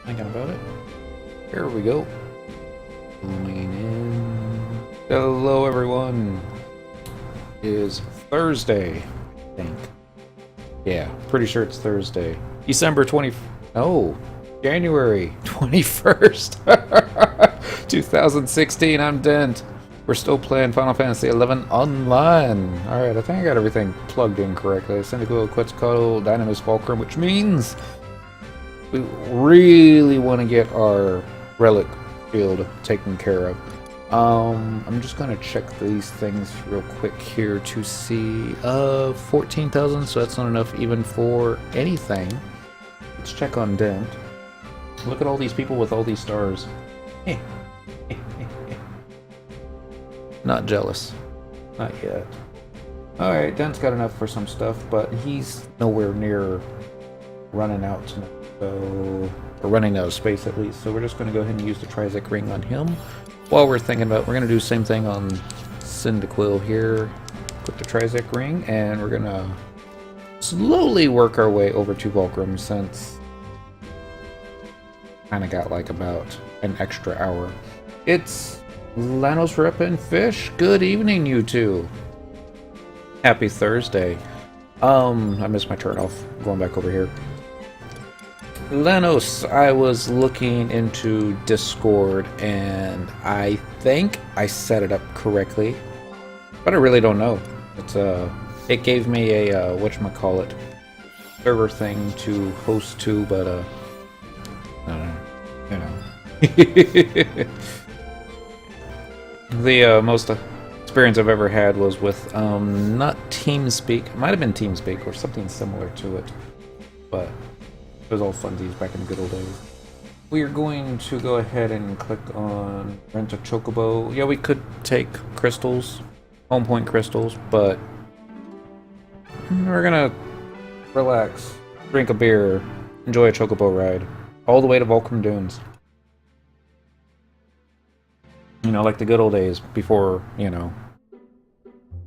Thinking about it. Here we go. Lean in. Hello, everyone. It is Thursday, I think. Yeah, pretty sure it's Thursday. December 20... Oh, January 21st, 2016. I'm Dent. We're still playing Final Fantasy XI Online. Alright, I think I got everything plugged in correctly. Syndical Quetzalcoatl, Dynamis Valkrum, which means we really want to get our relic field taken care of. I'm just gonna check these things real quick here to see 14,000, so that's not enough even for anything. Let's check on Dent. Look at all these people with all these stars. Not jealous. Not yet. Alright, Dent's got enough for some stuff, but he's nowhere near running out tonight. So, or running out of space at least. So we're just going to go ahead and use the Trizac ring on him. While we're thinking about, we're going to do the same thing on Cyndaquil here. Put the Trizac ring, and we're going to slowly work our way over to Valkrum since kind of got like about an extra hour. It's Lanos Rep and Fish. Good evening, you two. Happy Thursday. I missed my turn off. Going back over here. Lanos, I was looking into Discord and I think I set it up correctly, but I really don't know. It gave me a whatchamacallit server thing to host to, but I don't know, the most experience I've ever had was with not TeamSpeak. It might have been TeamSpeak or something similar to it, but it was all funsies back in the good old days. We are going to go ahead and click on Rent a Chocobo. Yeah, we could take crystals, home point crystals, but we're gonna relax, drink a beer, enjoy a Chocobo ride, all the way to Valkrum Dunes. You know, like the good old days before, you know,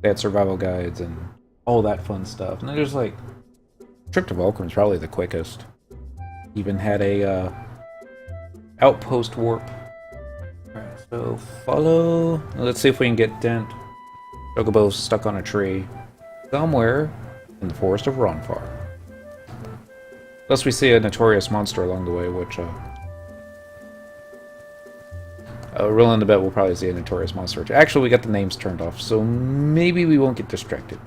they had survival guides and all that fun stuff. And then there's like, trip to Valkrum's probably the quickest. Even had a outpost warp. Alright, so follow. Let's see if we can get Dent. Chocobo stuck on a tree somewhere in the forest of Ronfar. Unless we see a notorious monster along the way, which rolling the bet we'll probably see a notorious monster. Actually, we got the names turned off, so maybe we won't get distracted.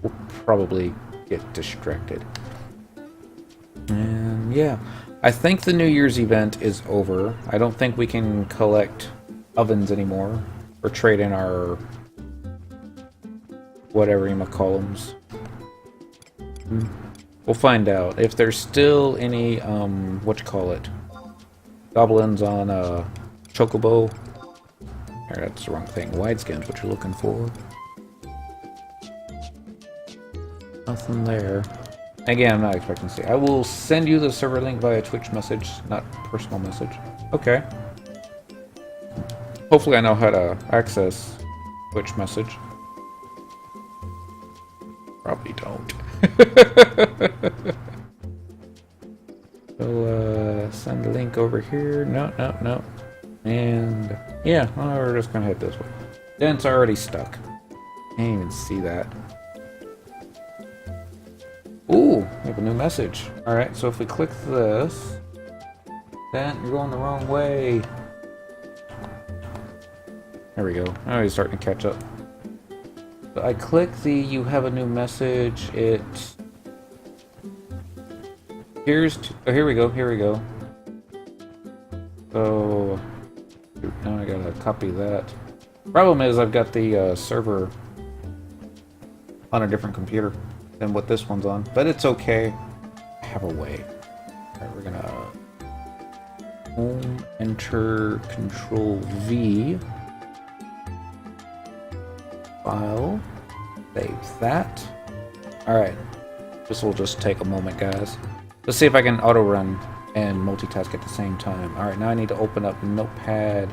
We'll probably get distracted. And yeah, I think the New Year's event is over. I don't think we can collect ovens anymore, or trade in our whatever you might call them. We'll find out. If there's still any, goblins on Chocobo. That's the wrong thing. Widescan's what you're looking for. Nothing there. Again, I'm not expecting to see. I will send you the server link via Twitch message, not personal message. Okay. Hopefully I know how to access Twitch message. Probably don't. So, send the link over here. No. And, yeah, well, we're just gonna head this way. Dent's already stuck. Can't even see that. Ooh, we have a new message. Alright, so if we click this... Dent, you're going the wrong way. There we go. Now he's starting to catch up. So I click the you have a new message. It... Here's... Oh, here we go. So... Now I gotta copy that. Problem is I've got the server on a different computer than what this one's on, but it's okay. I have a way. Alright, we're gonna home, enter, control V, file, save that. Alright, this will just take a moment, guys. Let's see if I can auto run and multitask at the same time. Alright, now I need to open up Notepad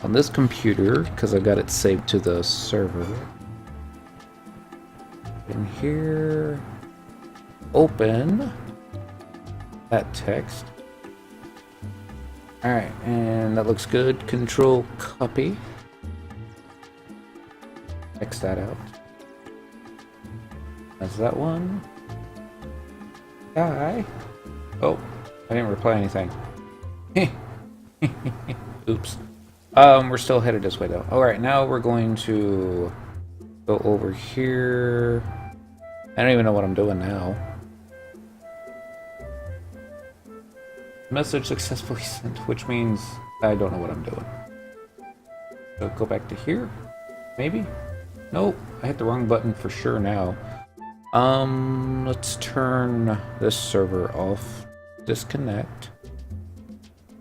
on this computer because I've got it saved to the server. In here, open that text. Alright, and that looks good. Control copy. X that out. That's that one. Guy. Oh, I didn't reply anything. Oops. We're still headed this way though. Alright, now we're going to go over here. I don't even know what I'm doing now. Message successfully sent, which means I don't know what I'm doing. So go back to here, maybe? Nope, I hit the wrong button for sure now. Let's turn this server off. Disconnect.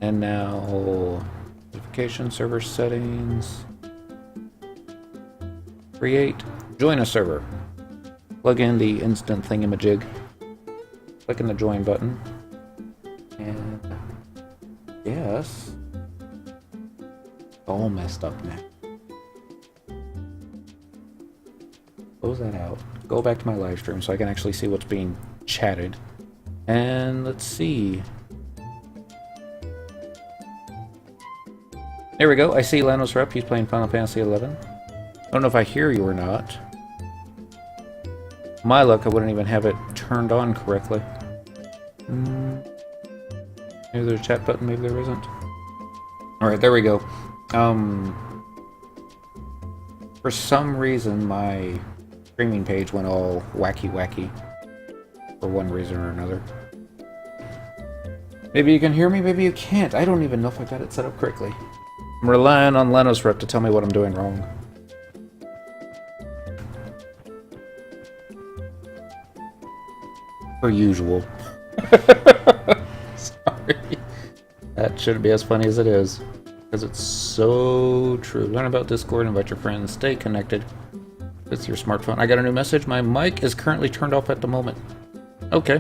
And now notification server settings. Create. Join a server. Plug in the instant thingamajig. Click on the join button. And yes. All messed up now. Close that out. Go back to my live stream so I can actually see what's being chatted. And let's see. There we go. I see Lanos Rep. He's playing Final Fantasy 11. I don't know if I hear you or not. My luck, I wouldn't even have it turned on correctly. Maybe there's a chat button, maybe there isn't. Alright, there we go. For some reason, my streaming page went all wacky. For one reason or another. Maybe you can hear me, maybe you can't. I don't even know if I got it set up correctly. I'm relying on Lanos Rep to tell me what I'm doing wrong. Per usual. Sorry. That shouldn't be as funny as it is. Because it's so true. Learn about Discord, invite your friends, stay connected with your smartphone. I got a new message. My mic is currently turned off at the moment. Okay.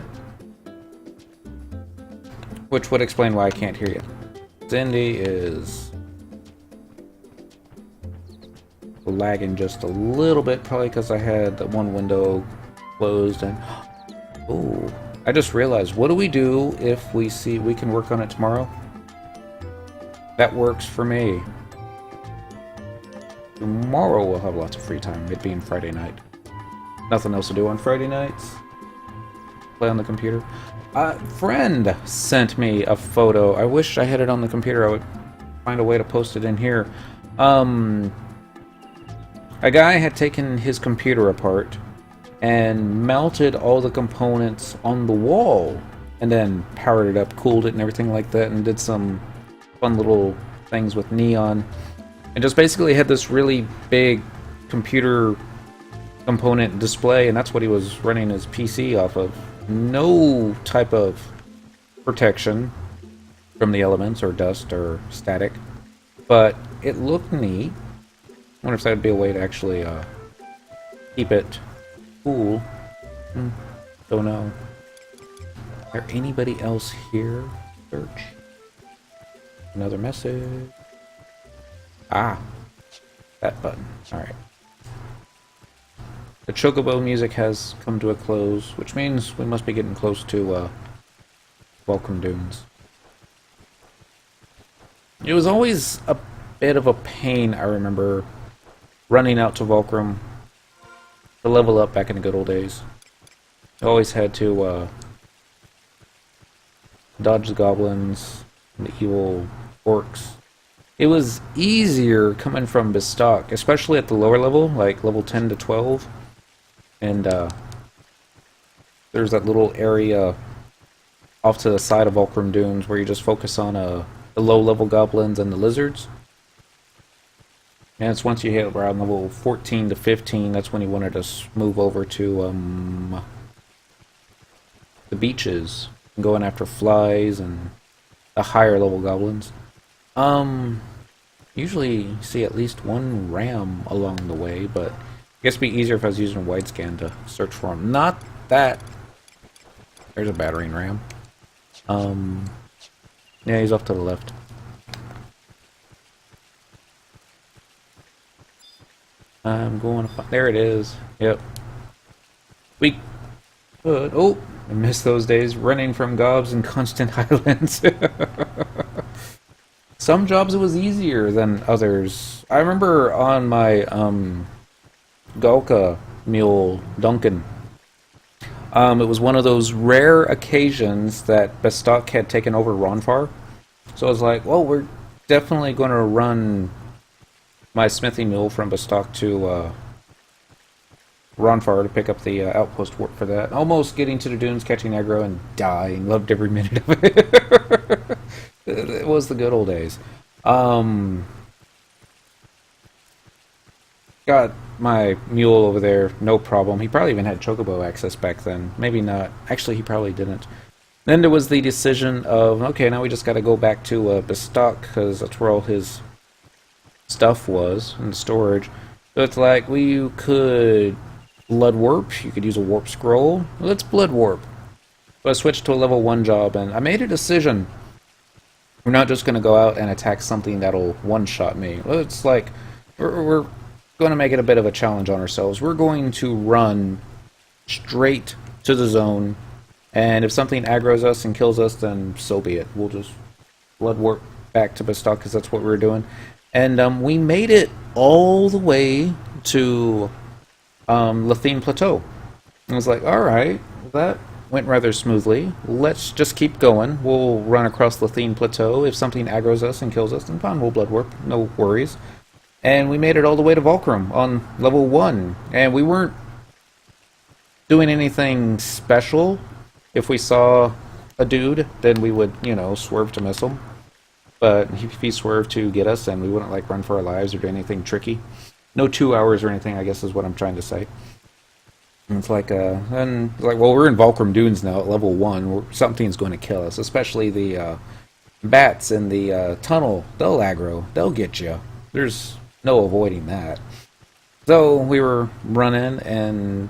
Which would explain why I can't hear you. Cindy is lagging just a little bit, probably because I had that one window closed and... Oh, I just realized, what do we do if we see we can work on it tomorrow? That works for me. Tomorrow we'll have lots of free time, it being Friday night. Nothing else to do on Friday nights. Play on the computer. A friend sent me a photo. I wish I had it on the computer. I would find a way to post it in here. A guy had taken his computer apart and mounted all the components on the wall and then powered it up, cooled it and everything like that, and did some fun little things with neon, and just basically had this really big computer component display, and that's what he was running his PC off of. No type of protection from the elements or dust or static, but it looked neat. I wonder if that would be a way to actually keep it cool. Don't know. Is there anybody else here? Search. Another message. Ah, that button. Alright. The Chocobo music has come to a close, which means we must be getting close to Valkrum Dunes. It was always a bit of a pain, I remember, running out to Valkrum to level up back in the good old days. I always had to dodge the goblins, the evil orcs. It was easier coming from Bestock, especially at the lower level, like level 10 to 12. And there's that little area off to the side of Valkrum Dunes where you just focus on the low-level goblins and the lizards. And it's once you hit around level 14 to 15, that's when you wanted to move over to the beaches, going after flies and the higher level goblins. Usually see at least one ram along the way, but I guess it'd be easier if I was using wide scan to search for them. Not that... There's a battering ram. Yeah, he's off to the left. I'm going to find... There it is. Yep. We But, oh, I miss those days running from gobs and constant highlands. Some jobs it was easier than others. I remember on my Galka mule, Duncan, it was one of those rare occasions that Bestock had taken over Ronfar. So I was like, well, we're definitely going to run my smithy mule from Bestock to Ronfar to pick up the outpost warp for that. Almost getting to the dunes, catching aggro, and dying. Loved every minute of it. It was the good old days. Got my mule over there, no problem. He probably even had chocobo access back then. Maybe not. Actually, he probably didn't. Then there was the decision of, okay, now we just got to go back to Bestock, because that's where all his stuff was, in storage. So it's like, well, you could blood warp, you could use a warp scroll. Let's blood warp. So I switched to a level 1 job, and I made a decision. We're not just going to go out and attack something that'll one-shot me. It's like, we're going to make it a bit of a challenge on ourselves. We're going to run straight to the zone, and if something aggroes us and kills us, then so be it. We'll just blood warp back to Bestock, because that's what we were doing. And we made it all the way to Lethine Plateau. I was like, alright, that went rather smoothly. Let's just keep going. We'll run across Lethine Plateau. If something aggroes us and kills us, then fine, we'll blood warp. No worries. And we made it all the way to Valkrum on level 1. And we weren't doing anything special. If we saw a dude, then we would, you know, swerve to miss him. But if he swerved to get us, then we wouldn't, like, run for our lives or do anything tricky. No 2 hours or anything, I guess is what I'm trying to say. And it's like, well, we're in Valkrum Dunes now at level 1. Something's going to kill us, especially the bats in the tunnel. They'll aggro. They'll get you. There's no avoiding that. So we were running and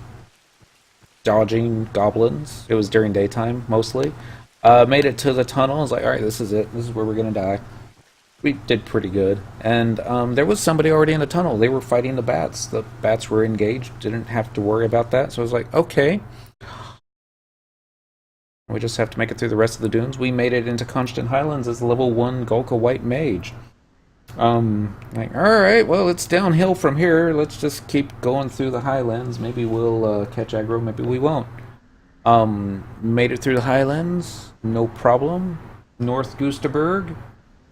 dodging goblins. It was during daytime, mostly. Made it to the tunnel. I was like, alright, this is it. This is where we're going to die. We did pretty good. And there was somebody already in the tunnel. They were fighting the bats. The bats were engaged. Didn't have to worry about that. So I was like, okay. We just have to make it through the rest of the dunes. We made it into Constant Highlands as level 1 Golka White Mage. Like, alright, well, it's downhill from here. Let's just keep going through the Highlands. Maybe we'll catch aggro, maybe we won't. Made it through the Highlands, no problem. North Gustaberg,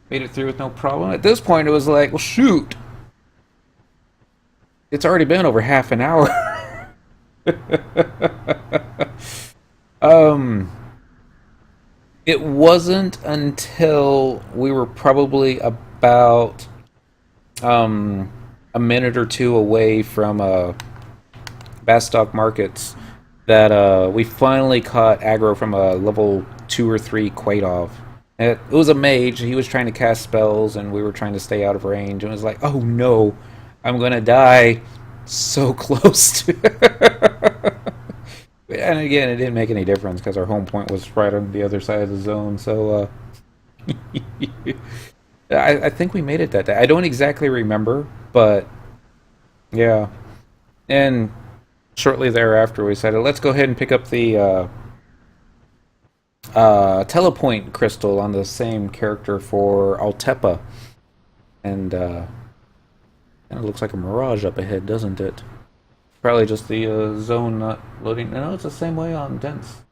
made it through with no problem. At this point, it was like, well, shoot. It's already been over half an hour. It wasn't until we were probably about a minute or two away from Bastock Markets that we finally caught aggro from a level 2 or 3 Quaidov. It was a mage. He was trying to cast spells, and we were trying to stay out of range. And it was like, oh no, I'm gonna die so close to... And again, it didn't make any difference because our home point was right on the other side of the zone. So I think we made it that day. I don't exactly remember, but yeah. And shortly thereafter, we decided, let's go ahead and pick up the telepoint crystal on the same character for Altepa. And it looks like a mirage up ahead, doesn't it? Probably just the zone not loading. No, it's the same way on dents.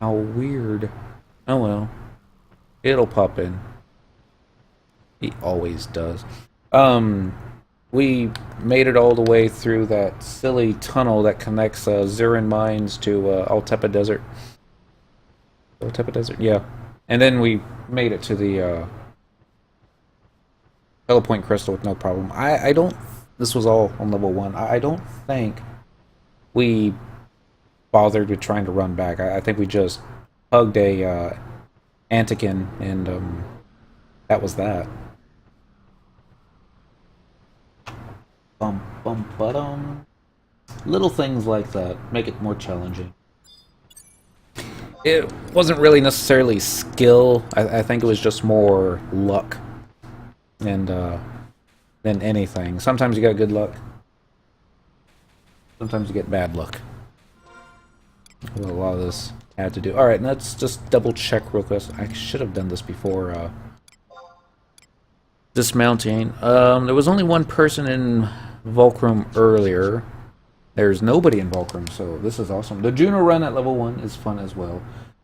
How weird. Oh well. It'll pop in. He always does. We made it all the way through that silly tunnel that connects Zurin Mines to Altepa Desert. Altepa Desert? Yeah. And then we made it to the Telepoint Crystal with no problem. I don't... This was all on level 1. I don't think we bothered with trying to run back. I think we just hugged a Antikin, and that was that. Little things like that make it more challenging. It wasn't really necessarily skill. I think it was just more luck and than anything. Sometimes you got good luck. Sometimes you get bad luck. Well, a lot of this had to do. Alright, let's just double check real quick. I should have done this before dismounting. There was only one person in Valkrum earlier. There's nobody in Valkrum, so this is awesome. The Juno run at level 1 is fun as well.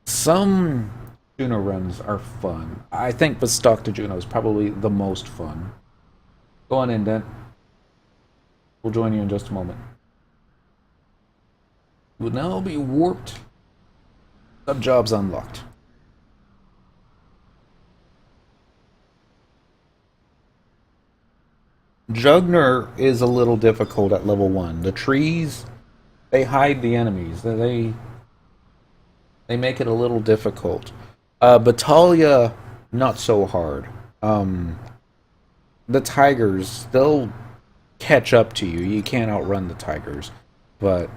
Some Juno runs are fun. I think the stock to Juno is probably the most fun. Go on in, Dent. We'll join you in just a moment. You will now be warped. Sub-jobs unlocked. Jugner is a little difficult at level 1. The trees, they hide the enemies. They make it a little difficult. Battalia, not so hard. The tigers, they'll catch up to you. You can't outrun the tigers. But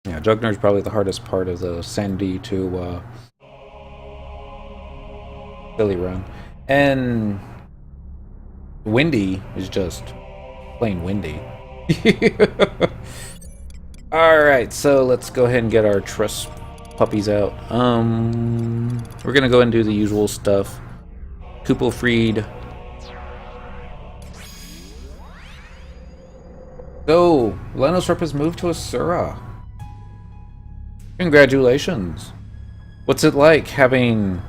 yeah, Jugner is probably the hardest part of the Sandy to Billy run. And Windy is just plain windy. Alright, so let's go ahead and get our trust puppies out. We're gonna go and do the usual stuff. Kupelfried. So, Lenos Rep has moved to Asura. Congratulations. What's it like having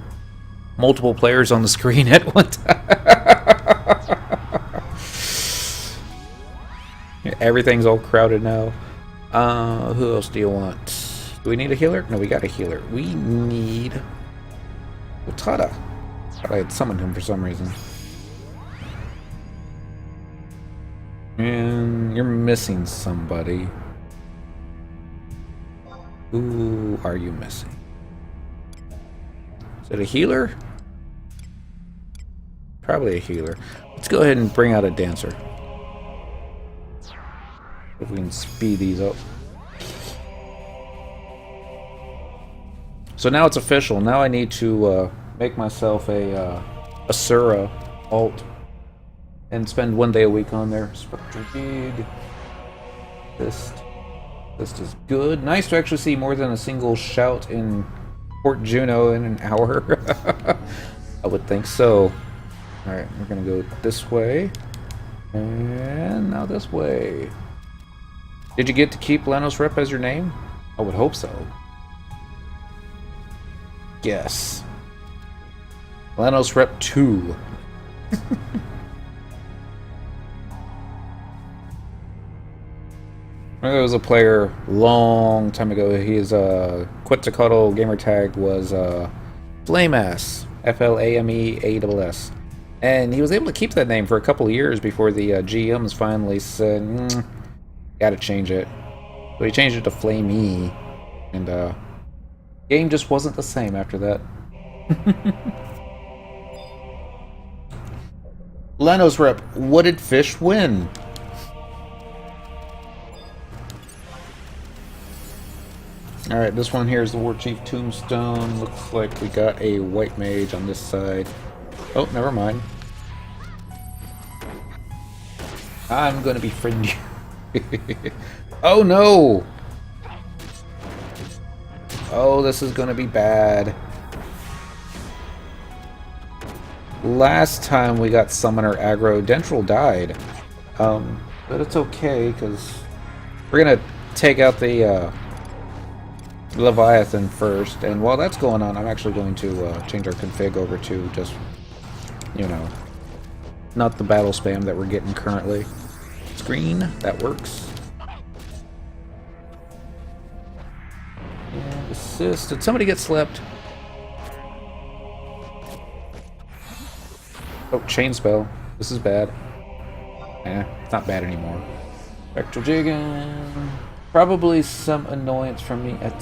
multiple players on the screen at one time? Everything's all crowded now. Who else do you want? Do we need a healer? No, we got a healer. We need Utada. I had summoned him for some reason. And you're missing somebody. Who are you missing? Is it a healer? Probably a healer. Let's go ahead and bring out a dancer. If we can speed these up. So now it's official. Now I need to make myself a Asura alt and spend 1 day a week on there. Spectral Gig. This is good. Nice to actually see more than a single shout in Port Juno in an hour. I would think so. Alright, we're gonna go this way. And now this way. Did you get to keep Lenos Rep as your name? I would hope so. Yes. Lenos Rep 2. There was a player long time ago. His Quetzalcoatl gamer tag was Flameass, Flameass, and he was able to keep that name for a couple of years before the GMs finally said, "Gotta change it." So he changed it to Flamey, and game just wasn't the same after that. Lenos Rep, what did Fish win? Alright, this one here is the War Chief Tombstone. Looks like we got a white mage on this side. Oh, never mind. I'm gonna befriend you. Oh no! Oh, this is gonna be bad. Last time we got Summoner aggro, Dentral died. But it's okay, because we're gonna take out the Leviathan first, and while that's going on, I'm actually going to change our config over to just, you know, not the battle spam that we're getting currently. Screen, that works. And assist. Did somebody get slept? Oh, chain spell. This is bad. It's not bad anymore. Spectral Jigging. Probably some annoyance from me at...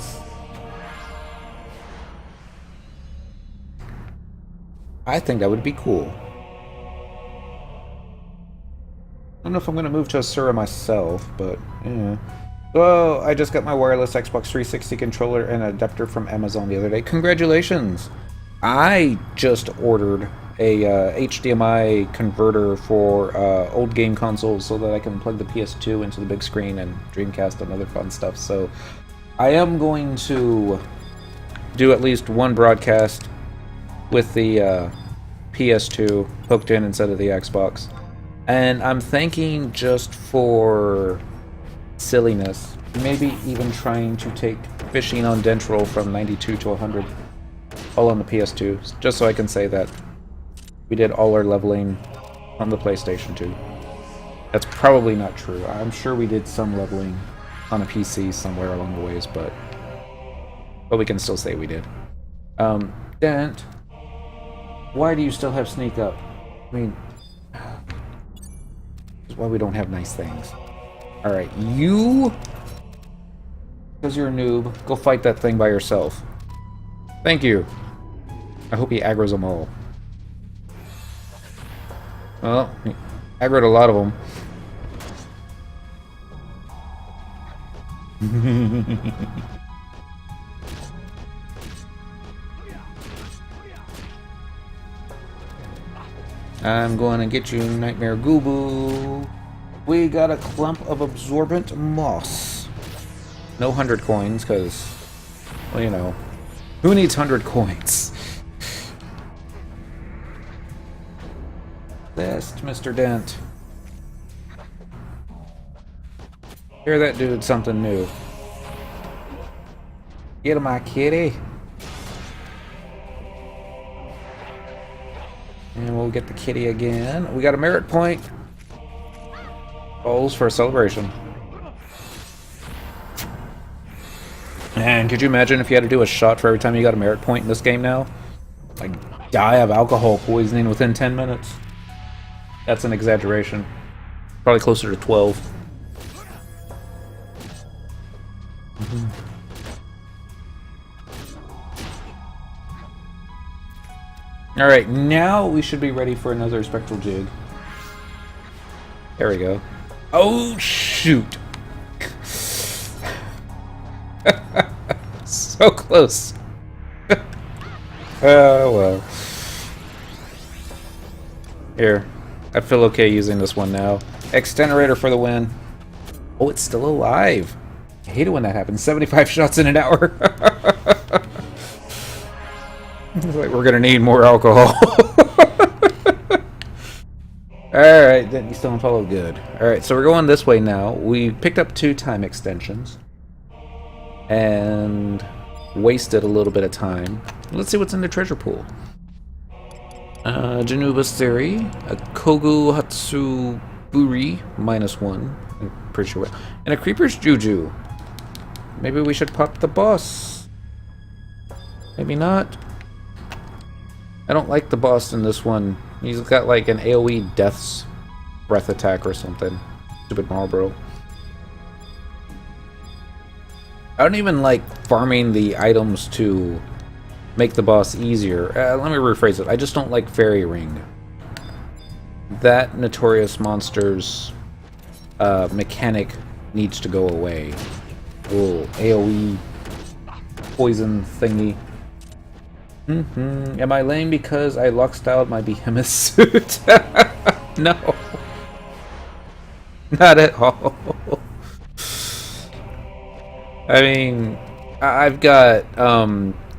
I think that would be cool. I don't know if I'm going to move to Asura myself, but yeah. Well, I just got my wireless Xbox 360 controller and adapter from Amazon the other day. Congratulations! I just ordered a HDMI converter for old game consoles so that I can plug the PS2 into the big screen and Dreamcast and other fun stuff. So I am going to do at least one broadcast with the PS2 hooked in instead of the Xbox. And I'm thinking, just for silliness, maybe even trying to take fishing on dent roll from 92 to 100 all on the PS2, just so I can say that we did all our leveling on the PlayStation 2. That's probably not true. I'm sure we did some leveling on a PC somewhere along the ways, but we can still say we did. Dent, why do you still have sneak up? I mean, this is why we don't have nice things. Alright, you, because you're a noob, go fight that thing by yourself. Thank you. I hope he aggroes them all. Well, he aggroed a lot of them. I'm going to get you, Nightmare Gooboo. We got a clump of absorbent moss. No 100 coins, because, well, you know, who needs 100 coins? Best, Mr. Dent. Hear that dude something new. Get him, my kitty. And we'll get the kitty again. We got a merit point. Bowls for a celebration. Man, could you imagine if you had to do a shot for every time you got a merit point in this game now? Like, die of alcohol poisoning within 10 minutes. That's an exaggeration. Probably closer to 12. Alright, now we should be ready for another spectral jig. There we go. Oh, shoot! So close. Oh, well. Here. I feel okay using this one now. Extenerator for the win. Oh, it's still alive. I hate it when that happens. 75 shots in an hour. It's like we're gonna need more alcohol. Alright, then you still don't follow good. Alright, so we're going this way now. We picked up 2 time extensions. And wasted a little bit of time. Let's see what's in the treasure pool. Januba's Theory, a Kogu Hatsuburi, -1, I'm pretty sure, and a Creeper's Juju. Maybe we should pop the boss. Maybe not. I don't like the boss in this one. He's got like an AoE Death's Breath attack or something. Stupid Marlboro. I don't even like farming the items to make the boss easier. Let me rephrase it. I just don't like Fairy Ring. That notorious monster's mechanic needs to go away. Oh, AoE poison thingy. Am I lame because I lock-styled my Behemoth suit? No. Not at all. I mean, I've got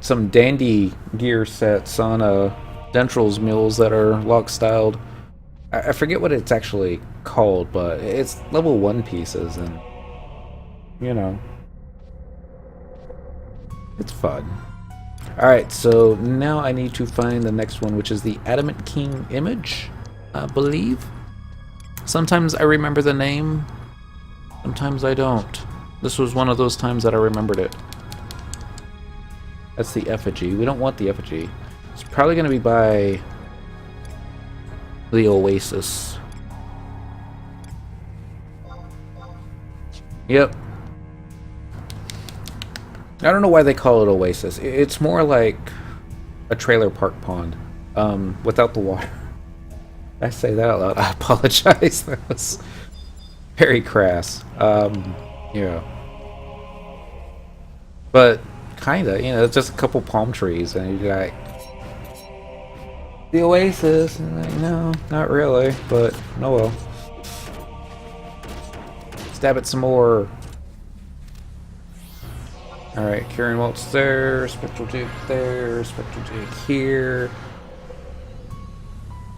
some dandy gear sets on Dentral's mules that are lock-styled. I forget what it's actually called, but it's level 1 pieces, and, you know, it's fun. Alright, so now I need to find the next one, which is the Adamant King image, I believe. Sometimes I remember the name, sometimes I don't. This was one of those times that I remembered it. That's the effigy. We don't want the effigy. It's probably going to be by the Oasis. Yep. I don't know why they call it Oasis. It's more like a trailer park pond, without the water. Did I say that out loud? I apologize. That was very crass. Yeah. But kinda, you know, it's just a couple palm trees, and you got The Oasis. And like, no, not really, but no well. Stab it some more. Alright, Curing Waltz there, Spectral Jig there, Spectral Jig here.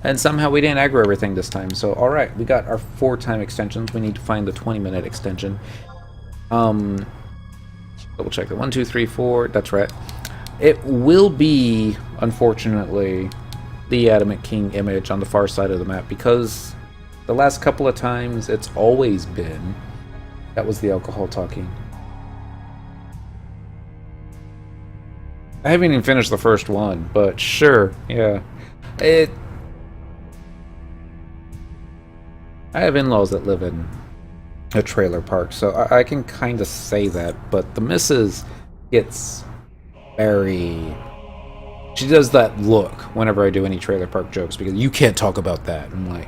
And somehow we didn't aggro everything this time, so alright, we got our 4-time extensions. We need to find the 20-minute extension. Double check the 1, 2, 3, 4, that's right. It will be, unfortunately, the Adamant King image on the far side of the map, because the last couple of times it's always been. That was the alcohol talking. I haven't even finished the first one, but sure, yeah. I have in-laws that live in a trailer park, so I can kind of say that, but the missus gets very... She does that look whenever I do any trailer park jokes, because you can't talk about that. I'm like,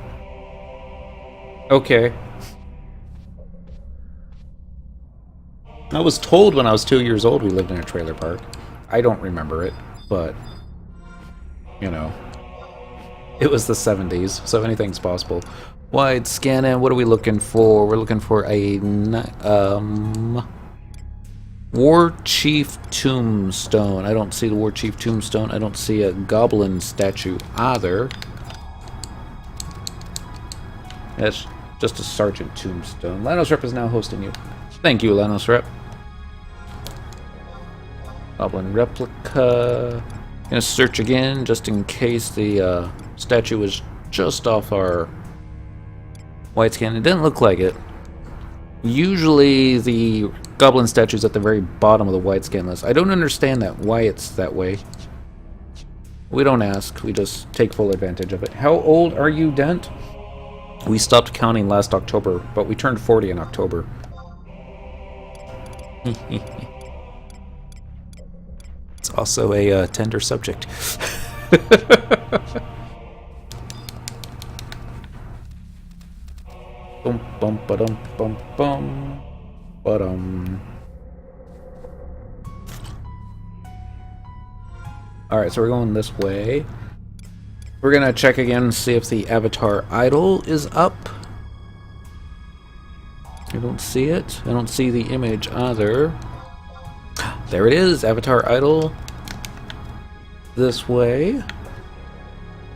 okay. I was told when I was 2 years old we lived in a trailer park. I don't remember it, but, you know, it was the 70s, so anything's possible. Wide scan in, what are we looking for? We're looking for a War Chief Tombstone. I don't see the War Chief Tombstone. I don't see a Goblin statue either. That's just a Sergeant Tombstone. Lanos Rep is now hosting you. Thank you, Lanos Rep. Goblin replica. Gonna search again just in case the statue was just off our white scan. It didn't look like it. Usually the goblin statue's at the very bottom of the white scan list. I don't understand that, why it's that way. We don't ask, we just take full advantage of it. How old are you, Dent? We stopped counting last October, but we turned 40 in October. It's also a tender subject. Bum bum ba-dum bum bum ba-dum. Alright, so we're going this way. We're gonna check again and see if the avatar idol is up. I don't see it. I don't see the image either. There it is, avatar idol. This way.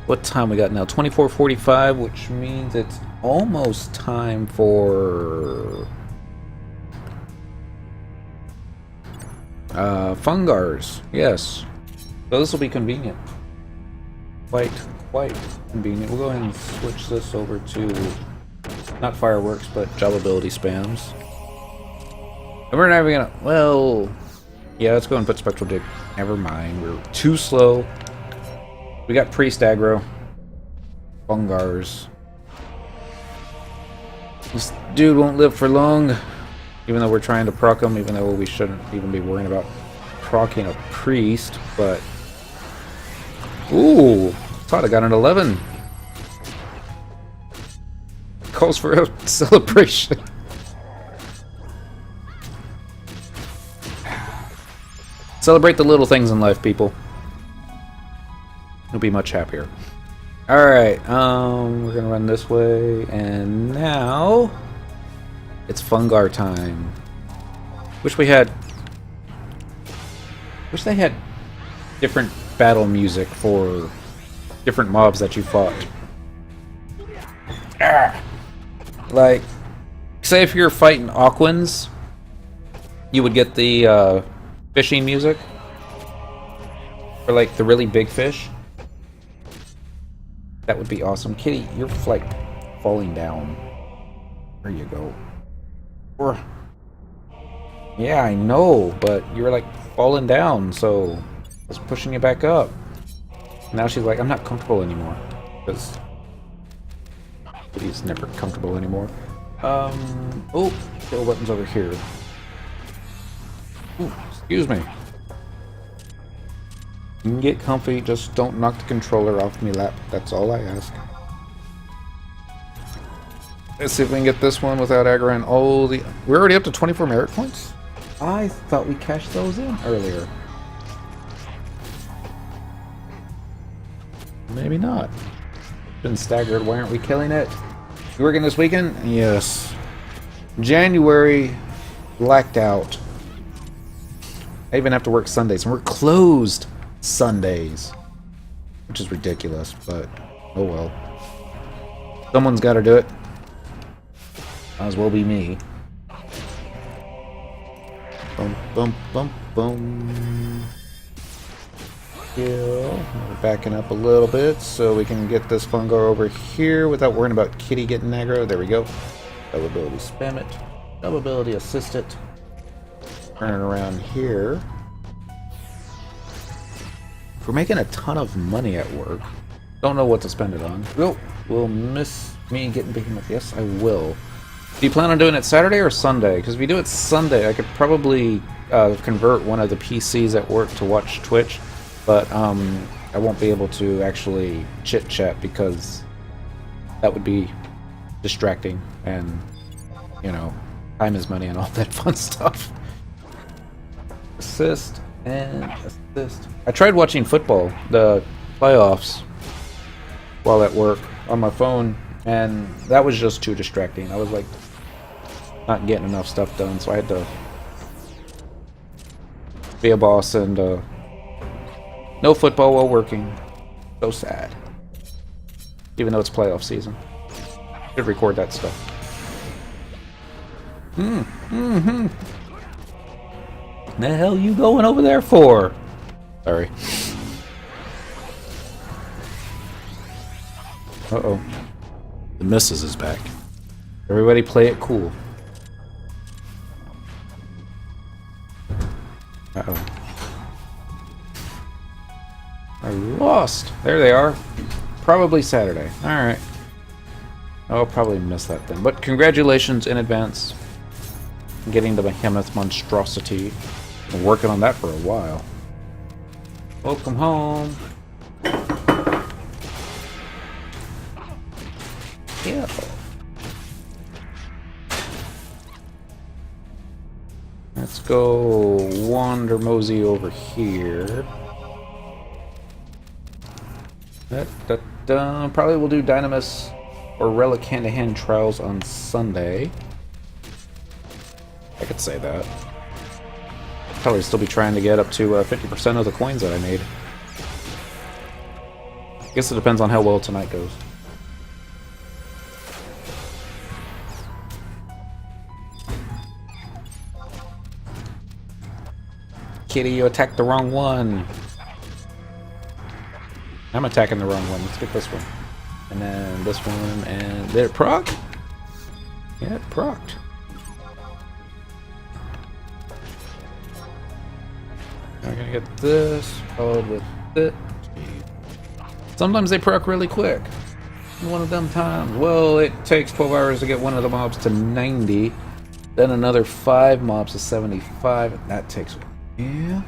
What time we got now? 24:45, which means it's almost time for Fungars. Yes. So this will be convenient. Quite convenient. We'll go ahead and switch this over to not fireworks, but job ability spams. And we're not even gonna, well, yeah, let's go and put Spectral Dig. Never mind, we're too slow. We got Priest aggro. Fungars. This dude won't live for long, even though we're trying to proc him, even though we shouldn't even be worrying about proccing a Priest, but... Ooh! Thought I got an 11. Calls for a celebration. Celebrate the little things in life, people. You'll be much happier. Alright, we're gonna run this way, and now it's Fungar time. Wish they had different battle music for different mobs that you fought. Like, say if you're fighting Aquans, you would get the fishing music for like the really big fish. That would be awesome. Kitty, you're like falling down. There you go. Yeah, I know, but you're like falling down, so I was pushing you back up. Now she's like, I'm not comfortable anymore. Because Kitty's never comfortable anymore. Oh, kill buttons over here. Ooh, excuse me. You can get comfy, just don't knock the controller off me lap. That's all I ask. Let's see if we can get this one without aggroing all the... We're already up to 24 merit points? I thought we cashed those in earlier. maybe not. Been staggered. Why aren't we killing it? You working this weekend? Yes. January blacked out. I even have to work Sundays, and we're closed Sundays, which is ridiculous, but oh well. Someone's got to do it. Might as well be me. Boom, boom, boom, boom. We're backing up a little bit so we can get this fungo over here without worrying about Kitty getting aggro. There we go. Double ability spam it. Double ability assist it. Turn it around here. We're making a ton of money at work. Don't know what to spend it on. Will miss me getting Behemoth. Yes, I will. Do you plan on doing it Saturday or Sunday? Because if we do it Sunday, I could probably convert one of the PCs at work to watch Twitch. But I won't be able to actually chit-chat because that would be distracting and, you know, time is money and all that fun stuff. Assist and assist. I tried watching football, the playoffs, while at work on my phone, and that was just too distracting. I was like not getting enough stuff done, so I had to be a boss and no football while working. So sad. Even though it's playoff season. Should record that stuff. The hell you going over there for? Sorry. Uh-oh. The missus is back. Everybody play it cool. Uh-oh. I lost. There they are. Probably Saturday. Alright. I'll probably miss that then. But congratulations in advance. Getting the Behemoth monstrosity. Been working on that for a while. Welcome home. Yeah. Let's go wander mosey over here. Probably we'll do Dynamis or Relic hand-to-hand trials on Sunday. I could say that. Probably still be trying to get up to 50% of the coins that I made. I guess it depends on how well tonight goes. Kitty, you attacked the wrong one. I'm attacking the wrong one. Let's get this one. And then this one, and there. Proc? Yeah, it procced. I'm gonna get this, followed with it. Sometimes they proc really quick. One of them times. Well, it takes 12 hours to get one of the mobs to 90. Then another 5 mobs to 75. That takes... Yeah.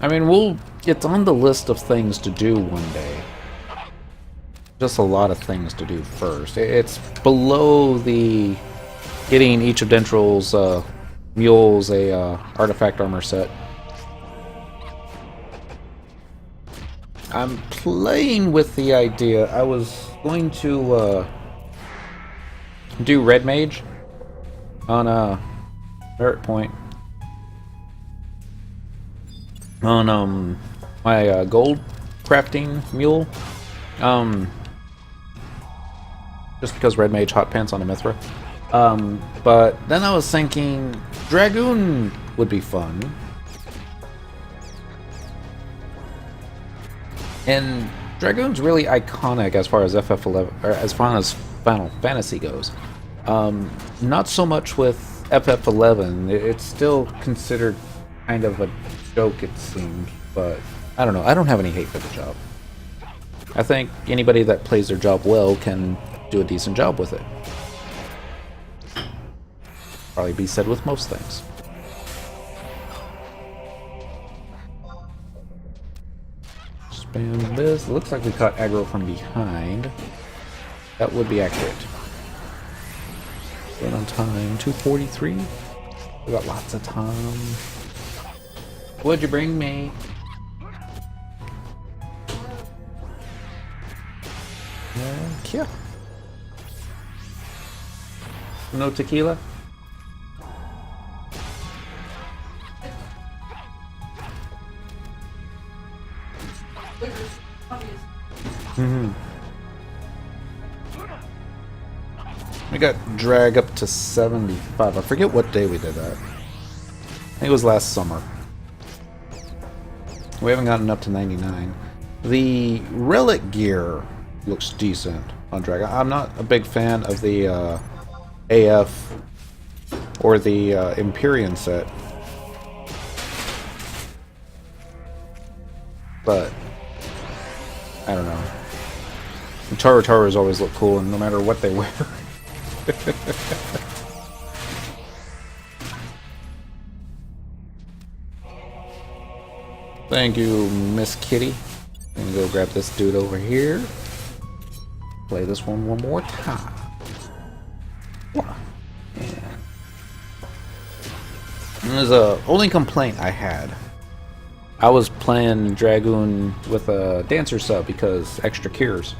I mean, it's on the list of things to do one day. Just a lot of things to do first. It's below the getting each of Dentral's mules a artifact armor set. I'm playing with the idea. I was going to do Red Mage on Merit Point. On my gold crafting mule. Just because Red Mage hot pants on a Mithra. But then I was thinking Dragoon would be fun. And Dragoon's really iconic as far as FF11 or as far as Final Fantasy goes. Not so much with FF11. It's still considered kind of a joke, it seems, but I don't know. I don't have any hate for the job. I think anybody that plays their job well can do a decent job with it. Probably be said with most things. Spam this. Looks like we caught aggro from behind. That would be accurate. Right on time. 2:43. We got lots of time. What'd you bring me? you. No tequila? We got drag up to 75. I forget what day we did that. I think it was last summer. We haven't gotten up to 99. The relic gear looks decent on drag. I'm not a big fan of the AF or the Empyrean set. But I don't know. Taras always look cool, and no matter what they wear. Thank you, Miss Kitty. I'm gonna go grab this dude over here. Play this one more time. Yeah. And there's a only complaint I had. I was playing Dragoon with a Dancer sub because extra cures.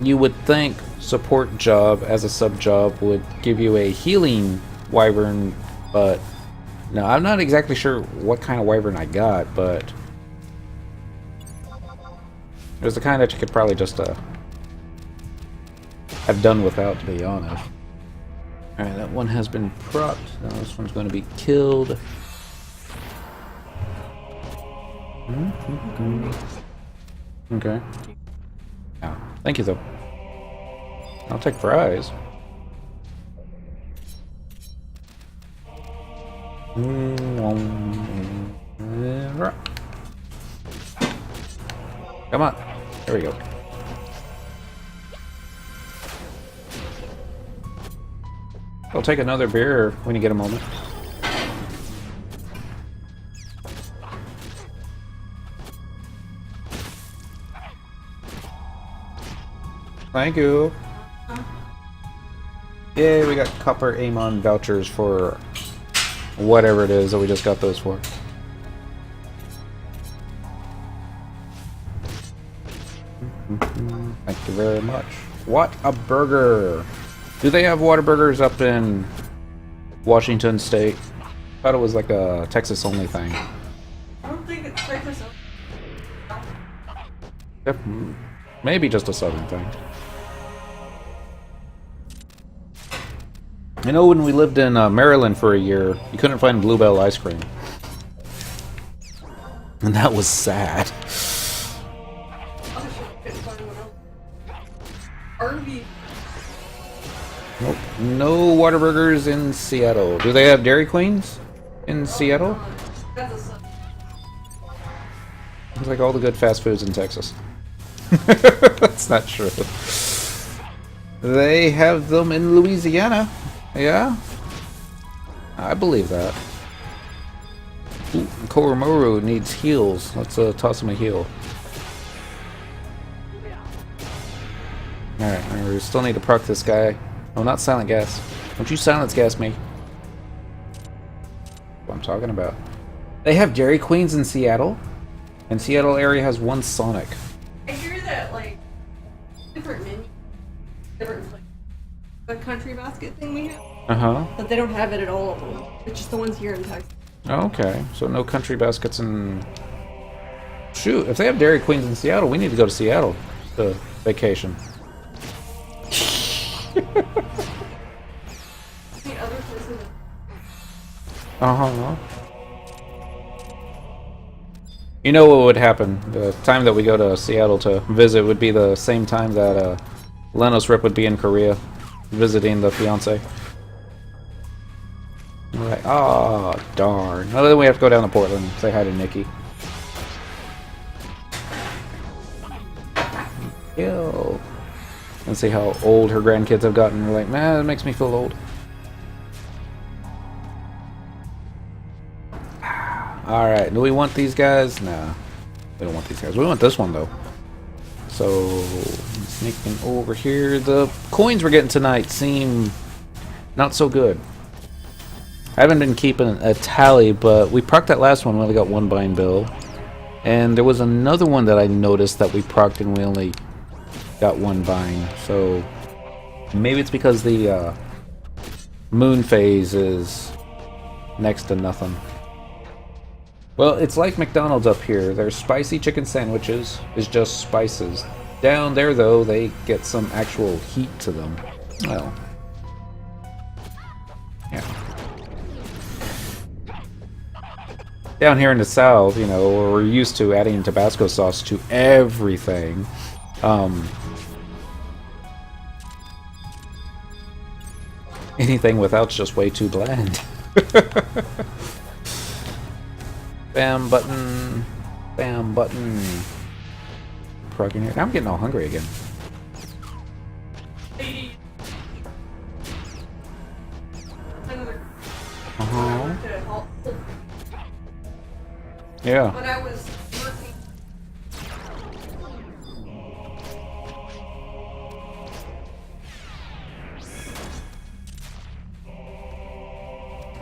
You would think support job as a sub job would give you a healing wyvern, but no, I'm not exactly sure what kind of wyvern I got, but it was the kind that you could probably just have done without, to be honest. Alright, that one has been propped. Now this one's going to be killed. Okay. Oh, thank you, though. I'll take fries. Come on. There we go. I'll take another beer when you get a moment. Thank you. Yay, we got copper Amon vouchers for whatever it is that we just got those for. Thank you very much. What a burger! Do they have Whataburgers up in Washington State? I thought it was like a Texas only thing. I don't think it's Texas only. Yep, maybe just a southern thing. You know, when we lived in Maryland for a year, you couldn't find Bluebell ice cream. And that was sad. Nope. No Whataburgers in Seattle. Do they have Dairy Queens in Seattle? It's like all the good fast foods in Texas. That's not true. They have them in Louisiana. Yeah? I believe that. Ooh, Koromoru needs heals. Let's toss him a heal. Alright, we still need to proc this guy. Oh, not silent gas. Don't you silence gas me. What I'm talking about. They have Dairy Queens in Seattle? And Seattle area has one Sonic. I hear that, like, different menus, different, like, the country basket thing we have. Uh-huh. But they don't have it at all of them. It's just the ones here in Texas. Okay, so no country baskets in... Shoot, if they have Dairy Queens in Seattle, we need to go to Seattle to vacation. Uh-huh. You know what would happen? The time that we go to Seattle to visit would be the same time that Lenos Rip would be in Korea visiting the fiance. We're like, oh, darn. Well, then we have to go down to Portland and say hi to Nikki. Ew. And see how old her grandkids have gotten. We're like, man, that makes me feel old. Alright, do we want these guys? Nah, we don't want these guys. We want this one, though. So, sneaking over here. The coins we're getting tonight seem not so good. I haven't been keeping a tally, but we procced that last one. We only got one bind bill. And there was another one that I noticed that we procced and we only got one bind. So maybe it's because the moon phase is next to nothing. Well, it's like McDonald's up here. Their spicy chicken sandwiches is just spices. Down there, though, they get some actual heat to them. Well, yeah. Down here in the South, you know, we're used to adding Tabasco sauce to everything. Anything without's just way too bland. Bam button. Bam button. Progging here. Now I'm getting all hungry again. Uh-huh. Yeah. When I was working.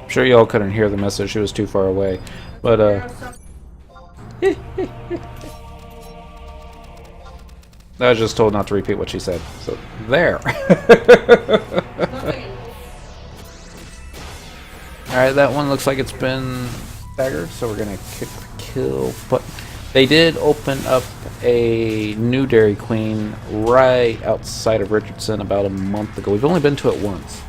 I'm sure y'all couldn't hear the message. She was too far away. But, I was just told not to repeat what she said. So, there. Alright, that one looks like it's been staggered, so we're gonna kick the kill button. They did open up a new Dairy Queen right outside of Richardson about a month ago. We've only been to it once.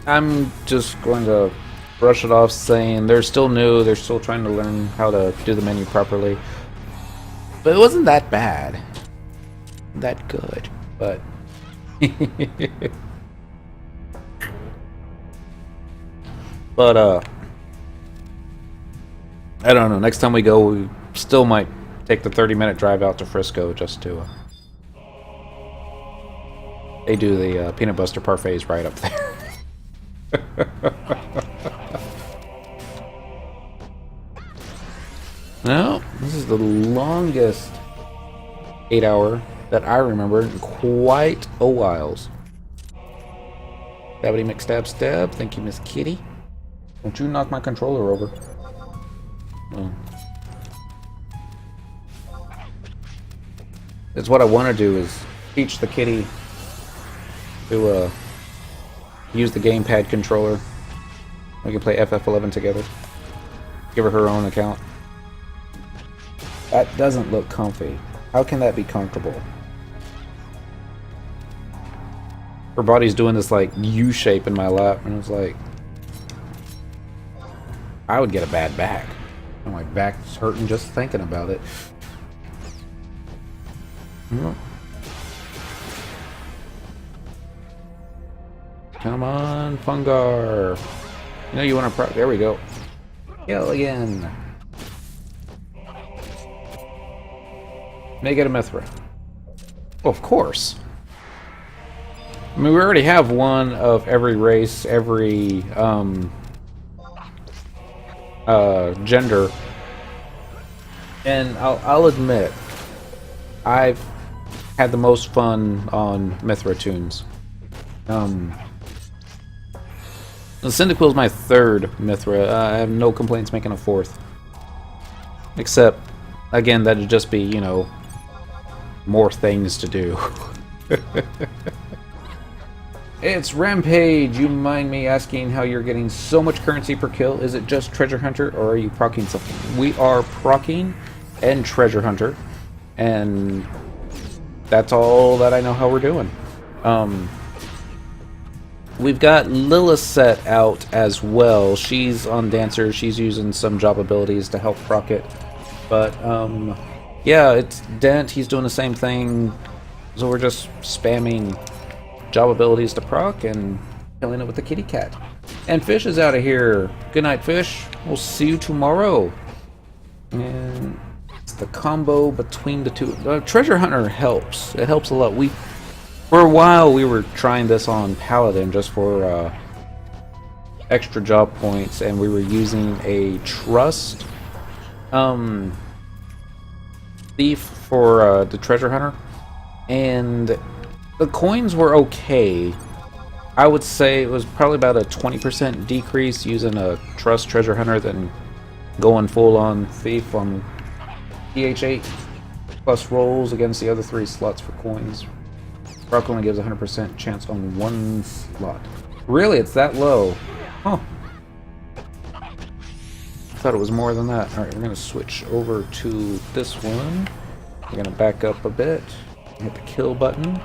I'm just going to brush it off saying they're still new, they're still trying to learn how to do the menu properly. But it wasn't that bad. That good, but... But, I don't know, next time we go, we still might take the 30-minute drive out to Frisco just to... They do the peanut butter parfaits right up there. No, this is the longest 8-hour that I remember in quite a whiles. Stabbity McStab stab. Thank you, Miss Kitty. Don't you knock my controller over. Oh. That's what I want to do, is teach the kitty to use the gamepad controller. We can play FF11 together. Give her own account. That doesn't look comfy. How can that be comfortable? Her body's doing this like U shape in my lap, and it's like, I would get a bad back. And my back's hurting just thinking about it. Come on, Fungar. You know you want to there we go. Kill again. Negative Mithra. Well, of course. I mean, we already have one of every race, every gender, and I'll admit, I've had the most fun on Mithra tunes. The Cyndaquil is my third Mithra. I have no complaints making a fourth, except again that'd just be, you know, more things to do. It's Rampage. You mind me asking how you're getting so much currency per kill? Is it just Treasure Hunter, or are you proccing something? We are proccing and Treasure Hunter, and that's all that I know how we're doing. We've got Lilith out as well. She's on Dancer. She's using some job abilities to help proc it. But, yeah, it's Dent. He's doing the same thing. So we're just spamming job abilities to proc and killing it with the kitty cat. And Fish is out of here. Good night, Fish. We'll see you tomorrow. And it's the combo between the two. Treasure Hunter helps. It helps a lot. For a while we were trying this on Paladin just for extra job points, and we were using a trust thief for the Treasure Hunter, and the coins were okay. I would say it was probably about a 20% decrease using a trust Treasure Hunter than going full on thief on DH8 plus rolls against the other 3 slots for coins. Rock only gives 100% chance on 1 slot. Really? It's that low? Huh. I thought it was more than that. Alright, we're going to switch over to this one. We're going to back up a bit. Hit the kill button.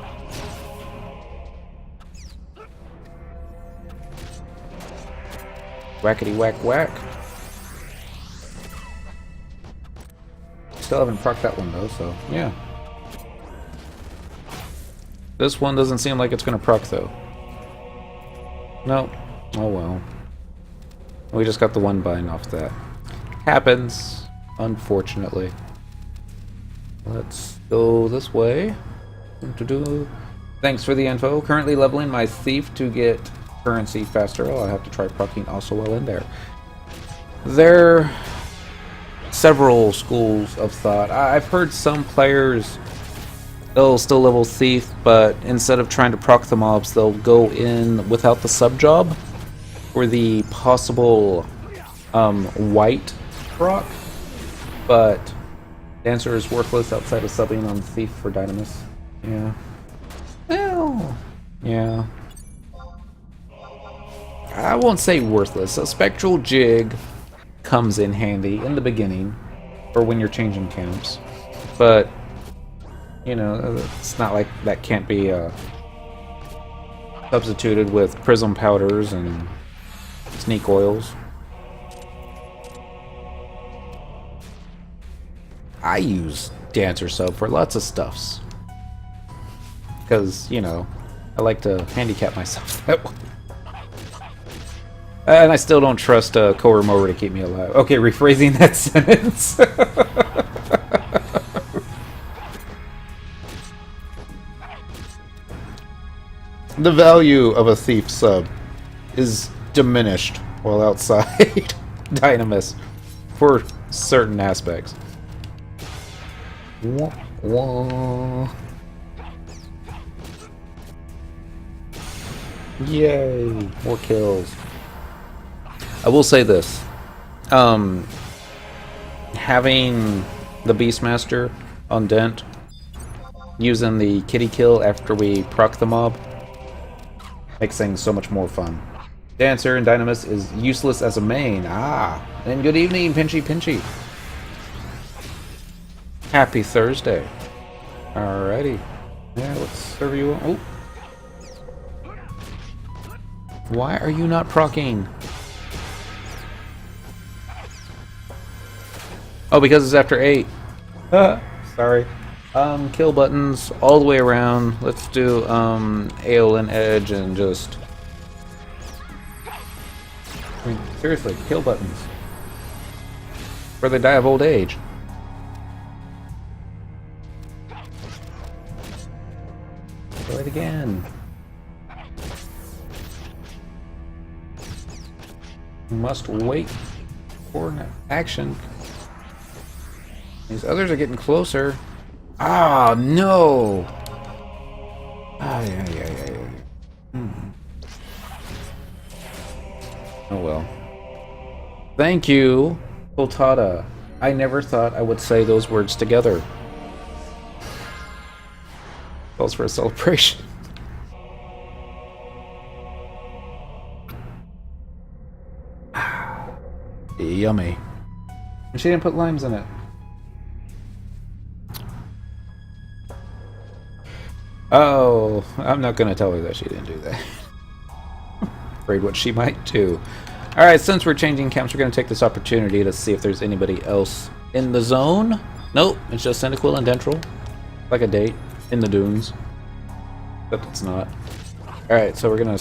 Whackety whack whack. Still haven't procced that one though, so yeah. This one doesn't seem like it's gonna proc though. No. Oh well. We just got the 1 bind off that. Happens, unfortunately. Let's go this way. Thanks for the info. Currently leveling my thief to get currency faster. Oh, I'll have to try proccing also while in there. There are several schools of thought. I've heard some players, they'll still level thief, but instead of trying to proc the mobs, they'll go in without the sub job for the possible white proc. But Dancer is worthless outside of subbing on thief for Dynamis. Yeah. Well, yeah. I won't say worthless. A spectral jig comes in handy in the beginning, or when you're changing camps. But, you know, it's not like that can't be substituted with prism powders and sneak oils. I use Dancer sub for lots of stuffs. Because, you know, I like to handicap myself that way. And I still don't trust Koromoru to keep me alive. Okay, rephrasing that sentence. The value of a thief sub is diminished while outside Dynamis for certain aspects. Wah, wah. Yay, more kills. I will say this. Having the Beastmaster on Dent, using the kitty kill after we proc the mob, makes things so much more fun. Dancer and Dynamis is useless as a main. And good evening, Pinchy Pinchy. Happy Thursday. Alrighty. Yeah, let's serve you. Oh. Why are you not proccing? Oh, because it's after 8. Sorry. Kill buttons all the way around. Let's do Aeolin Edge and just... I mean, seriously, kill buttons. Or they die of old age. Do it again. Must wait for an action. These others are getting closer. Ah, no! Yeah. Oh well. Thank you, Otada. I never thought I would say those words together. Calls for a celebration. Yummy. And she didn't put limes in it. Oh, I'm not gonna tell her that she didn't do that. Afraid what she might do. Alright, since we're changing camps, we're gonna take this opportunity to see if there's anybody else in the zone. Nope, it's just Cyndaquil and Dentral. Like a date in the dunes. But it's not. Alright, so we're gonna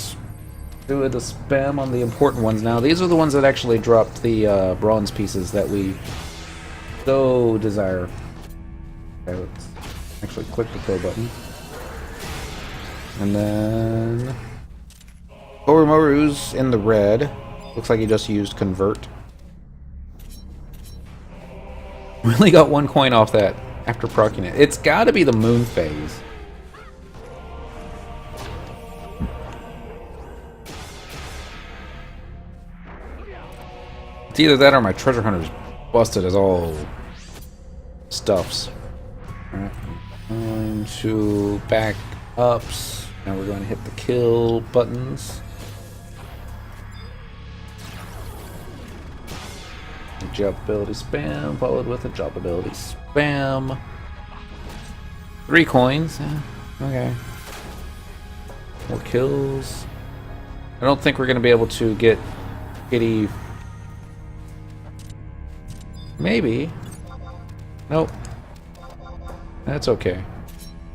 do the spam on the important ones now. These are the ones that actually dropped the bronze pieces that we so desire. Okay, let's actually click the kill button. And then Koromoru's in the red. Looks like he just used convert. We only got 1 coin off that after proccing it. It's gotta be the moon phase. It's either that or my treasure hunter's busted as all stuffs. Alright, going to back ups. Now we're going to hit the kill buttons. Job ability spam, followed with a job ability spam. 3 coins. Okay. More kills. I don't think we're going to be able to get Kitty. Maybe. Nope. That's okay.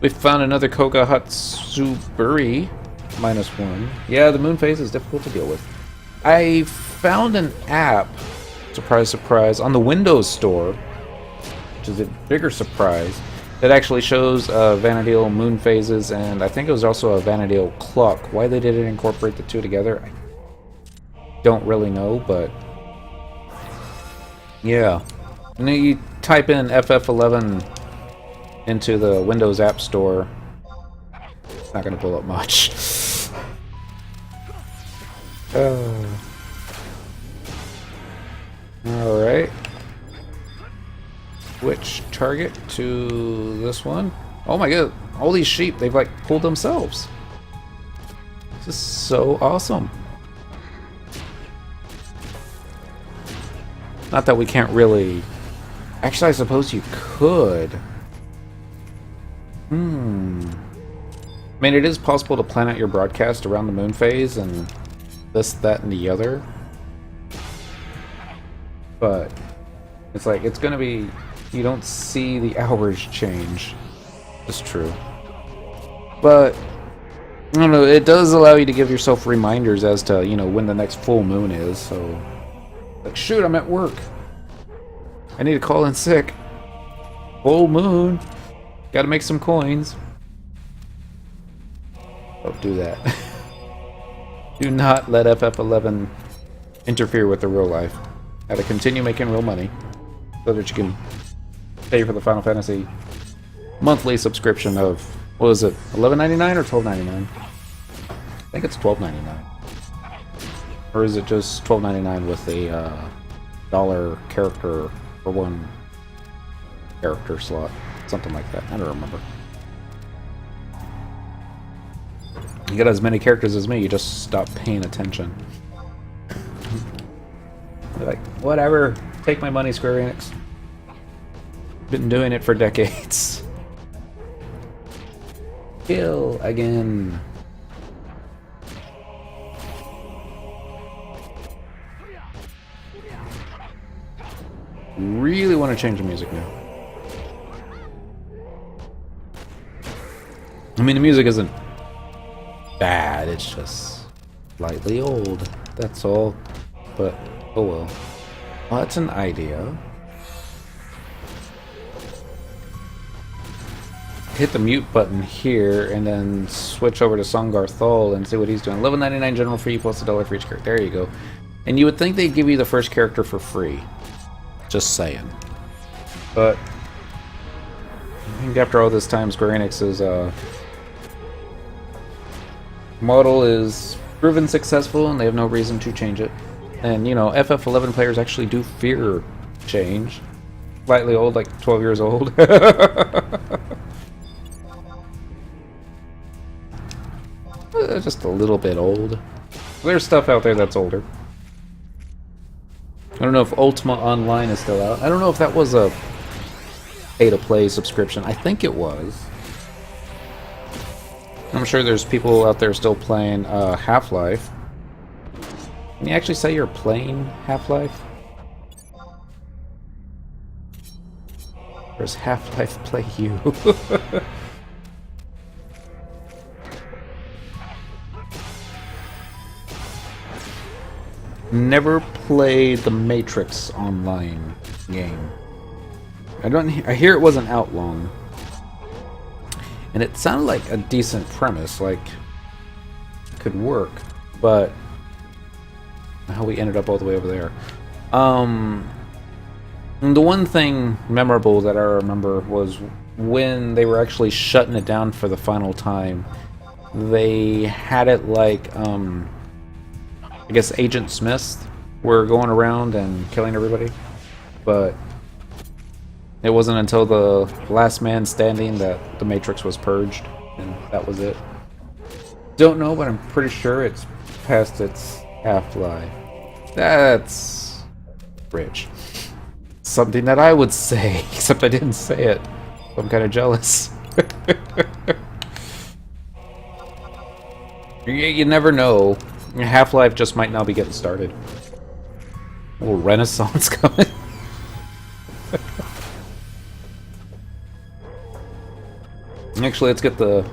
We found another Koga Hatsuburi. -1. Yeah, the moon phase is difficult to deal with. I found an app, surprise, surprise, on the Windows Store, which is a bigger surprise, that actually shows Vana'diel moon phases, and I think it was also a Vana'diel clock. Why they didn't incorporate the two together, I don't really know, but yeah. And then you type in FF11 into the Windows App Store. It's not going to pull up much. Alright. Switch target to this one. Oh my god, all these sheep, they've like pulled themselves. This is so awesome. Not that we can't really... Actually, I suppose you could. I mean, it is possible to plan out your broadcast around the moon phase and this, that, and the other. But it's like, it's gonna be... You don't see the hours change. It's true. But, I don't know, it does allow you to give yourself reminders as to, you know, when the next full moon is, so... Like, shoot, I'm at work. I need to call in sick. Full moon. Gotta make some coins. Don't do that. Do not let FF11 interfere with the real life. Gotta continue making real money so that you can pay for the Final Fantasy monthly subscription of, what was it, $11.99 or $12.99? I think it's $12.99. Or is it just $12.99 with a dollar character for one character slot? Something like that. I don't remember. You get as many characters as me, you just stop paying attention. They're like, whatever, take my money, Square Enix. Been doing it for decades. Kill again. Really want to change the music now. I mean, the music isn't bad, it's just slightly old, that's all. But, oh well. Well, that's an idea. Hit the mute button here and then switch over to Songar Thal and see what he's doing. $11.99 general fee plus $1 for each character. There you go. And you would think they'd give you the first character for free. Just saying. But I think after all this time, Square Enix's model is proven successful and they have no reason to change it. And you know, FF11 players actually do fear change. Slightly old, like 12 years old. Just a little bit old. There's stuff out there that's older. I don't know if Ultima Online is still out. I don't know if that was a pay-to-play subscription. I think it was. I'm sure there's people out there still playing Half-Life. Can you actually say you're playing Half-Life? Or does Half-Life play you? Never played the Matrix online game. I hear it wasn't out long. And it sounded like a decent premise, like it could work, but how we ended up all the way over there. The one thing memorable that I remember was when they were actually shutting it down for the final time. They had it like I guess Agent Smiths were going around and killing everybody, but It wasn't until the last man standing that the Matrix was purged, and that was it. Don't know, but I'm pretty sure it's past its half-life. That's rich. Something that I would say, except I didn't say it. I'm kind of jealous. You never know. Half-Life just might now be getting started. A little renaissance coming. Actually, let's get the...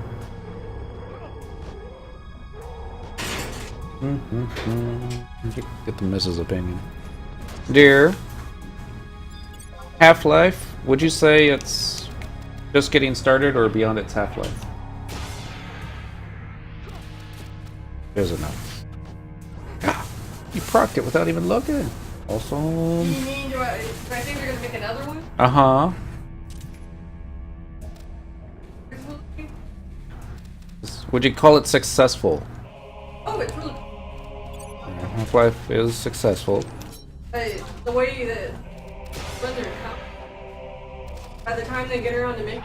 Get the missus' opinion. Dear, Half-Life, would you say it's just getting started or beyond its half-life? There's enough. Ah, you procced it without even looking. Awesome. You mean, do I think they're gonna make another one? Uh-huh. Would you call it successful? Oh, it's really. Half-Life is successful. The way that run their account, by the time they get around to make.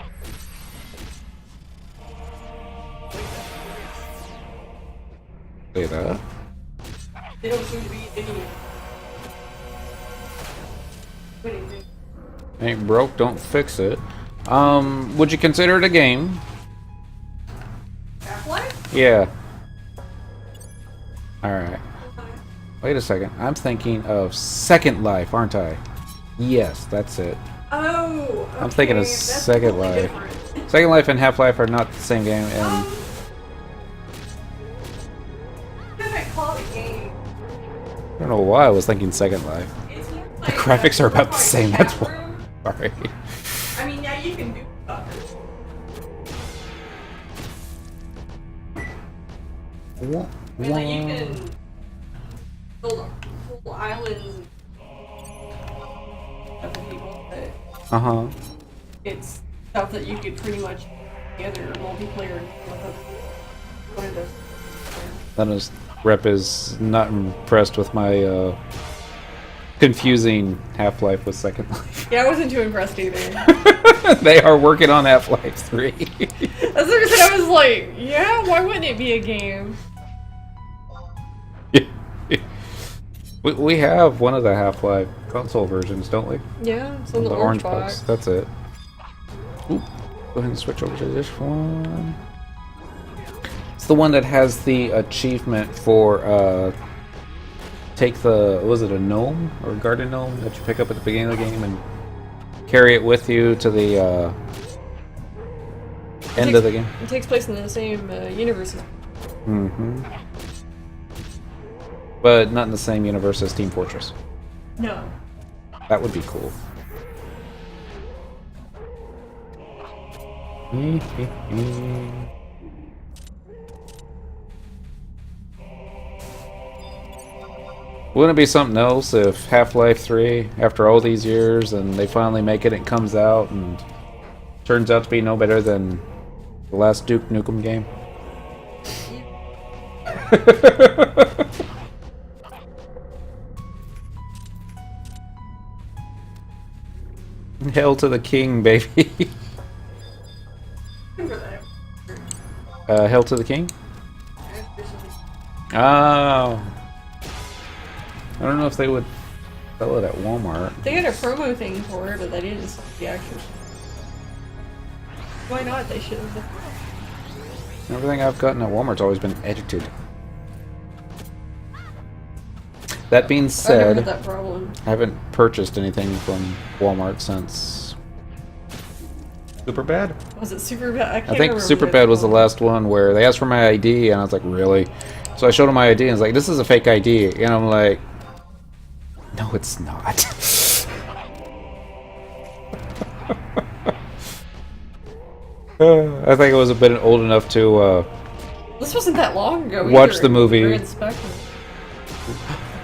Say that. They don't seem to be any. Ain't broke, don't fix it. Would you consider it a game? Half-Life? Yeah. Alright. Wait a second. I'm thinking of Second Life, aren't I? Yes, that's it. Oh, okay. I'm thinking of That's Second totally Life. different. Second Life and Half-Life are not the same game, and If I call it a game, I don't know why I was thinking Second Life. it's more The like graphics are about the same, that's chat why. room. Sorry. I mean, yeah, you can do stuff. I mean, like, you can build whole islands of people, but Uh-huh. it's stuff that you could pretty much together multiplayer one of those. That is, Rep is not impressed with my confusing Half-Life with Second Life. Yeah, I wasn't too impressed either. They are working on Half-Life 3. That's what I said. I was like, yeah, why wouldn't it be a game? We have one of the Half-Life console versions, don't we? Yeah, it's in The the orange box. That's it. Oop. Go ahead and switch over to this one. It's the one that has the achievement for take the, was it a gnome or a garden gnome that you pick up at the beginning of the game and carry it with you to the end of the game? It takes place in the same universe. Mm-hmm. But not in the same universe as Team Fortress. No. That would be cool. Wouldn't it be something else if Half-Life 3, after all these years, and they finally make it and it comes out and turns out to be no better than the last Duke Nukem game? Hail to the king, baby. Hail to the king? Oh. I don't know if they would sell it at Walmart. They had a promo thing for it, but they didn't sell the actual. Why not? They should have. Everything I've gotten at Walmart's always been edited. That being I never said, had that problem. I haven't purchased anything from Walmart since Superbad. Was it Superbad? I can't I think remember what Superbad it's was the called. last one where they asked for my ID, and I was like, really? So I showed them my ID, and it's like, this is a fake ID. And I'm like, no, it's not. I think I was a bit old enough to This wasn't that long ago. watch either. the movie. We're inspecting.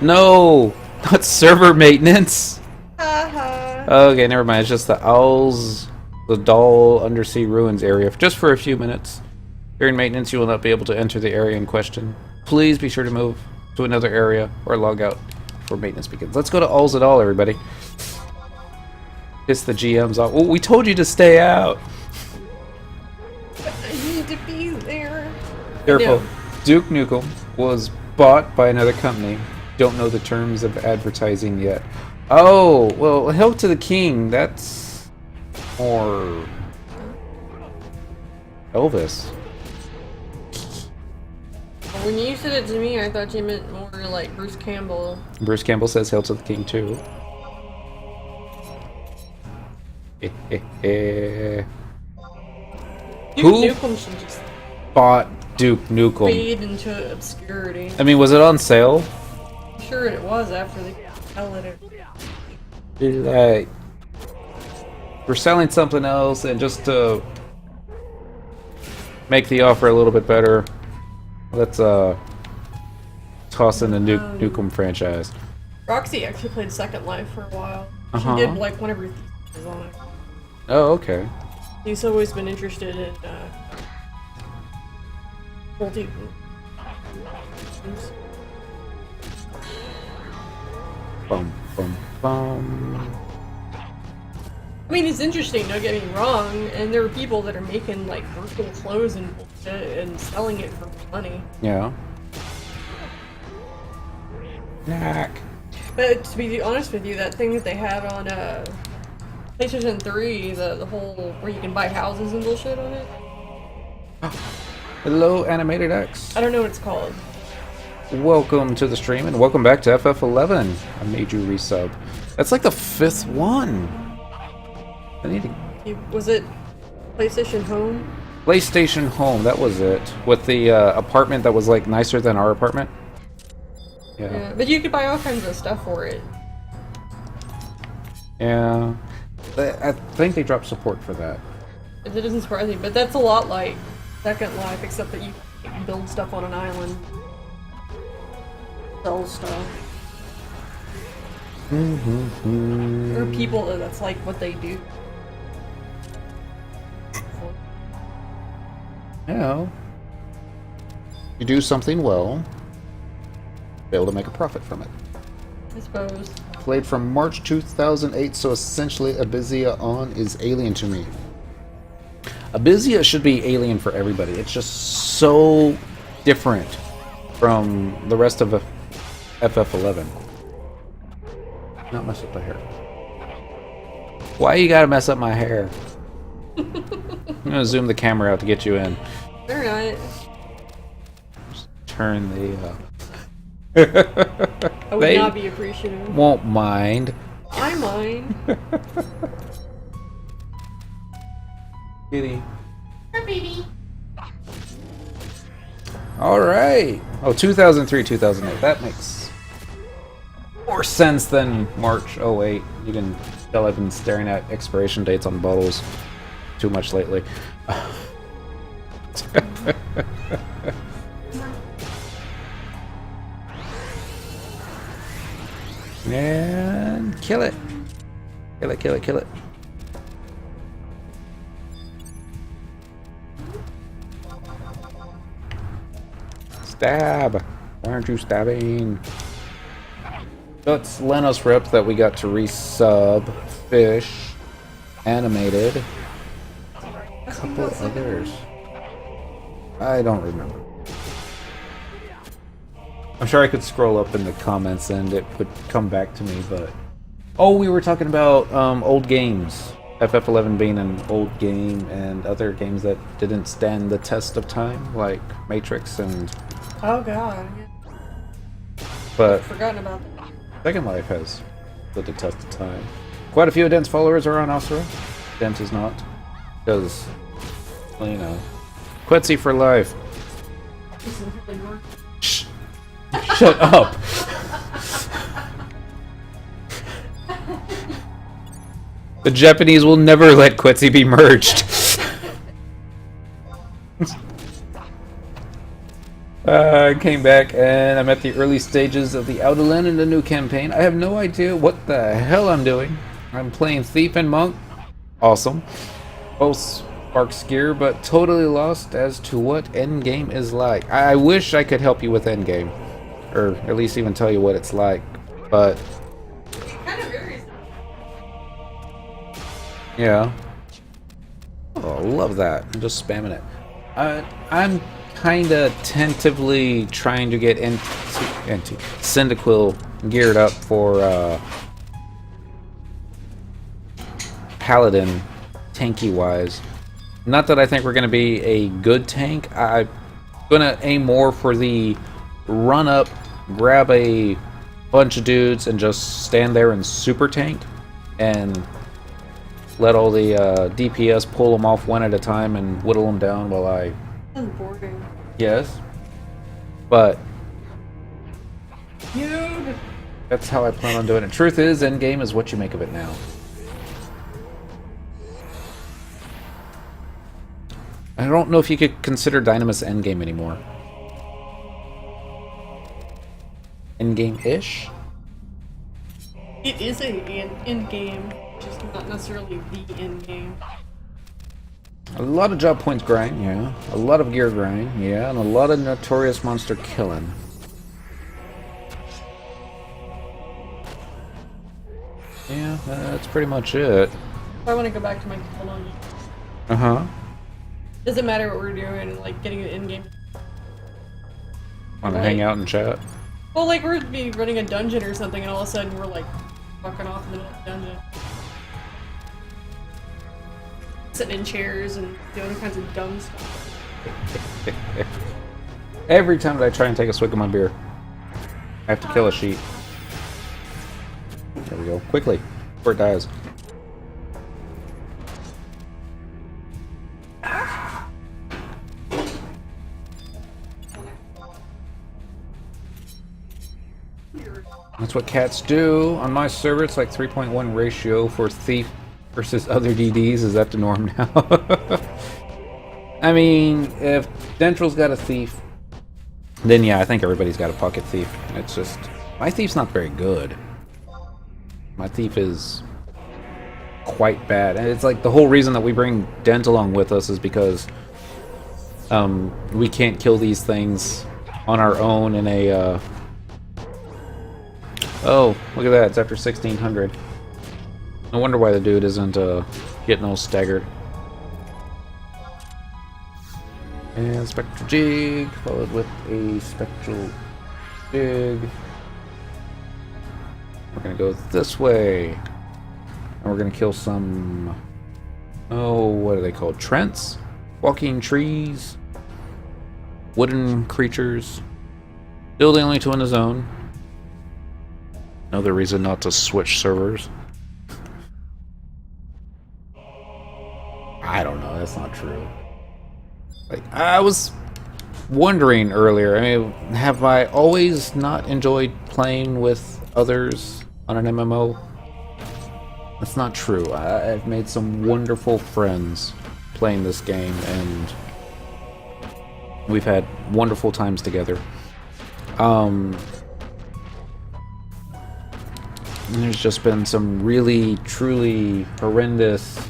No, not server maintenance. Haha. Okay, never mind. It's just the owls, the dull undersea ruins area, just for a few minutes. During maintenance, you will not be able to enter the area in question. Please be sure to move to another area or log out before maintenance begins. Let's go to Owls at All, everybody. Piss the GMs off. Well, we told you to stay out. I need to be there. Careful. No. Duke Nukem was bought by another company. Don't know the terms of advertising yet. Oh, well, Hail to the King. That's more Elvis. When you said it to me, I thought you meant more like Bruce Campbell. Bruce Campbell says Hail to the King too. Who Duke Nukem should just bought Duke Nukem? fade into obscurity. I mean, was it on sale? I'm sure it was after they hell it. Like, we're selling something else, and just to make the offer a little bit better, let's toss in the Nukem franchise. Roxy actually played Second Life for a while. Uh-huh. She did like one of her theses on it. Oh, okay. He's always been interested in multi. Bum, bum, bum. I mean, it's interesting, don't get me wrong, and there are people that are making like virtual clothes and bullshit and selling it for money. Yeah. Knack. But to be honest with you, that thing that they had on PlayStation 3, the whole where you can buy houses and bullshit on it. Hello, Animated X. I don't know what it's called. Welcome to the stream, and welcome back to FF11. I made you resub. That's like the 5th one. I need to... Was it PlayStation Home? PlayStation Home, that was it. With the apartment that was like nicer than our apartment. Yeah, but you could buy all kinds of stuff for it. Yeah. I think they dropped support for that. It doesn't surprise me, but that's a lot like Second Life, except that you can build stuff on an island. Sell stuff. There are people that's like what they do. You know, you do something well, be able to make a profit from it. I suppose. Played from March 2008, so essentially Abysia on is alien to me. Abysia should be alien for everybody. It's just so different from the rest of FF11. Not mess up my hair. Why you gotta mess up my hair? I'm gonna zoom the camera out to get you in. They're not. Just turn the I would not be appreciative. won't mind. I mind. Kitty. Her baby. Alright. Oh, 2003, 2008. That makes more sense than March '08. You can tell I've been staring at expiration dates on bottles too much lately. And kill it. Kill it, kill it, kill it. Stab! Why aren't you stabbing? So it's Lenos Rip that we got to resub. Fish. Animated. A couple others. I don't remember. I'm sure I could scroll up in the comments and it would come back to me, but... Oh, we were talking about old games. FF11 being an old game, and other games that didn't stand the test of time, like Matrix and... Oh god. But I've forgotten about that. Second Life has stood the test of time. Quite a few of Dent's followers are on Osra. Dent is not. Because, well, you know... Quetzy for life. Shh. Shut up! The Japanese will never let Quetzy be merged. I came back and I'm at the early stages of the Outerland in the new campaign. I have no idea what the hell I'm doing. I'm playing Thief and Monk. Awesome. Both sparks gear, but totally lost as to what endgame is like. I wish I could help you with endgame. Or at least even tell you what it's like. But... It kind of varies. Yeah. Oh, love that. I'm just spamming it. I'm kind of tentatively trying to get Cyndaquil geared up for Paladin, tanky-wise. Not that I think we're going to be a good tank. I'm going to aim more for the run-up, grab a bunch of dudes, and just stand there and super tank, and let all the DPS pull them off one at a time and whittle them down while I... That's boring. Yes. But... Dude! That's how I plan on doing it. Truth is, endgame is what you make of it now. I don't know if you could consider Dynamis endgame anymore. Endgame-ish? It is an end game, just not necessarily the end game. A lot of job points grind, yeah. A lot of gear grind, yeah. And a lot of notorious monster killing. Yeah, that's pretty much it. I want to go back to my Colon. Uh-huh. Doesn't matter what we're doing, like getting an in-game. Want to hang out and chat? Well, like we're be running a dungeon or something, and all of a sudden we're like fucking off in the middle of the dungeon, sitting in chairs and doing all kinds of dumb stuff. Every time that I try and take a swig of my beer, I have to kill a sheep. There we go. Quickly, before it dies. That's what cats do. On my server, it's like 3.1 ratio for thief versus other DDs. Is that the norm now? I mean, if Dentral's got a thief, then yeah, I think everybody's got a pocket thief. It's just... my thief's not very good. My thief is quite bad. And it's like the whole reason that we bring Dent along with us is because we can't kill these things on our own in a... Oh, look at that. It's after 1600. No wonder why the dude isn't getting all staggered. And Spectral Jig, followed with a Spectral Jig. We're going to go this way. And we're going to kill some... oh, what are they called? Trents? Walking trees? Wooden creatures? Still the only two in the zone. Another reason not to switch servers. I don't know, that's not true. Like, I was wondering earlier, I mean, have I always not enjoyed playing with others on an MMO? That's not true. I've made some wonderful friends playing this game, and we've had wonderful times together. And there's just been some really, truly horrendous,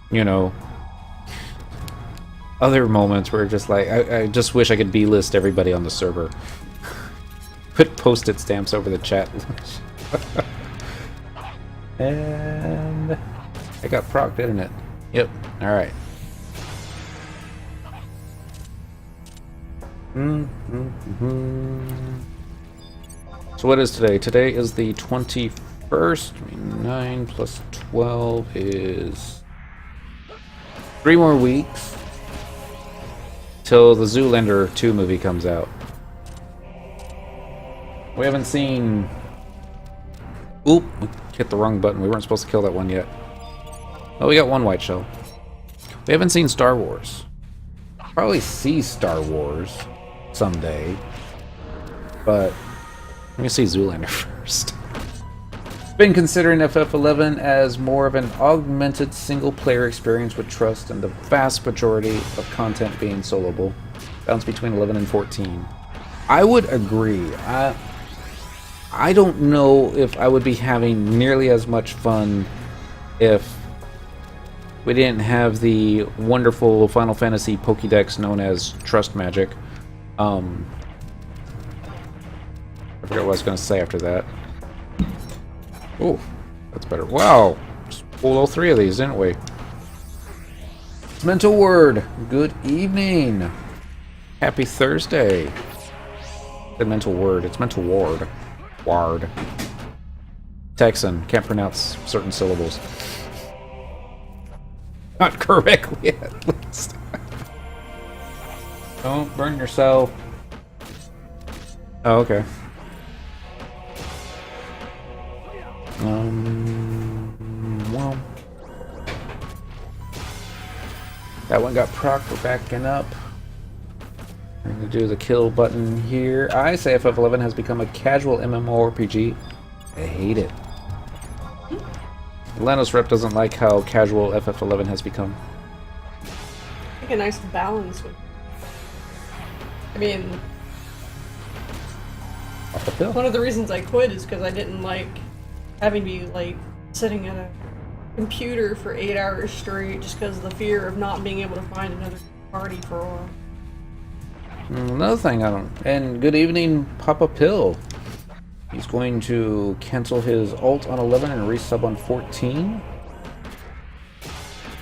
you know, other moments where just like, I just wish I could B-list everybody on the server. Put post-it stamps over the chat. And I got proc, didn't it? Yep, alright. So what is today? Today is the 21st. 9 plus 12 is 3 more weeks till the Zoolander 2 movie comes out. We haven't seen... oop, we hit the wrong button. We weren't supposed to kill that one yet. Oh, we got one white shell. We haven't seen Star Wars. Probably see Star Wars someday, but let me see Zoolander first. Been considering FF11 as more of an augmented single-player experience with trust and the vast majority of content being soloable. Bounce between 11 and 14. I would agree. I don't know if I would be having nearly as much fun if we didn't have the wonderful Final Fantasy Pokédex known as Trust Magic. I forgot what I was going to say after that. Oh, that's better. Wow. Just pulled all three of these, didn't we? Mental word. Good evening. Happy Thursday. The mental word. It's mental ward. Ward. Texan. Can't pronounce certain syllables. Not correctly, at least. Don't burn yourself. Oh, okay. Well. That one got proc. We're backing up. We're going to do the kill button here. I say FF11 has become a casual MMORPG. I hate it. Atlantis Rep doesn't like how casual FF11 has become. I think a nice balance would... I mean... One of the reasons I quit is because I didn't like having to be, like, sitting at a computer for 8 hours straight just because of the fear of not being able to find another party for a while. Another thing I don't... And good evening, Papa Pill. He's going to cancel his ult on 11 and resub on 14.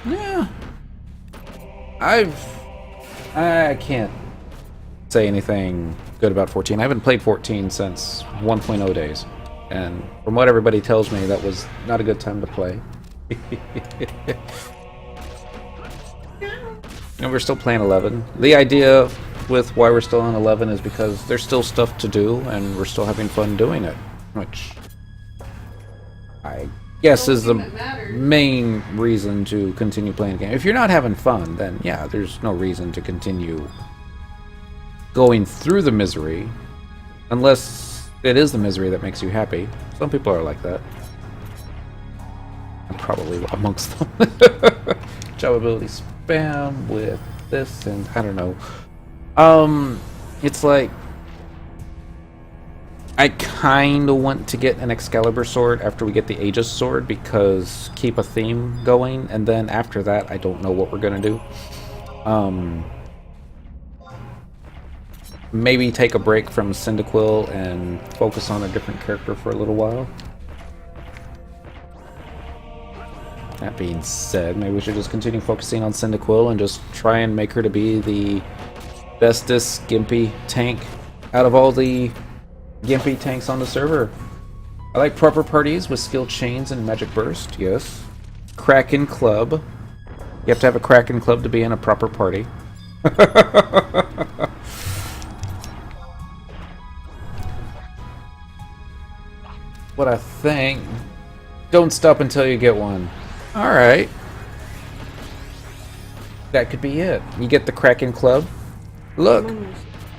Yeah. I can't say anything good about 14. I haven't played 14 since 1.0 days. And from what everybody tells me, that was not a good time to play. And we're still playing 11. The idea with why we're still on 11 is because there's still stuff to do and we're still having fun doing it, which I guess is the main reason to continue playing the game. If you're not having fun, then yeah, there's no reason to continue going through the misery, unless it is the misery that makes you happy. Some people are like that. I'm probably amongst them. Job ability spam with this, and I don't know. It's like I kind of want to get an Excalibur sword after we get the Aegis sword, because keep a theme going, and then after that I don't know what we're gonna do. Maybe take a break from Cyndaquil and focus on a different character for a little while. That being said, maybe we should just continue focusing on Cyndaquil and just try and make her to be the bestest Gimpy tank out of all the Gimpy tanks on the server. I like proper parties with skill chains and magic burst, yes. Kraken Club. You have to have a Kraken Club to be in a proper party. What I think. Don't stop until you get one. Alright. That could be it. You get the Kraken Club. Look,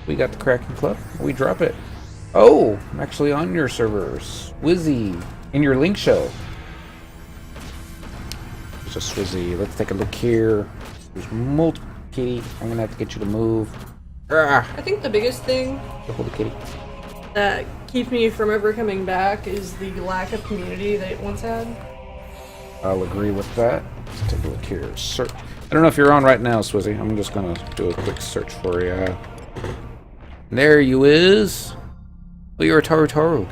we got the Kraken Club. We drop it. Oh, I'm actually on your servers. Swizzy, in your link show. There's a Swizzy. Let's take a look here. There's multiple kitty. I'm gonna have to get you to move. Ah. I think the biggest thing Hold the kitty. that keeps me from ever coming back is the lack of community that it once had. I'll agree with that. Let's take a look here. Search. I don't know if you're on right now, Swizzy. I'm just gonna do a quick search for you. There you is. Oh, you're a Taru.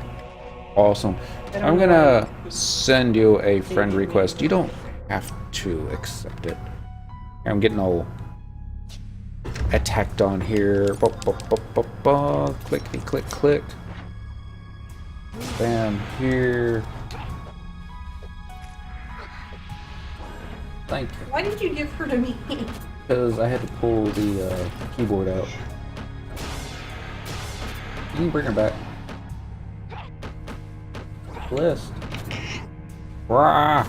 Awesome. I'm gonna send you a friend request. You don't have to accept it. I'm getting all attacked on here. Clickety click click. Bam here. Thank you. Why did you give her to me? Because I had to pull the keyboard out. You can bring her back. List. Rah!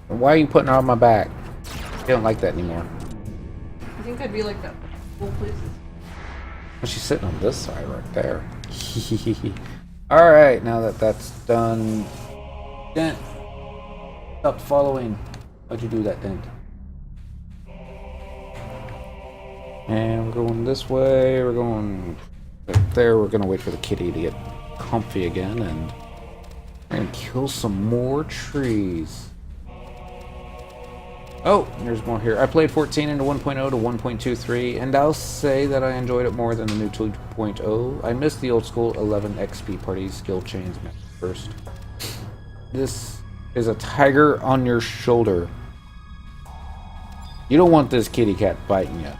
Why are you putting her on my back? I don't like that anymore. I think I'd be like that. Well, please. Well, she's sitting on this side right there. Alright, now that that's done. Dent. Stop following. Why'd you do that, Dent? And we're going this way. We're going right there. We're going to wait for the kitty to get comfy again. And we're going to kill some more trees. Oh, there's more here. I played 14 into 1.0 to 1.23, and I'll say that I enjoyed it more than the new 2.0. I missed the old school 11 XP party skill chains first. This is a tiger on your shoulder. You don't want this kitty cat biting you.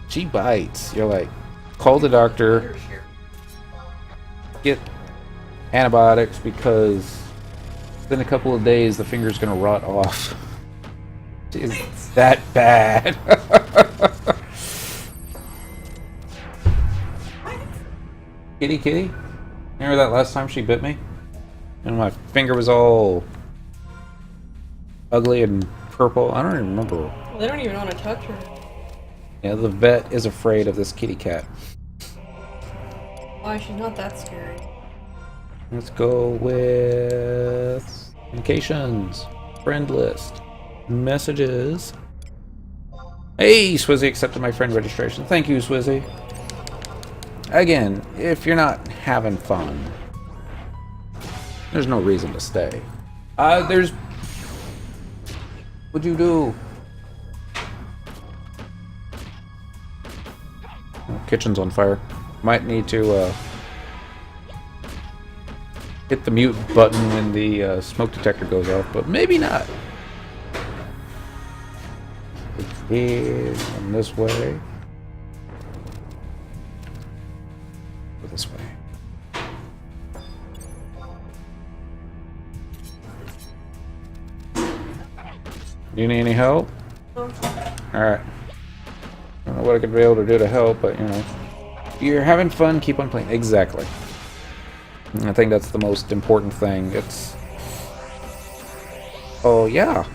She bites. You're like, call the doctor. Get antibiotics because within a couple of days the finger's gonna rot off. It's that bad. Kitty. Remember that last time she bit me? And my finger was all ugly and purple. I don't even remember. Well, they don't even want to touch her. Yeah, the vet is afraid of this kitty cat. Why? She's not that scary. Let's go with communications, friend list, messages. Hey, Swizzy accepted my friend registration. Thank you, Swizzy. Again, if you're not having fun, there's no reason to stay. What'd you do? Oh, kitchen's on fire. Might need to hit the mute button when the smoke detector goes off, but maybe not. It's on this way. Go this way. Do you need any help? Alright. I don't know what I could be able to do to help, but you know. You're having fun, keep on playing. Exactly. I think that's the most important thing. It's... Oh, yeah.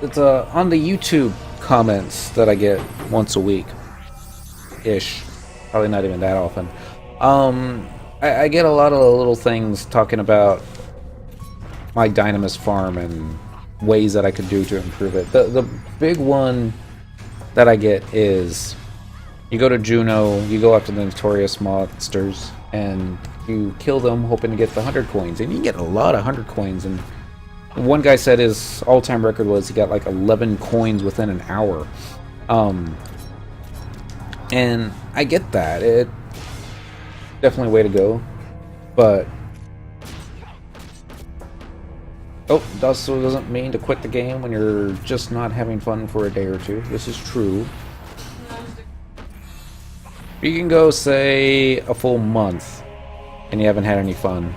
It's on the YouTube comments that I get once a week. Ish. Probably not even that often. I get a lot of little things talking about my Dynamis farm and ways that I could do to improve it. The big one that I get is you go to Juno, you go after the notorious monsters, and you kill them hoping to get the 100 coins. And you get a lot of 100 coins. And one guy said his all-time record was he got like 11 coins within an hour. And I get that. It definitely a way to go. But that also doesn't mean to quit the game when you're just not having fun for a day or two. This is true. You can go, say, a full month and you haven't had any fun.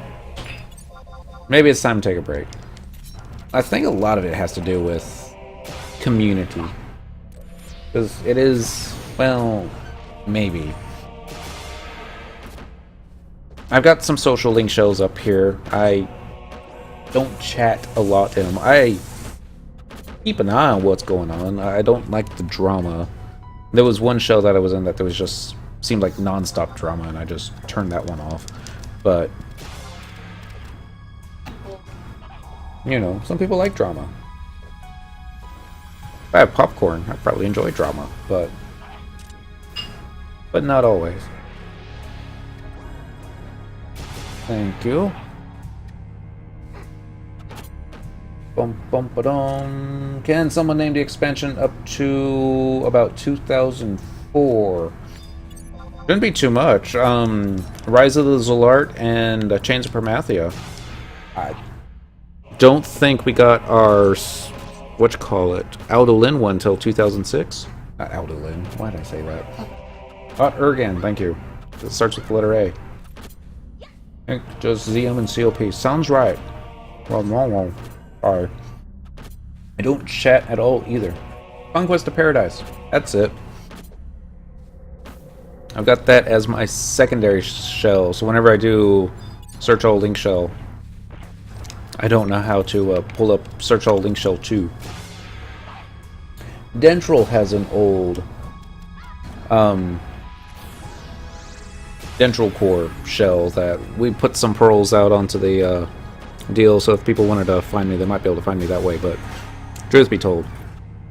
Maybe it's time to take a break. I think a lot of it has to do with community. Because it is, well, maybe. I've got some social link shows up here. I don't chat a lot in them. I keep an eye on what's going on. I don't like the drama. There was one show that I was in that there was just seemed like non-stop drama, and I just turned that one off. But you know, some people like drama. If I have popcorn, I probably enjoy drama, but not always. Thank you. Bum. Can someone name the expansion up to about 2004? Shouldn't be too much. Rise of the Zolart and Chains of Permathia. I don't think we got our Aldolin one till 2006. Not Aldolin. Why did I say that? Ergan. Thank you. It starts with the letter A. I think just ZM and COP. Sounds right. Well, no. Sorry. I don't chat at all either. Conquest of Paradise. That's it. I've got that as my secondary shell, so whenever I do Search All Link Shell, I don't know how to pull up Search All Link Shell 2. Dentral has an old Dentral Core shell that we put some pearls out onto the deal, so if people wanted to find me, they might be able to find me that way, but truth be told,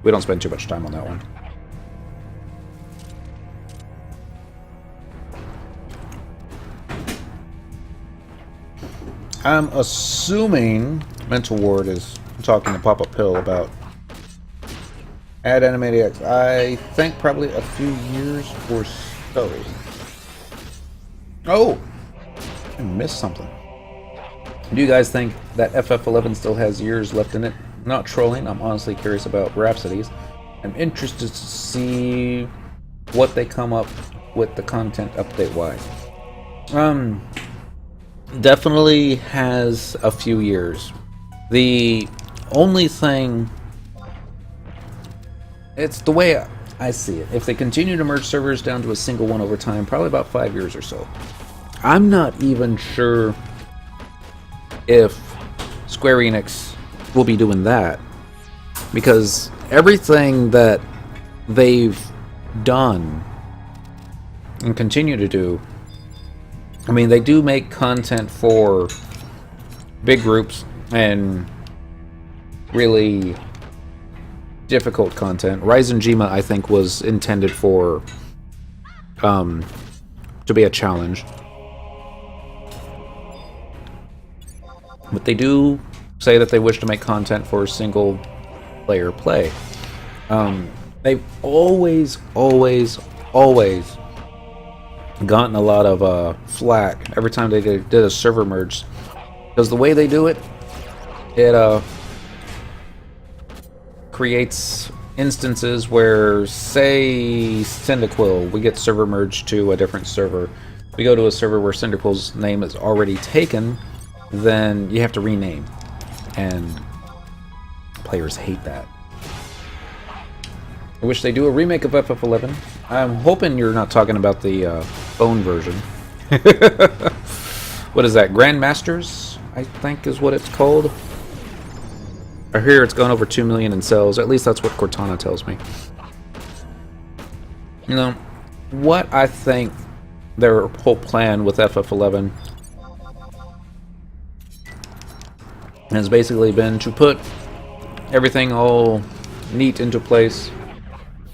we don't spend too much time on that one. I'm assuming Mental Ward is talking to Papa Pill about add Animated X. I think probably a few years or so. Oh! I missed something. Do you guys think that FF11 still has years left in it? Not trolling, I'm honestly curious about Rhapsodies. I'm interested to see what they come up with the content update-wise. Definitely has a few years. The only thing... It's the way I see it. If they continue to merge servers down to a single one over time, probably about 5 years or so. I'm not even sure if Square Enix will be doing that, because everything that they've done and continue to do, I mean, they do make content for big groups and really difficult content. Ryzen Jima, I think, was intended for to be a challenge. But they do say that they wish to make content for single player play. They've always gotten a lot of flack every time they did a server merge, because the way they do it, it creates instances where, say, Cyndaquil, we get server merged to a different server. We go to a server where Cyndaquil's name is already taken, then you have to rename, and players hate that. I wish they do a remake of FF11. I'm hoping you're not talking about the phone version. What is that? Grandmasters, I think is what it's called. I hear it's gone over 2 million in sales. At least that's what Cortana tells me. You know, what I think their whole plan with FF11 has basically been to put everything all neat into place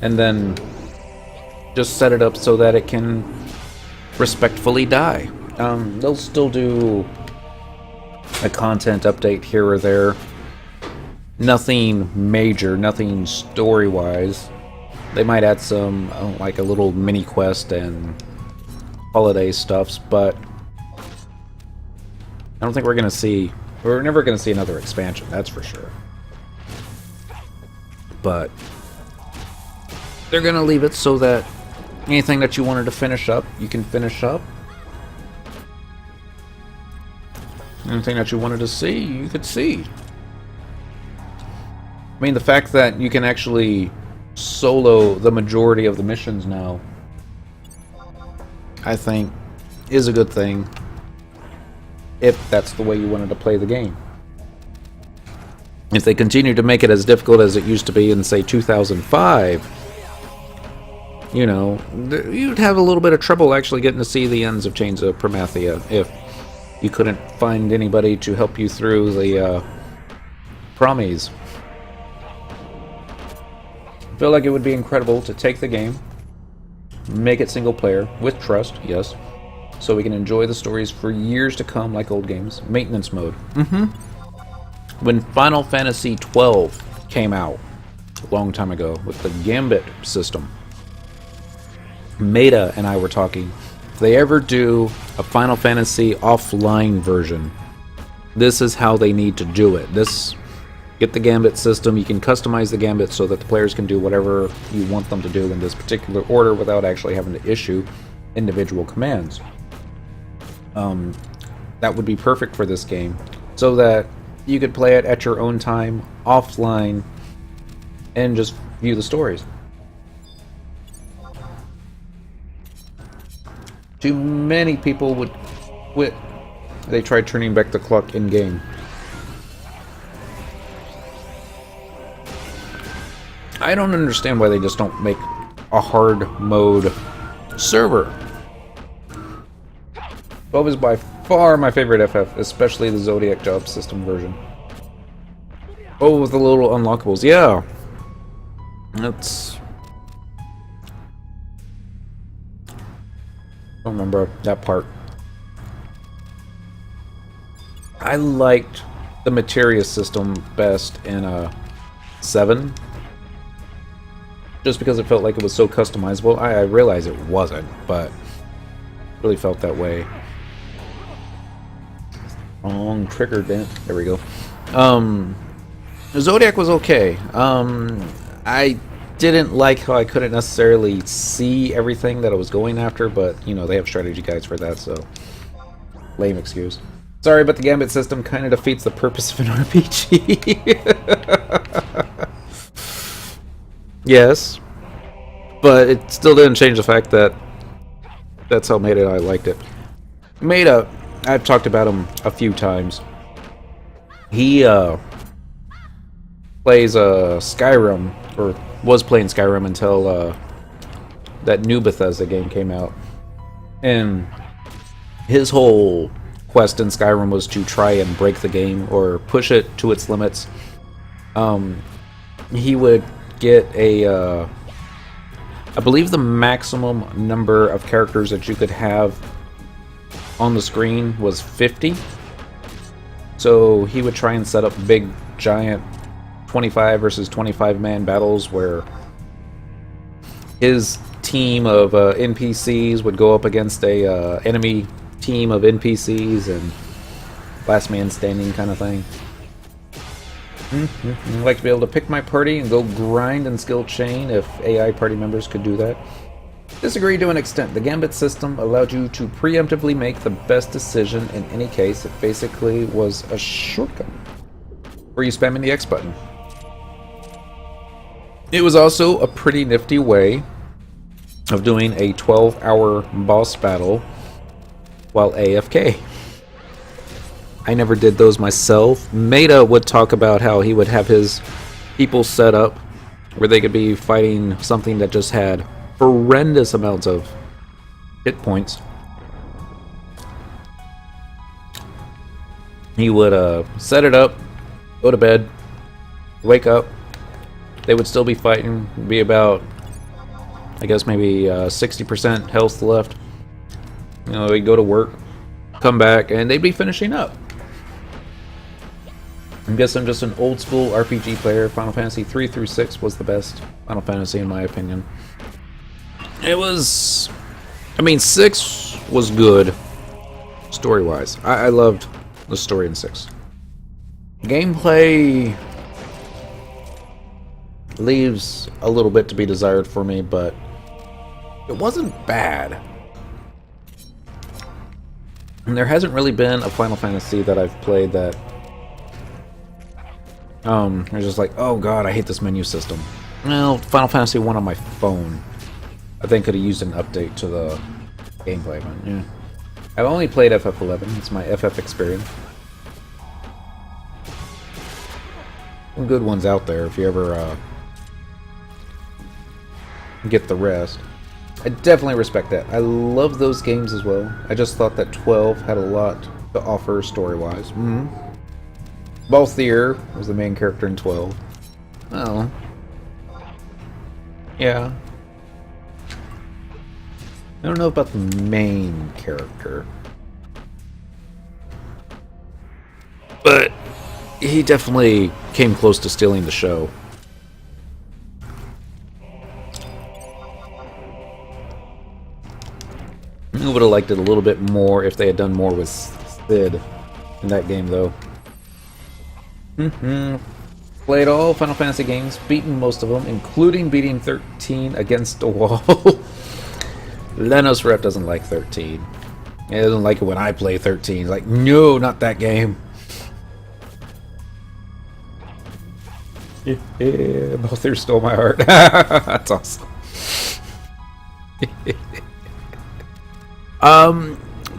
and then just set it up so that it can respectfully die. They'll still do a content update here or there. Nothing major, nothing story-wise. They might add some, like a little mini quest and holiday stuffs, but I don't think we're gonna see. We're never gonna see another expansion, that's for sure. But they're gonna leave it so that anything that you wanted to finish up, you can finish up. Anything that you wanted to see, you could see. I mean, the fact that you can actually solo the majority of the missions now, I think, is a good thing, if that's the way you wanted to play the game. If they continue to make it as difficult as it used to be in, say, 2005, you know, you'd have a little bit of trouble actually getting to see the ends of Chains of Promathia if you couldn't find anybody to help you through the promies. I feel like it would be incredible to take the game, make it single player, with trust, yes, so we can enjoy the stories for years to come like old games. Maintenance mode. When Final Fantasy XII came out, a long time ago, with the Gambit system, Meta and I were talking, if they ever do a Final Fantasy offline version, this is how they need to do it. Get the Gambit system, you can customize the Gambit so that the players can do whatever you want them to do in this particular order without actually having to issue individual commands. That would be perfect for this game, so that you could play it at your own time, offline, and just view the stories. Too many people would quit. They tried turning back the clock in-game. I don't understand why they just don't make a hard mode server. 12 is by far my favorite FF, especially the Zodiac job system version. Oh, with the little unlockables, yeah. That's... I don't remember that part. I liked the materia system best in 7. Just because it felt like it was so customizable. I realize it wasn't, but really felt that way. Wrong trigger, dent. There we go. Zodiac was okay. I didn't like how I couldn't necessarily see everything that I was going after, but, you know, they have strategy guides for that, so... lame excuse. Sorry, but the Gambit system kind of defeats the purpose of an RPG. Yes. But it still didn't change the fact that that's how Made It I liked it. Made I've talked about him a few times. He plays Skyrim, or was playing Skyrim until that new Bethesda game came out. And his whole quest in Skyrim was to try and break the game or push it to its limits. He would get a I believe the maximum number of characters that you could have on the screen was 50. So he would try and set up big, giant 25 versus 25 man battles where his team of NPCs would go up against a enemy team of NPCs, and last man standing kind of thing. I'd like to be able to pick my party and go grind and skill chain if AI party members could do that. Disagree to an extent. The Gambit system allowed you to preemptively make the best decision in any case. It basically was a shortcut. Were you spamming the X button? It was also a pretty nifty way of doing a 12-hour boss battle while AFK. I never did those myself. Meta would talk about how he would have his people set up where they could be fighting something that just had horrendous amounts of hit points. He would set it up, go to bed, wake up. They would still be fighting, be about, I guess, maybe 60% health left. You know, they'd go to work, come back, and they'd be finishing up. I guess I'm just an old school RPG player. Final Fantasy 3 through 6 was the best Final Fantasy in my opinion. It was... I mean, 6 was good, story-wise. I loved the story in 6. Gameplay leaves a little bit to be desired for me, but it wasn't bad. And there hasn't really been a Final Fantasy that I've played that I was just like, oh god, I hate this menu system. Well, Final Fantasy 1 on my phone, I think could have used an update to the gameplay, but yeah. I've only played FF11, it's my FF experience. Some good ones out there if you ever get the rest. I definitely respect that. I love those games as well. I just thought that 12 had a lot to offer story-wise. Balthier was the main character in 12. Well, yeah. I don't know about the main character, but he definitely came close to stealing the show. I would have liked it a little bit more if they had done more with Sid in that game, though. Played all Final Fantasy games, beaten most of them, including beating 13 against a wall. Lenos Rep doesn't like 13. He doesn't like it when I play 13. He's like, no, not that game. Yeah, both here stole my heart. That's awesome.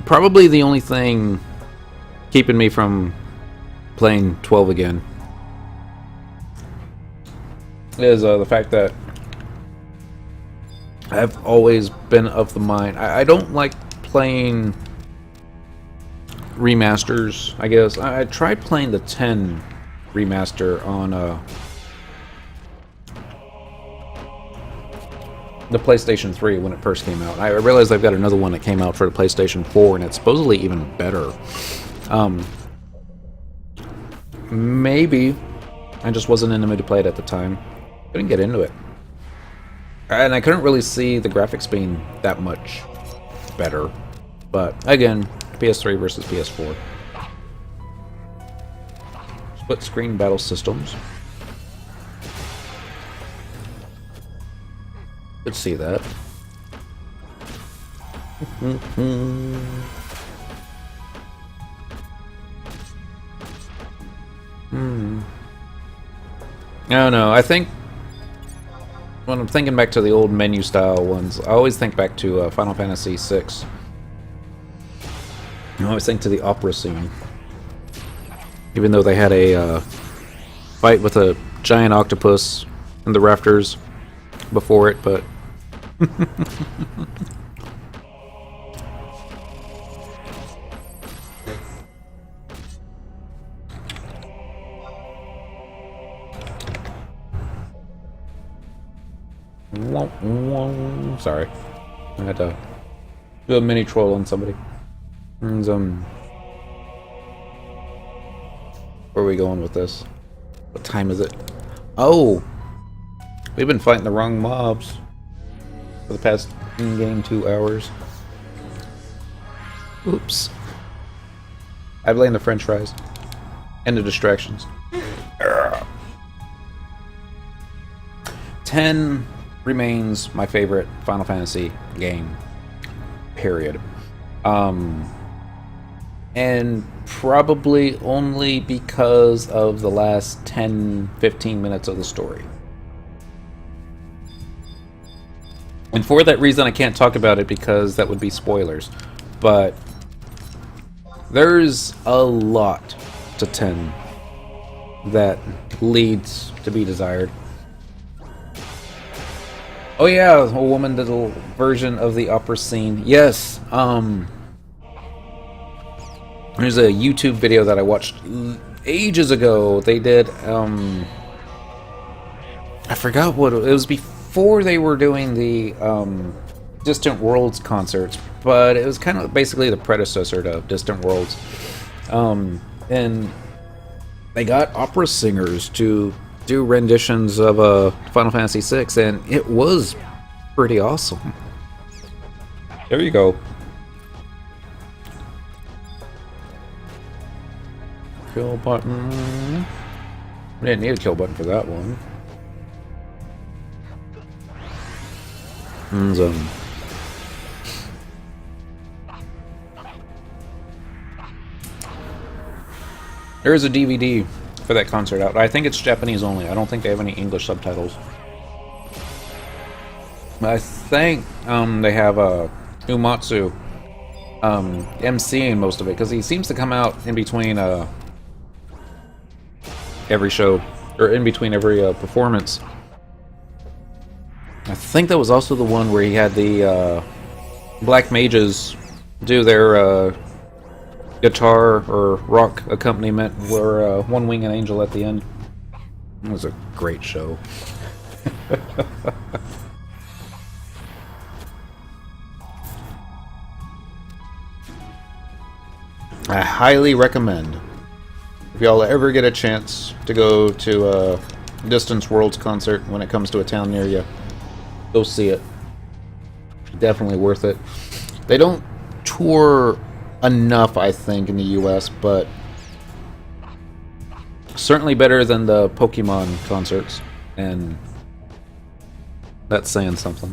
Probably the only thing keeping me from playing 12 again is the fact that I've always been of the mind I don't like playing remasters. I guess I tried playing the 10 remaster on the PlayStation 3 when it first came out. I realized I've got another one that came out for the PlayStation 4 and it's supposedly even better. Maybe I just wasn't in the mood to play it at the time. Couldn't get into it. And I couldn't really see the graphics being that much better. But again, PS3 versus PS4. Split screen battle systems. Could see that. I don't know. I think when I'm thinking back to the old menu style ones, I always think back to Final Fantasy VI. I always think to the opera scene. Even though they had a fight with a giant octopus in the rafters before it, but... Sorry. I had to do a mini troll on somebody. And, where are we going with this? What time is it? Oh! We've been fighting the wrong mobs for the past in-game 2 hours. Oops. I blame the french fries. And the distractions. 10 remains my favorite Final Fantasy game. Period. And probably only because of the last 10-15 minutes of the story. And for that reason I can't talk about it because that would be spoilers. But there's a lot to 10 that leads to be desired. Oh yeah, a woman did a version of the opera scene. Yes, there's a YouTube video that I watched ages ago. They did, I forgot what, it was before they were doing the, Distant Worlds concerts, but it was kind of basically the predecessor to Distant Worlds. And they got opera singers to do renditions of Final Fantasy VI, and it was pretty awesome. There you go. Kill button. We didn't need a kill button for that one. And, there's a DVD for that concert out. I think it's Japanese only. I don't think they have any English subtitles. I think they have Umatsu MCing most of it, because he seems to come out in between every show, or in between every performance. I think that was also the one where he had the Black Mages do their guitar or rock accompaniment where One Winged Angel at the end. It was a great show. I highly recommend, if y'all ever get a chance to go to a Distance Worlds concert when it comes to a town near you, go see it. Definitely worth it. They don't tour enough, I think, in the US, but certainly better than the Pokemon concerts, and that's saying something.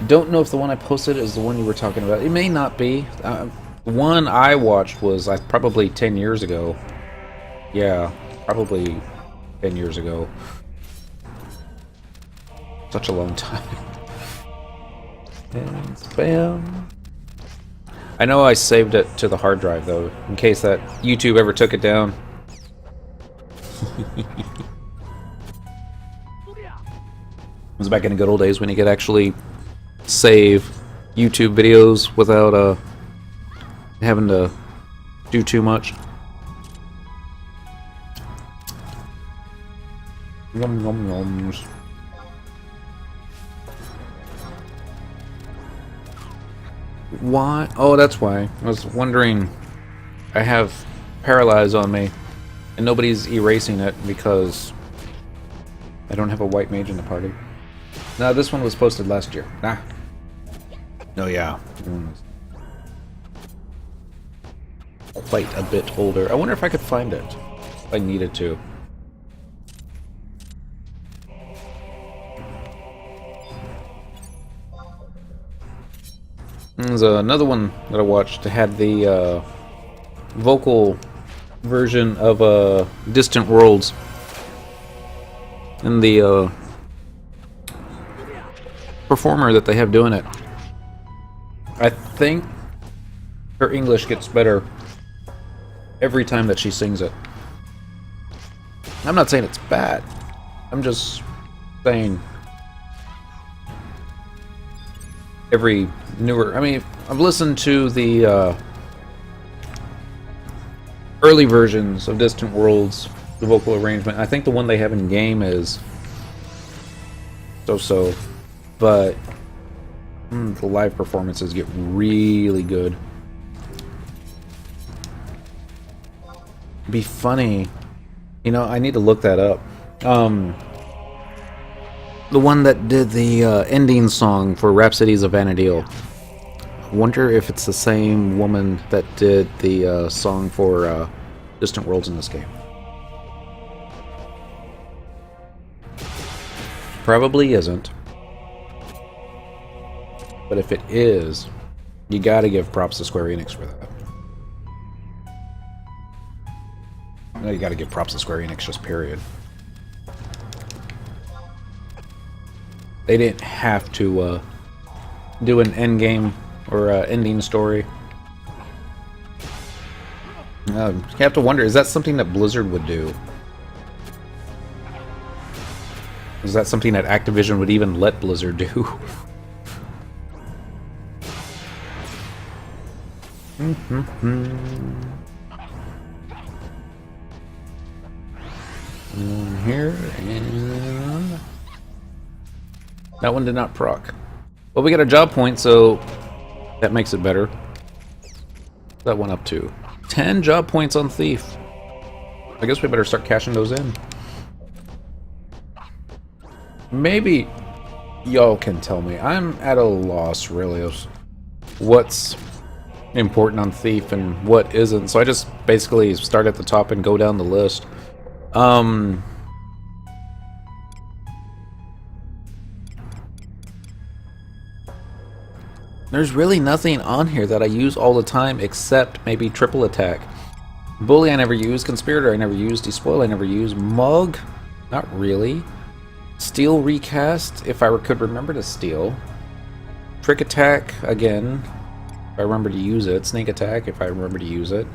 Don't know if the one I posted is the one you were talking about. It may not be. The one I watched was probably 10 years ago. Yeah, probably 10 years ago. Such a long time. And spam. I know I saved it to the hard drive, though, in case that YouTube ever took it down. It was back in the good old days when you could actually save YouTube videos without having to do too much. Yum yum yums. Why? Oh, that's why. I was wondering. I have Paralyze on me, and nobody's erasing it because I don't have a white mage in the party. No, this one was posted last year. Nah. No, yeah. Quite a bit older. I wonder if I could find it. I needed to. There's another one that I watched that had the vocal version of Distant Worlds, and the performer that they have doing it, I think her English gets better every time that she sings it. I'm not saying it's bad, I'm just saying every newer... I mean, I've listened to the early versions of Distant Worlds, the vocal arrangement. I think the one they have in game is so-so, but the live performances get really good. Be funny, you know, I need to look that up. The one that did the ending song for Rhapsodies of Vana'diel. I wonder if it's the same woman that did the song for Distant Worlds in this game. Probably isn't. But if it is, you gotta give props to Square Enix for that. No, you gotta give props to Square Enix, just period. They didn't have to do an end game or ending story. You have to wonder, is that something that Blizzard would do? Is that something that Activision would even let Blizzard do? Here, and that one did not proc. Well, we got a job point, so that makes it better. That went up to 10 job points on Thief. I guess we better start cashing those in. Maybe y'all can tell me. I'm at a loss, really, of what's important on Thief and what isn't. So I just basically start at the top and go down the list. There's really nothing on here that I use all the time except maybe triple attack. Bully I never use, Conspirator I never use, Despoil I never use, Mug, not really. Steal recast, if I could remember to steal. Trick attack, again, if I remember to use it. Sneak attack, if I remember to use it.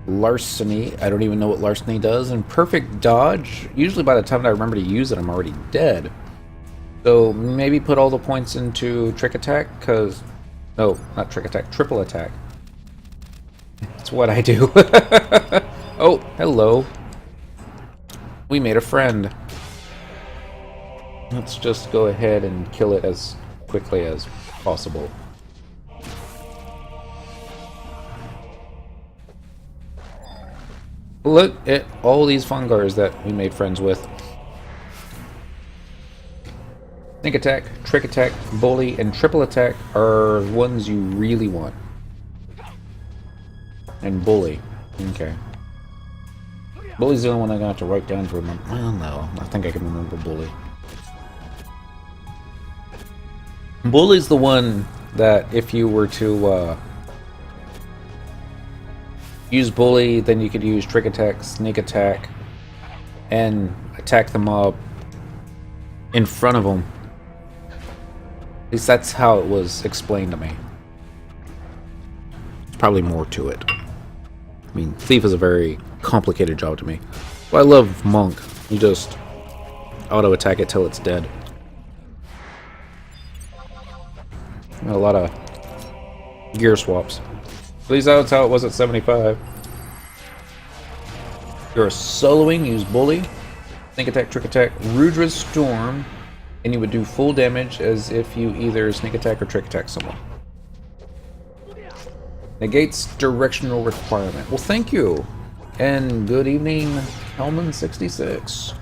Larceny, I don't even know what Larceny does. And perfect dodge, usually by the time I remember to use it, I'm already dead. So maybe put all the points into trick attack, because... No, not trick attack, triple attack. That's what I do. Oh, hello. We made a friend. Let's just go ahead and kill it as quickly as possible. Look at all these Fungars that we made friends with. Sneak attack, trick attack, bully, and triple attack are ones you really want. And bully. Okay. Bully's the only one I'm gonna have to write down to remember. Well, no. I think I can remember bully. Bully's the one that if you were to use bully, then you could use trick attack, sneak attack, and attack the mob in front of them. At least that's how it was explained to me. There's probably more to it. I mean, Thief is a very complicated job to me. But I love Monk. You just auto-attack it till it's dead. Got a lot of gear swaps. At least that's how it was at 75. You're soloing, use bully, sneak attack, trick attack, Rudra's Storm, and you would do full damage as if you either sneak attack or trick attack someone. Negates directional requirement. Well, thank you. And good evening, Hellman66.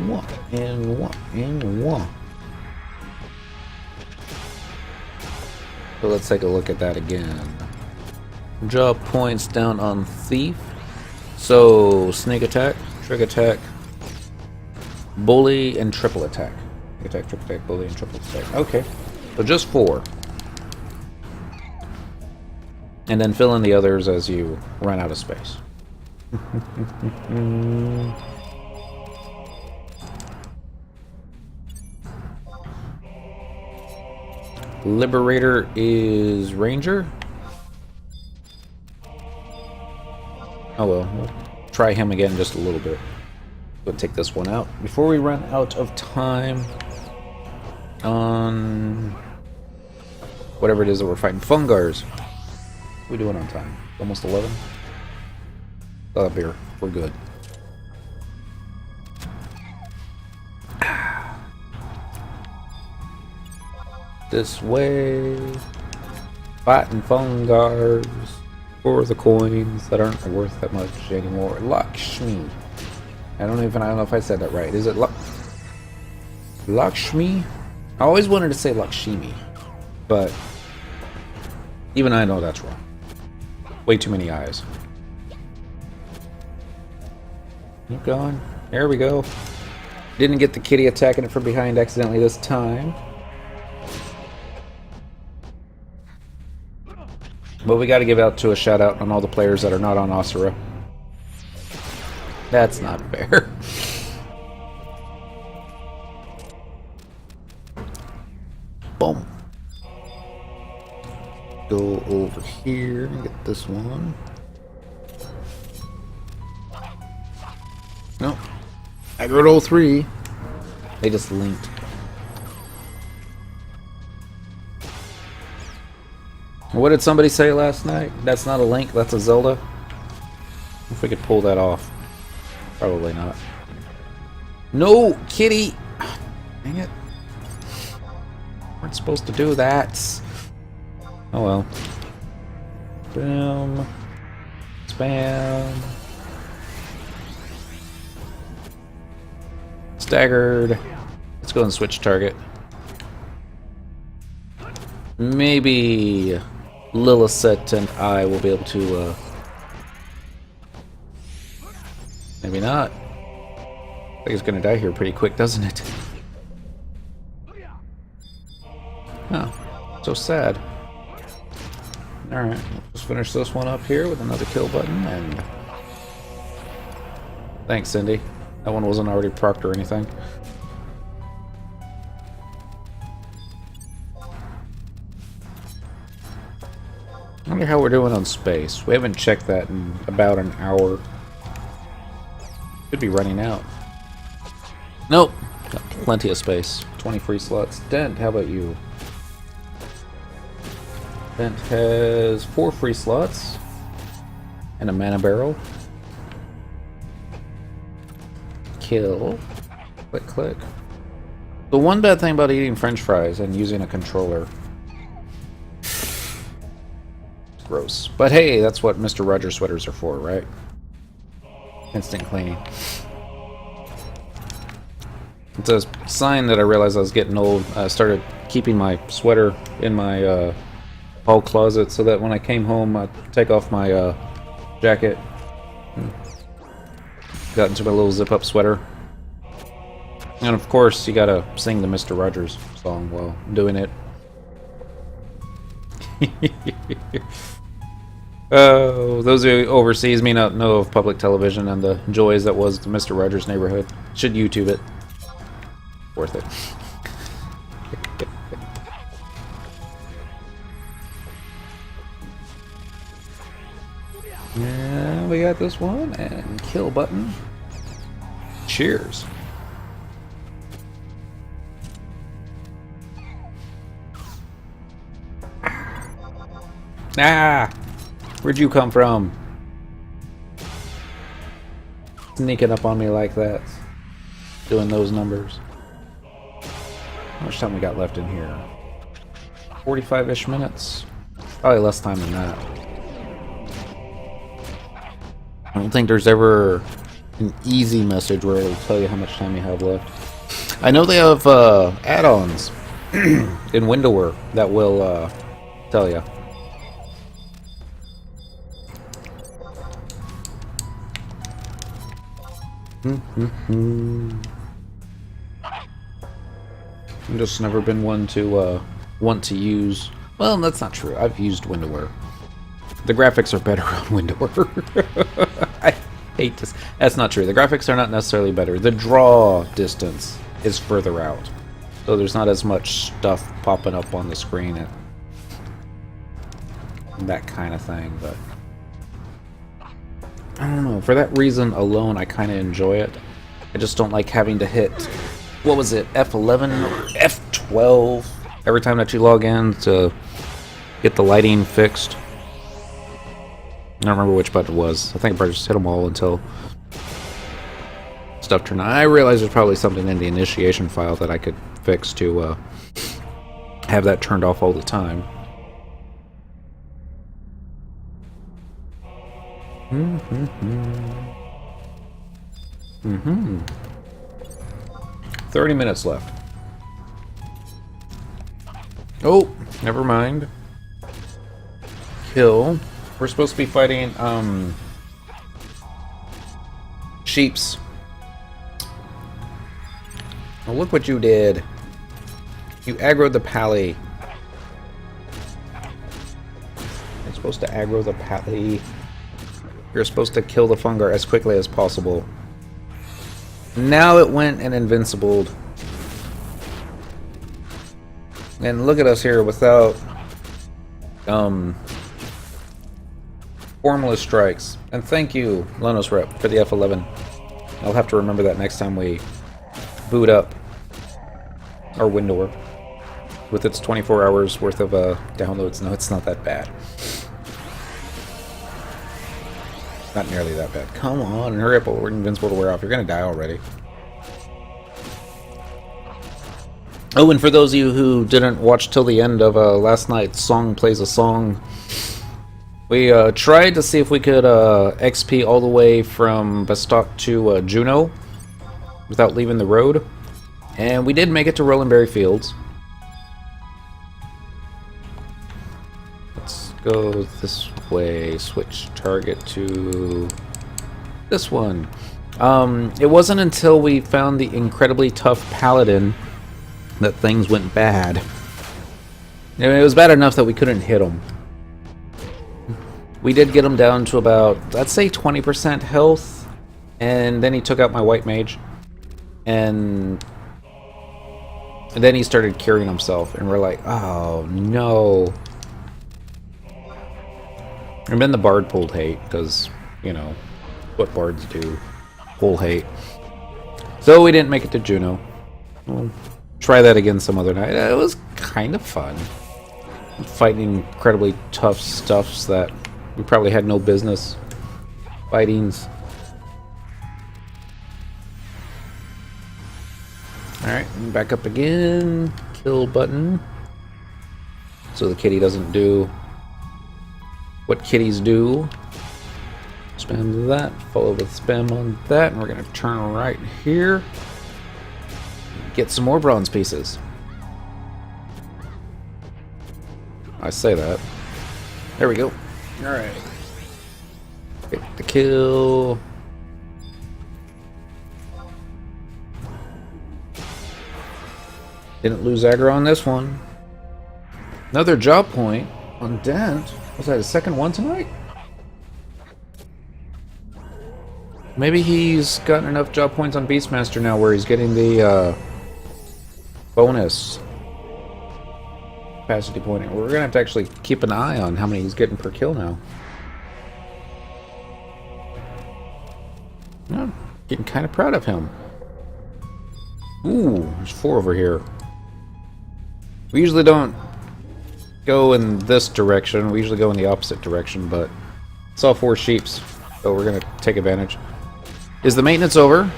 One and one and one. So let's take a look at that again. Draw points down on Thief. So sneak attack, trick attack, bully, and triple attack. Attack, triple attack, bully, and triple attack. Okay. So just 4. And then fill in the others as you run out of space. Liberator is Ranger. Oh well, we'll try him again just a little bit. We'll take this one out before we run out of time on whatever it is that we're fighting. Fungars. What are we doing on time? Almost 11? Beer. We're good. This way. Fighting Fungars for the coins that aren't worth that much anymore. Lakshmi. I don't know if I said that right. Is it Lakshmi? I always wanted to say Lakshmi, but even I know that's wrong. Way too many eyes. Keep going. There we go. Didn't get the kitty attacking it from behind accidentally this time. But we got to give out to a shout out on all the players that are not on Asura. That's not fair. Boom. Go over here and get this one. Nope. I got all 3. They just linked. What did somebody say last night? That's not a Link, that's a Zelda. If we could pull that off. Probably not. No, kitty! Dang it. Weren't supposed to do that. Oh well. Boom. Spam. Staggered. Let's go and switch target. Maybe Lillicet and I will be able to, maybe not. I think it's gonna die here pretty quick, doesn't it? Oh, so sad. Alright, let's finish this one up here with another kill button, and... Thanks, Cindy. That one wasn't already procced or anything. I wonder how we're doing on space. We haven't checked that in about an hour. Should be running out. Nope. Got plenty of space. 20 free slots. Dent, how about you? Dent has 4 free slots. And a mana barrel. Kill. Click, click. The one bad thing about eating french fries and using a controller. Gross. But hey, that's what Mr. Rogers sweaters are for, right? Instant cleaning. It's a sign that I realized I was getting old. I started keeping my sweater in my hall closet so that when I came home I'd take off my jacket. Got into my little zip-up sweater. And of course, you gotta sing the Mr. Rogers song while doing it. Oh, those who overseas may not know of public television and the joys that was the Mr. Rogers neighborhood. Should YouTube it. Worth it. Yeah, we got this one, and kill button. Cheers. Ah! Where'd you come from? Sneaking up on me like that. Doing those numbers. How much time we got left in here? 45-ish minutes? Probably less time than that. I don't think there's ever an easy message where it'll tell you how much time you have left. I know they have add-ons in Windower that will Tell ya. I've just never been one to want to use. Well, that's not true. I've used Windowware. The graphics are better on Windowware. I hate this. That's not true. The graphics are not necessarily better. The draw distance is further out, so there's not as much stuff popping up on the screen and that kind of thing. But I don't know. For that reason alone, I kind of enjoy it. I just don't like having to hit, what was it, F11 or F12 every time that you log in to get the lighting fixed. I don't remember which button it was. I think I probably just hit them all until stuff turned on. I realize there's probably something in the initiation file that I could fix to have that turned off all the time. Mm-hmm. 30 minutes left. Oh, never mind. Kill. We're supposed to be fighting, sheeps. Oh, look what you did. You aggroed the pally. You're supposed to aggro the pally. You're supposed to kill the fungar as quickly as possible. Now it went and invincibled. And look at us here without formless strikes. And thank you, Lonos Rep, for the F11. I'll have to remember that next time we boot up our Windowware with its 24 hours worth of downloads. No, it's not that bad. Not nearly that bad. Come on, hurry up, we're invincible to wear off. You're gonna die already. Oh, and for those of you who didn't watch till the end of last night's Song Plays a Song, we tried to see if we could XP all the way from Bastok to Juno without leaving the road. And we did make it to Rolandberry Fields. Let's go this way. Switch target to this one. It wasn't until we found the incredibly tough paladin that things went bad. I mean, it was bad enough that we couldn't hit him. We did get him down to about, let's say, 20% health, and then he took out my white mage, and then he started curing himself, and we're like, oh no. And then the bard pulled hate, because, you know, what bards do, pull hate. So we didn't make it to Juno. We'll try that again some other night. It was kind of fun. Fighting incredibly tough stuffs that we probably had no business fightings. Alright, back up again. Kill button. So the kitty doesn't do what kitties do. Spam that, follow with spam on that, and we're gonna turn right here. Get some more bronze pieces. I say that. There we go. Alright. Get the kill. Didn't lose aggro on this one. Another job point on Dent. Was that his second one tonight? Maybe he's gotten enough job points on Beastmaster now where he's getting the bonus capacity point. We're gonna have to actually keep an eye on how many he's getting per kill now. I'm getting kind of proud of him. Ooh, there's 4 over here. We usually don't go in this direction. We usually go in the opposite direction, but it's all 4 sheeps, so we're gonna take advantage. Is the maintenance over?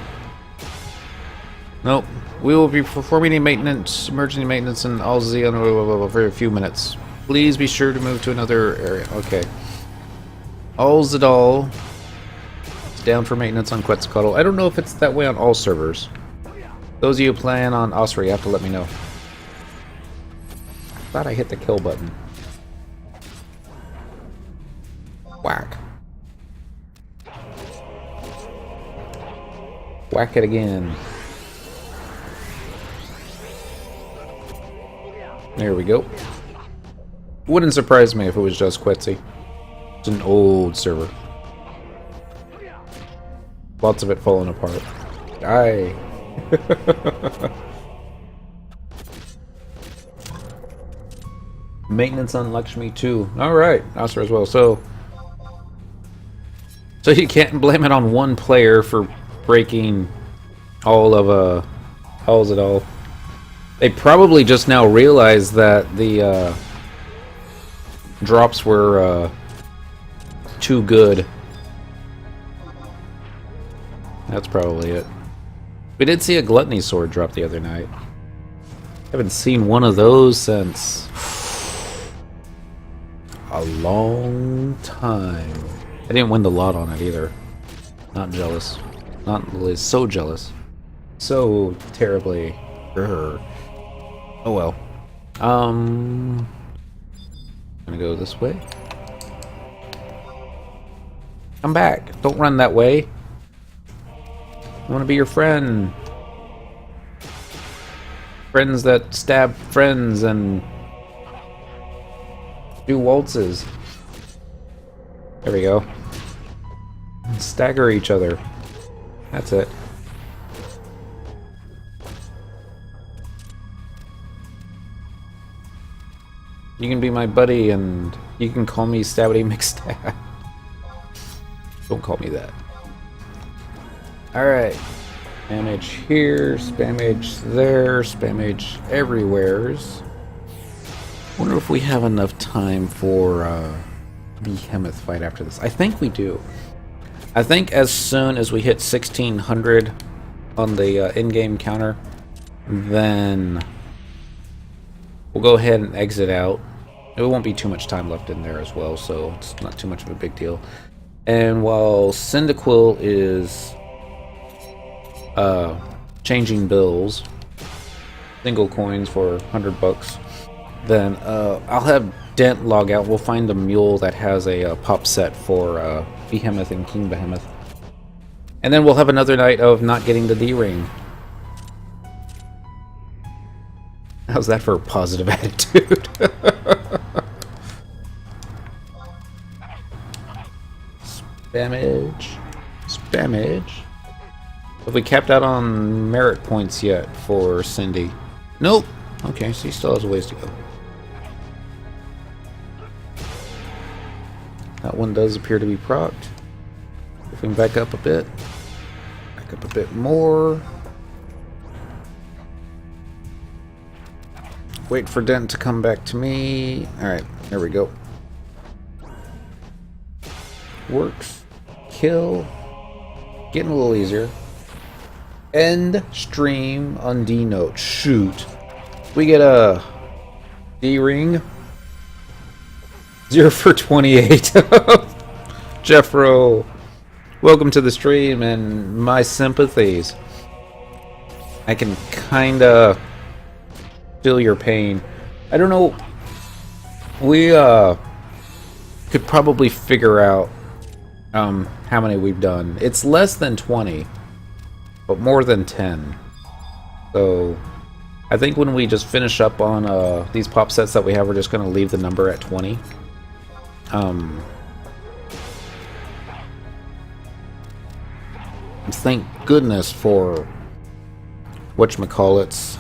Nope. We will be performing maintenance, emergency maintenance in Alzian for a few minutes. Please be sure to move to another area. Okay. Alzadal is down for maintenance on Quetzalcoatl. I don't know if it's that way on all servers. Those of you playing on Osri, you have to let me know. Thought I hit the kill button. Whack. Whack it again. There we go. Wouldn't surprise me if it was just Quetzy. It's an old server. Lots of it falling apart. Die. Maintenance on Lakshmi too. Alright, Astra as well. So you can't blame it on one player for breaking all of how's it all? They probably just now realized that the drops were too good. That's probably it. We did see a gluttony sword drop the other night. Haven't seen one of those since a long time. I didn't win the lot on it either. Not jealous. Not really. So jealous. So terribly. Grr. Oh well. Gonna go this way. Come back. Don't run that way. I want to be your friend. Friends that stab friends and do waltzes. There we go. Stagger each other. That's it. You can be my buddy and you can call me Stabbity McStab. Don't call me that. Alright. Spamage here, spamage there, spamage everywheres. Wonder if we have enough time for Behemoth fight after this. I think we do. I think as soon as we hit 1600 on the in-game counter, then we'll go ahead and exit out. There won't be too much time left in there as well, so it's not too much of a big deal. And while Cyndaquil is changing bills, single coins for 100 bucks, then I'll have Dent log out. We'll find a mule that has a pop set for Behemoth and King Behemoth. And then we'll have another night of not getting the D-ring. How's that for a positive attitude? Spamage. Spamage. Have we capped out on merit points yet for Cindy? Nope. Okay, so he still has a ways to go. That one does appear to be procced. If we can back up a bit. Back up a bit more. Wait for Dent to come back to me. Alright, there we go. Works. Kill. Getting a little easier. End stream on D note. Shoot. We get a D ring. 0 for 28. Jeffro, welcome to the stream and my sympathies. I can kinda feel your pain. I don't know. We could probably figure out how many we've done. It's less than 20, but more than 10. So I think when we just finish up on these pop sets that we have, we're just going to leave the number at 20. Thank goodness for whatchamacallits,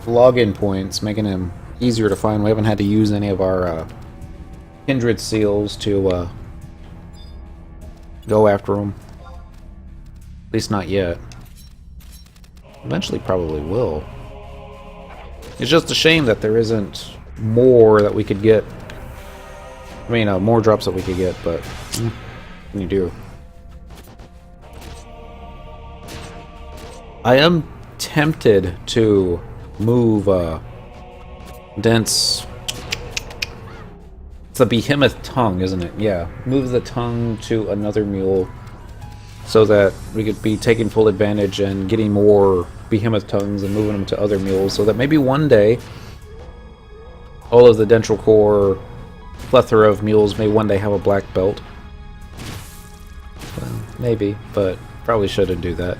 login points, making him easier to find. We haven't had to use any of our kindred seals to go after them. At least not yet. Eventually probably will. It's just a shame that there isn't more that we could get. I mean, more drops that we could get, but what can you do? I am tempted to move Dent's... It's a Behemoth tongue, isn't it? Yeah. Move the tongue to another mule so that we could be taking full advantage and getting more Behemoth tongues and moving them to other mules so that maybe one day all of the Dentral Core plethora of mules may one day have a black belt. Well, maybe, but probably shouldn't do that.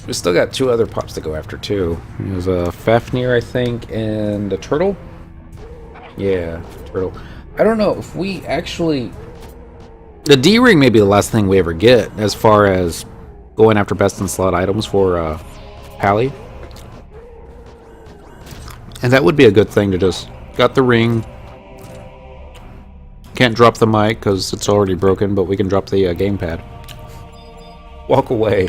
We still got 2 other pops to go after, too. There's a Fafnir, I think, and a turtle? Yeah, turtle. I don't know if we actually... The D-ring may be the last thing we ever get as far as going after best in slot items for Pally. And that would be a good thing to just... Got the ring. Can't drop the mic because it's already broken, but we can drop the gamepad. Walk away.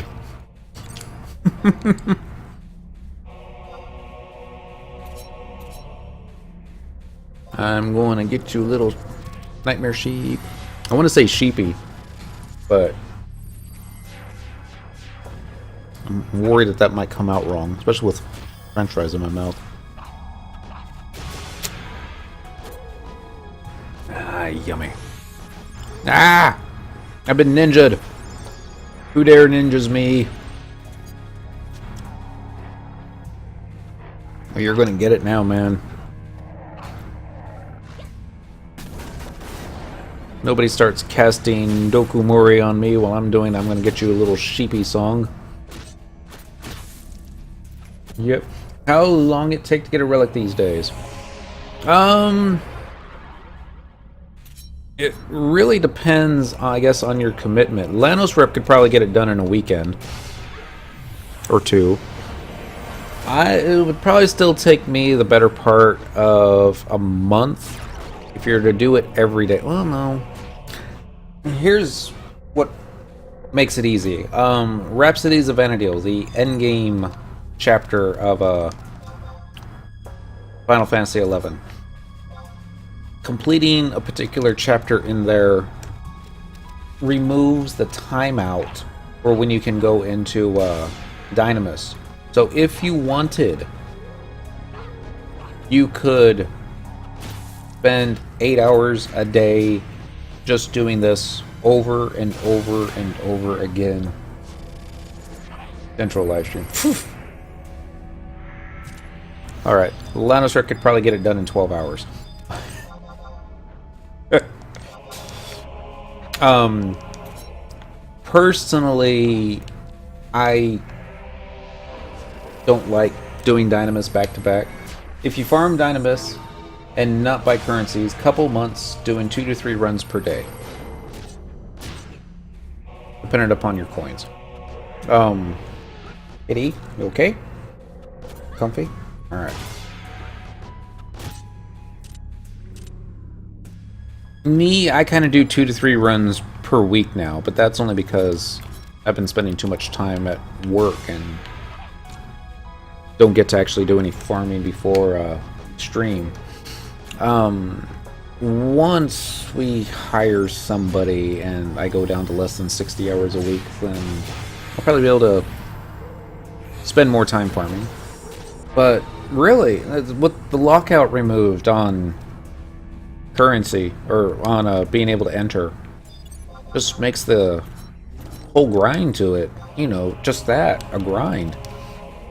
I'm going to get you little nightmare sheep. I want to say sheepy, but I'm worried that that might come out wrong, especially with french fries in my mouth. Ah, yummy. Ah! I've been ninja'd. Who dare ninjas me? Well, you're gonna get it now, man. Nobody starts casting Dokumori on me while I'm gonna get you a little sheepy song. Yep. How long it take to get a relic these days? It really depends, I guess, on your commitment. Lanos Rep could probably get it done in a weekend. Or 2. It would probably still take me the better part of a month if you're to do it every day. Well, no. Here's what makes it easy. Rhapsodies of Vana'diel, the endgame chapter of Final Fantasy XI. Completing a particular chapter in there removes the timeout for when you can go into Dynamis. So if you wanted, you could spend 8 hours a day just doing this over and over and over again. Central live stream. Alright, Lanos could probably get it done in 12 hours. Personally, I don't like doing Dynamis back to back. If you farm Dynamis and not buy currencies, couple months doing 2 to 3 runs per day, dependent upon your coins. Kitty, you okay? Comfy? Alright. Me, I kind of do 2 to 3 runs per week now, but that's only because I've been spending too much time at work and don't get to actually do any farming before stream. Once we hire somebody and I go down to less than 60 hours a week, then I'll probably be able to spend more time farming. But really, with the lockout removed on currency, or on being able to enter, just makes the whole grind to it, you know, just that, a grind.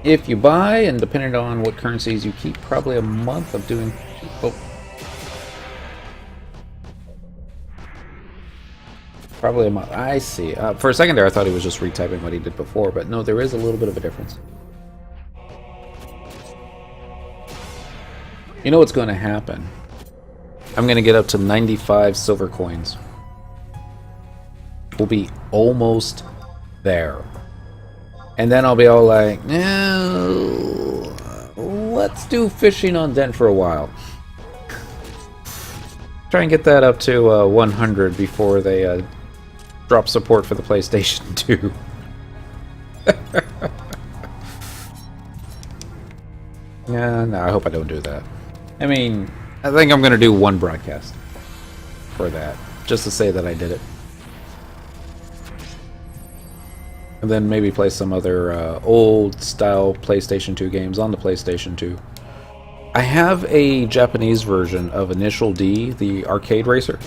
If you buy, and depending on what currencies you keep, probably a month of doing... Oh. Probably a month. I see. For a second there, I thought he was just retyping what he did before, but no, there is a little bit of a difference. You know what's going to happen? I'm going to get up to 95 silver coins. We'll be almost there. And then I'll be all like, no, let's do fishing on Dent for a while. Try and get that up to 100 before they drop support for the PlayStation 2. Yeah, no, I hope I don't do that. I mean, I think I'm going to do one broadcast for that, just to say that I did it. And then maybe play some other old-style PlayStation 2 games on the PlayStation 2. I have a Japanese version of Initial D, the arcade racer.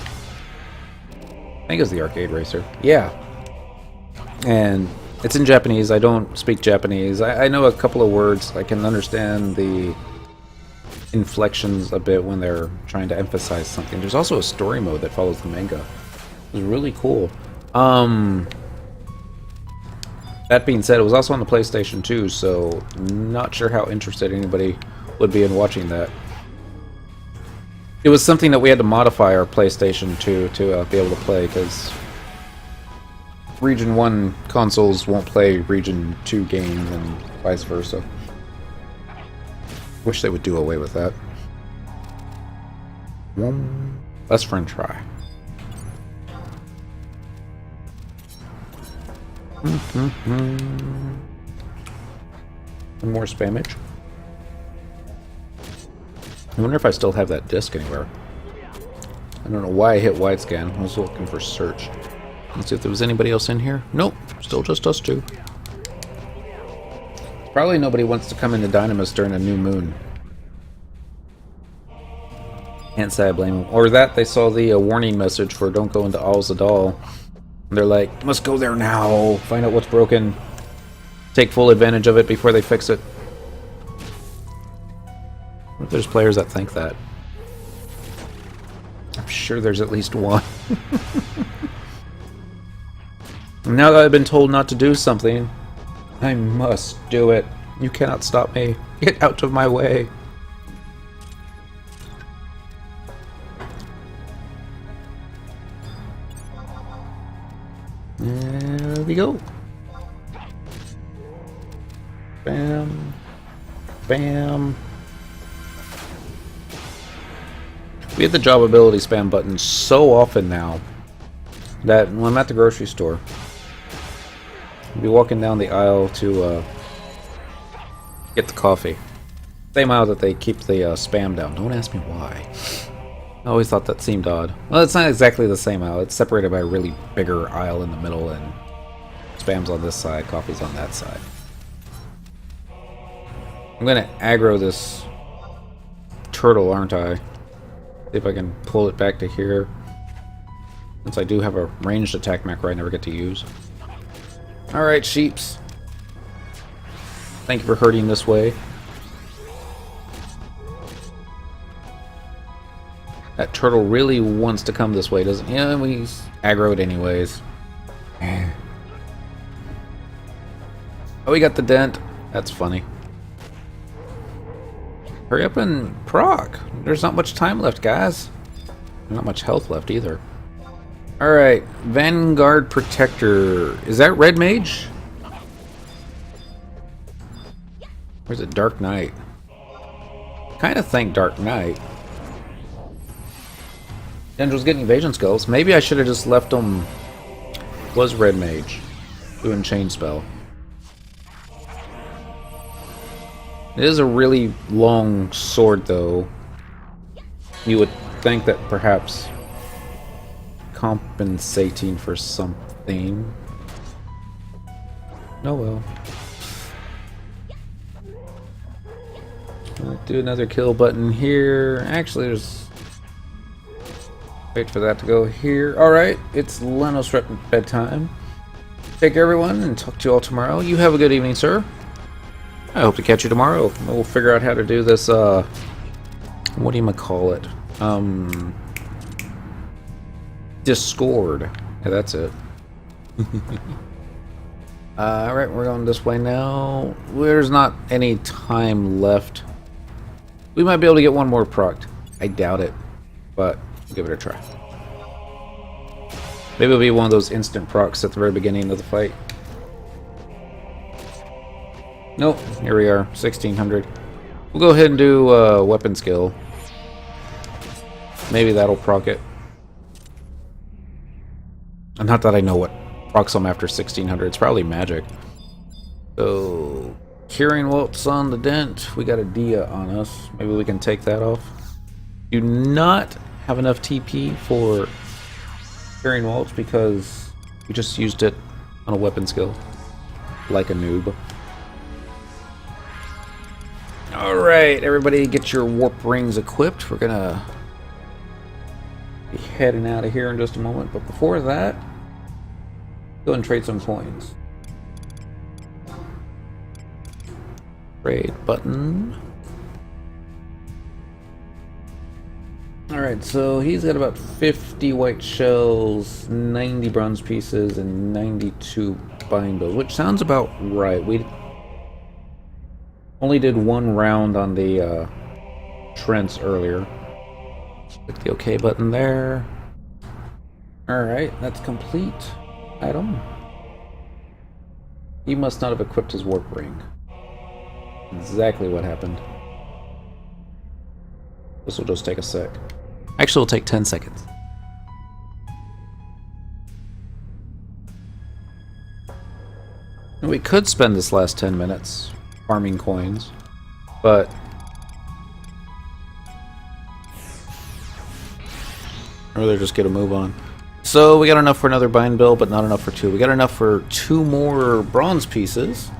I think it's the arcade racer. Yeah. And It's in Japanese. I don't speak Japanese. I know a couple of words. I can understand the inflections a bit when they're trying to emphasize something. There's also a story mode that follows the manga. It was really cool. That being said, it was also on the PlayStation 2, so not sure how interested anybody would be in watching that. It was something that we had to modify our PlayStation 2 to be able to play, because Region 1 consoles won't play Region 2 games and vice versa. Wish they would do away with that. One best friend try. One more spamage. I wonder if I still have that disc anywhere. I don't know why I hit widescan. I was looking for search. Let's see if there was anybody else in here. Nope, still just us two. Probably nobody wants to come into Dynamis during a new moon. Can't say I blame them. Or that they saw the warning message for don't go into Al-Zadal. And they're like, must go there now. Find out what's broken. Take full advantage of it before they fix it. What if there's players that think that? I'm sure there's at least one. Now that I've been told not to do something, I must do it. You cannot stop me. Get out of my way. There we go. Bam. Bam. We hit the job ability spam button so often now that when I'm at the grocery store, I'll be walking down the aisle to get the coffee. Same aisle that they keep the spam down. Don't ask me why. I always thought that seemed odd. Well, it's not exactly the same aisle. It's separated by a really bigger aisle in the middle, and spam's on this side, coffee's on that side. I'm gonna aggro this turtle, aren't I? See if I can pull it back to here. Since I do have a ranged attack macro I never get to use. Alright, sheeps. Thank you for hurting this way. That turtle really wants to come this way, doesn't he? Yeah, he's aggroed anyways. Oh, we got the dent. That's funny. Hurry up and proc. There's not much time left, guys. Not much health left either. Alright, Vanguard Protector. Is that Red Mage? Or is it Dark Knight? Kinda think Dark Knight. Angel's getting evasion skills. Maybe I should have just left him. Was Red Mage doing chain spell. It is a really long sword, though. You would think that perhaps compensating for something. Oh well. I'll do another kill button here. Actually, there's. Wait for that to go here. Alright, it's Lenos Rep bedtime. Take care, everyone, and talk to you all tomorrow. You have a good evening, sir. I hope to catch you tomorrow. We'll figure out how to do this, what do you call it? Discord. Yeah, that's it. Alright, we're going this way now. There's not any time left. We might be able to get one more proc. I doubt it, but give it a try. Maybe it'll be one of those instant procs at the very beginning of the fight. Nope, here we are, 1600. We'll go ahead and do weapon skill. Maybe that'll proc it. And not that I know what procs them after 1600. It's probably magic. So, Curing Waltz on the dent. We got a Dia on us. Maybe we can take that off. Do not have enough TP for Curing Waltz because we just used it on a weapon skill. Like a noob. Alright, everybody get your warp rings equipped. We're gonna be heading out of here in just a moment, but before that, go and trade some coins. Trade button. Alright, so he's got about 50 white shells, 90 bronze pieces, and 92 bind bills, which sounds about right. We only did one round on the Trents earlier. Click the OK button there. Alright, that's complete. Item. He must not have equipped his warp ring. Exactly what happened. This will just take a sec. Actually, it'll take 10 seconds. And we could spend this last 10 minutes farming coins, but I'd rather just get a move on. So we got enough for another bind bill, but not enough for 2. We got enough for 2 more bronze pieces,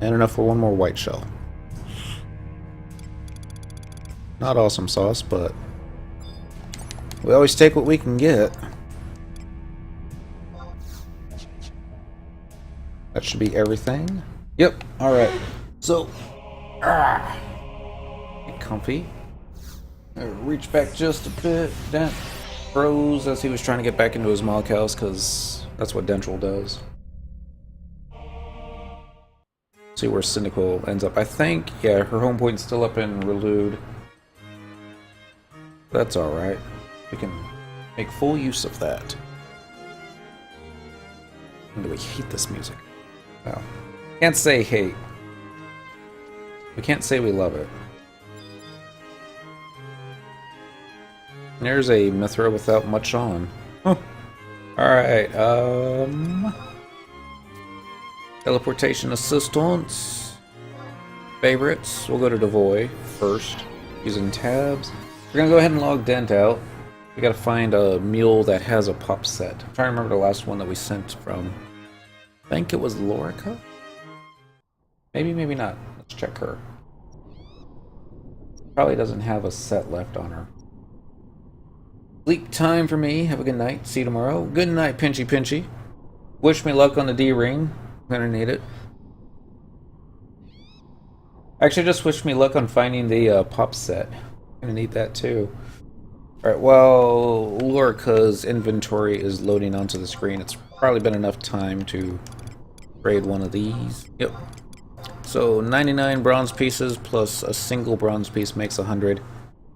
and enough for 1 more white shell. Not awesome sauce, but we always take what we can get. That should be everything. Yep, alright. So, get comfy. Reach back just a bit. Dent froze as he was trying to get back into his Mog house, because that's what Dentril does. See where Cynical ends up. I think, yeah, her home point's still up in Relude. That's alright. We can make full use of that. And do we hate this music? Well, can't say hate. We can't say we love it. There's a Mithra without much on. Huh. Alright, teleportation assistance. Favorites. We'll go to Devoy first, using tabs. We're gonna go ahead and log Dent out. We gotta find a mule that has a pop set. I'm trying to remember the last one that we sent from. I think it was Lorica? Maybe, maybe not. Let's check her. Probably doesn't have a set left on her. Sleep time for me. Have a good night. See you tomorrow. Good night, Pinchy Pinchy. Wish me luck on the D-ring. I'm gonna need it. Actually, just wish me luck on finding the pop set. I'm gonna need that too. Alright, well, Lorica's inventory is loading onto the screen. It's probably been enough time to trade one of these. Yep. So 99 bronze pieces plus a single bronze piece makes 100.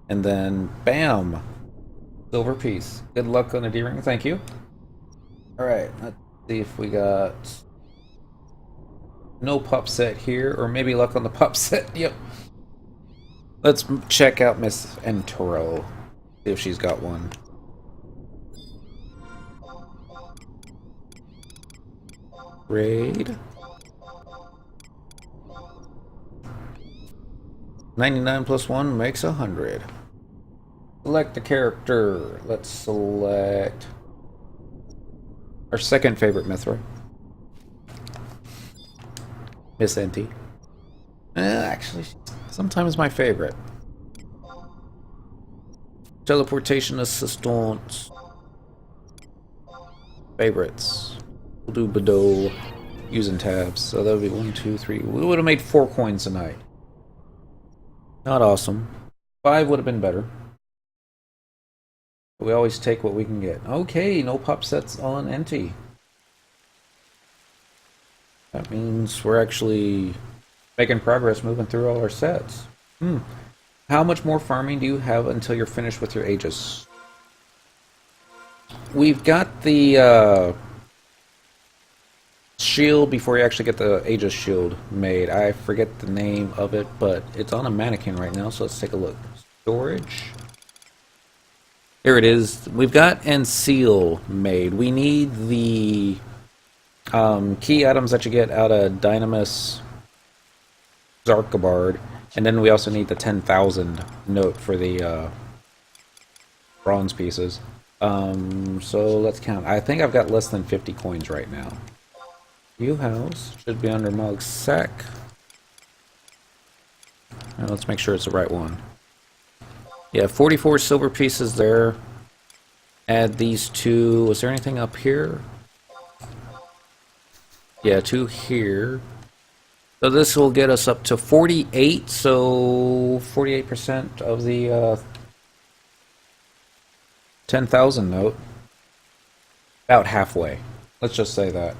And then, bam! Silver piece. Good luck on the D-ring. Thank you. Alright, let's see if we got no pop set here, or maybe luck on the pop set. Yep. Let's check out Miss Entoro. See if she's got one. Raid. 99 plus 1 makes 100. Select the character. Let's select our second favorite Mithra. Miss Enti. Actually, sometimes my favorite. Teleportation assistance. Favorites. We'll do Bedeau using tabs. So that would be 1, 2, 3. We would have made 4 coins tonight. Not awesome. 5 would have been better. We always take what we can get. Okay, no pop sets on Enti. That means we're actually making progress moving through all our sets. How much more farming do you have until you're finished with your Aegis? We've got the shield before you actually get the Aegis shield made. I forget the name of it, but it's on a mannequin right now, so let's take a look. Storage. There it is. We've got and seal made. We need the key items that you get out of Dynamis Valkrum, and then we also need the 10,000 note for the bronze pieces. So let's count. I think I've got less than 50 coins right now. View house should be under Mog's sack. And let's make sure it's the right one. Yeah, 44 silver pieces there. Add these 2. Was there anything up here? Yeah, 2 here. So this will get us up to 48, so 48% of the 10,000 note. About halfway. Let's just say that.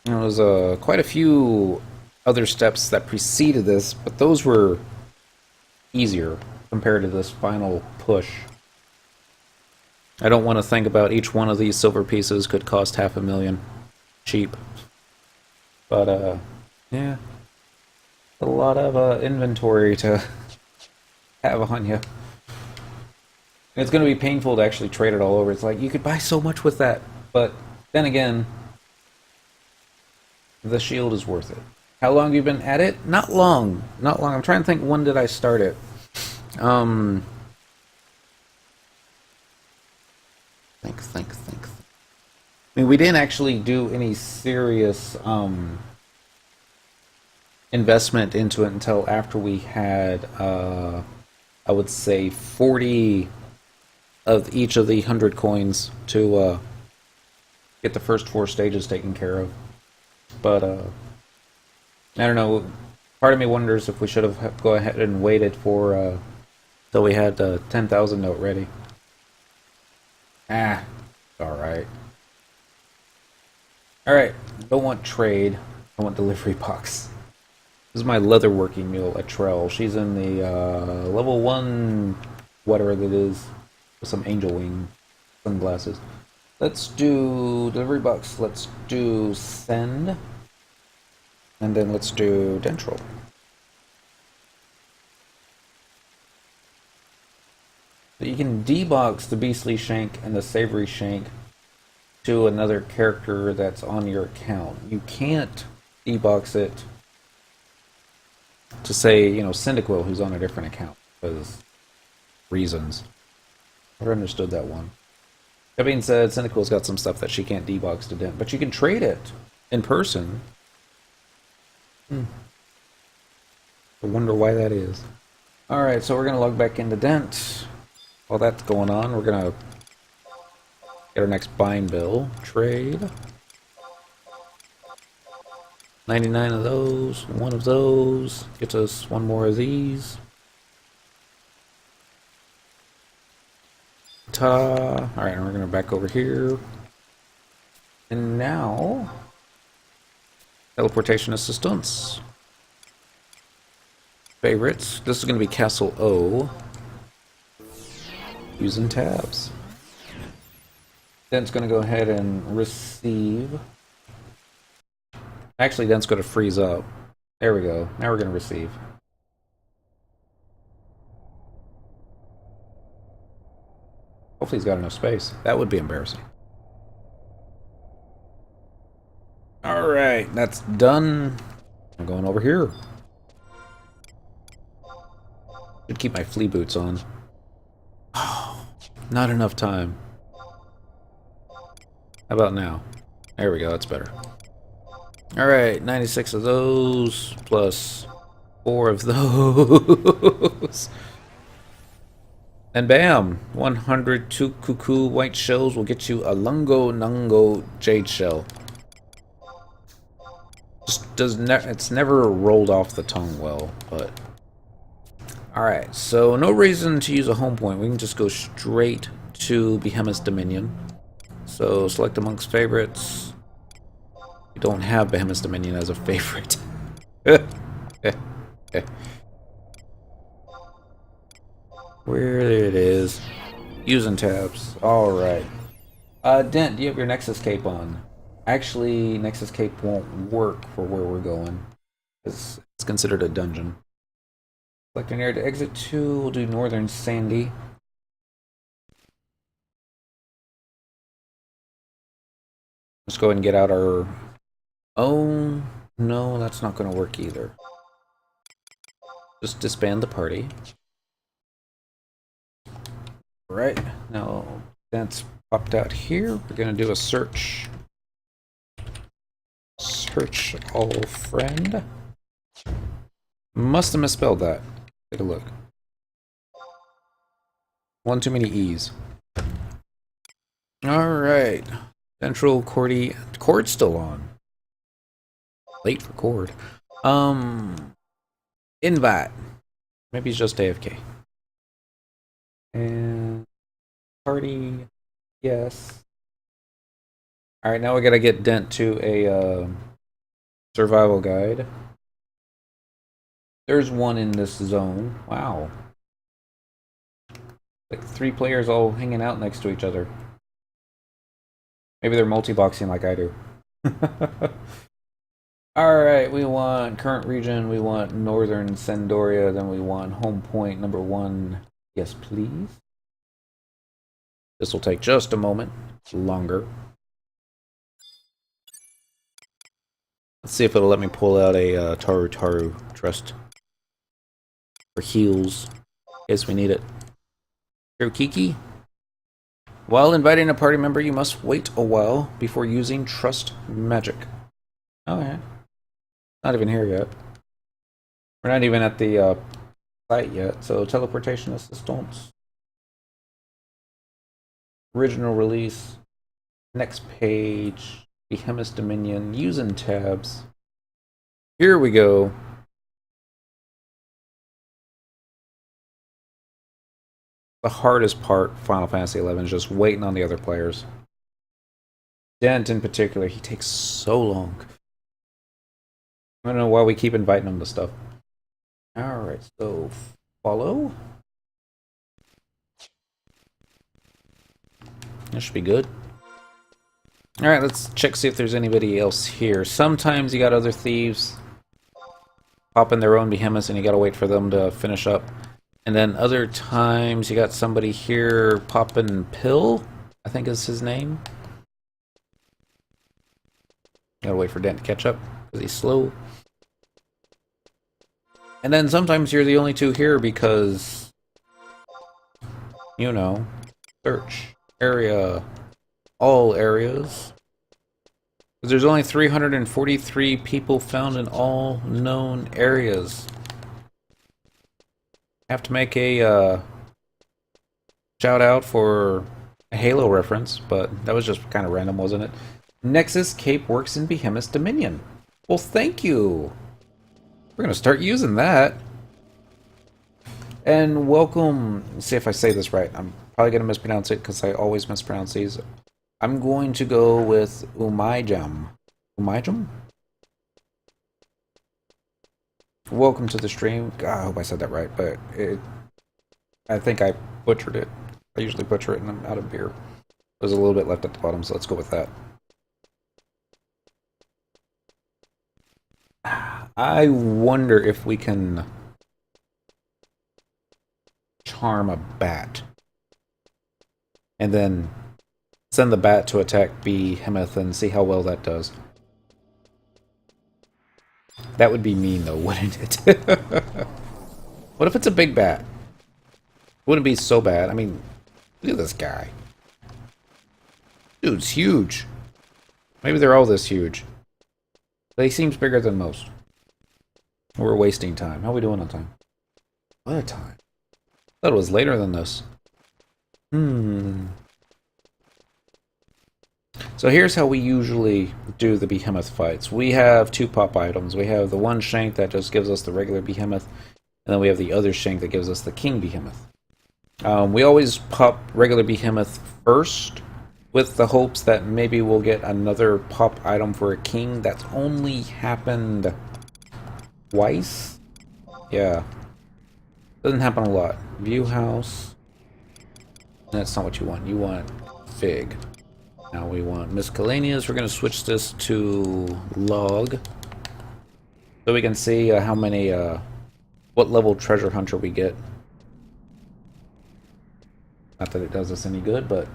There was quite a few other steps that preceded this, but those were easier compared to this final push. I don't want to think about each one of these silver pieces could cost $500,000 cheap. But, yeah. A lot of inventory to have on you. It's going to be painful to actually trade it all over. It's like, you could buy so much with that. But then again, the shield is worth it. How long have you been at it? Not long. Not long. I'm trying to think, when did I start it? Think. I mean, we didn't actually do any serious investment into it until after we had, I would say, 40 of each of the 100 coins to get the first 4 stages taken care of. But, I don't know. Part of me wonders if we should have go ahead and waited for till we had the 10,000 note ready. Ah, alright. Alright, don't want trade. I want delivery box. This is my leatherworking mule, Atrell. She's in the level 1, whatever that is, with some angel wing sunglasses. Let's do delivery box. Let's do send. And then let's do Dentral. So you can debox the Beastly Shank and the Savory Shank to another character that's on your account. You can't debox it to, say, you know, Cyndaquil, who's on a different account, because reasons. Never understood that one. That being said, Cyndaquil's got some stuff that she can't debox to Dent, but you can trade it in person. I wonder why that is. Alright, so we're going to log back into Dent. While that's going on, we're going to get our next bind bill. Trade. 99 of those. 1 of those. Gets us 1 more of these. Ta-da! Alright, and we're going to back over here. And now, teleportation assistance. Favorites. This is going to be Castle O. Using tabs. Dent's going to go ahead and receive. Actually, Dent's going to freeze up. There we go. Now we're going to receive. Hopefully he's got enough space. That would be embarrassing. Alright, that's done. I'm going over here. Should keep my flea boots on. Oh, not enough time. How about now? There we go, that's better. Alright, 96 of those, plus 4 of those. And bam! 102 cuckoo white shells will get you a Lungo Nungo jade shell. Just it's never rolled off the tongue well, but... Alright, so no reason to use a home point. We can just go straight to Behemoth's Dominion. So select amongst favorites. We don't have Behemoth's Dominion as a favorite. Where it is. Using tabs. Alright. Dent, do you have your Nexus Cape on? Actually, Nexus Cape won't work for where we're going. It's considered a dungeon. Select an area to exit to. We'll do Northern Sandy. Let's go ahead and get out our... Oh, no, that's not going to work either. Just disband the party. Right, now that's popped out here. We're going to do a search. Search all friend. Must have misspelled that. Take a look. One too many E's. Alright. Central Cord's still on. Late record. Invite. Maybe he's just AFK. And party. Yes. Alright, now we gotta get Dent to a survival guide. There's one in this zone. Wow. Like 3 players all hanging out next to each other. Maybe they're multi-boxing like I do. Alright, we want current region, we want northern Sendoria, then we want home point number 1. Yes, please. This will take just a moment longer. Let's see if it'll let me pull out a Taru Trust. For heals. In case we need it. Kiki. While inviting a party member, you must wait a while before using Trust Magic. Oh, yeah. Not even here yet. We're not even at the site yet, so teleportation assistance. Original release. Next page. Behemoth Dominion. Using tabs. Here we go. The hardest part, Final Fantasy XI, is just waiting on the other players. Dent in particular, he takes so long. I don't know why we keep inviting him to stuff. Alright, so follow. That should be good. Alright, let's check see if there's anybody else here. Sometimes you got other thieves pop in their own behemoths and you gotta wait for them to finish up. And then other times you got somebody here popping Pill, I think is his name. Gotta wait for Dent to catch up, because he's slow. And then sometimes you're the only 2 here because, you know, search, area, all areas. Because there's only 343 people found in all known areas. Have to make a shout out for a Halo reference, but that was just kind of random, wasn't it? Nexus Cape works in Behemoth Dominion. Well, thank you. We're gonna start using that. And welcome. Let's see if I say this right. I'm probably gonna mispronounce it because I always mispronounce these. I'm going to go with Umaijam. Umaijam? Welcome to the stream. God, I hope I said that right, but I think I butchered it. I usually butcher it and I'm out of beer. There's a little bit left at the bottom, so let's go with that. I wonder if we can charm a bat. And then send the bat to attack Behemoth and see how well that does. That would be mean, though, wouldn't it? What if it's a big bat? Wouldn't be so bad. I mean, look at this guy. Dude's huge. Maybe they're all this huge. But he seems bigger than most. We're wasting time. How are we doing on time? What a time. I thought it was later than this. So here's how we usually do the Behemoth fights. We have 2 pop items. We have the one shank that just gives us the regular Behemoth, and then we have the other shank that gives us the King Behemoth. We always pop regular Behemoth first, with the hopes that maybe we'll get another pop item for a King. That's only happened twice? Yeah. Doesn't happen a lot. View house. That's not what you want. You want Fig. Now we want miscellaneous. We're going to switch this to log. So we can see how many, what level treasure hunter we get. Not that it does us any good, but...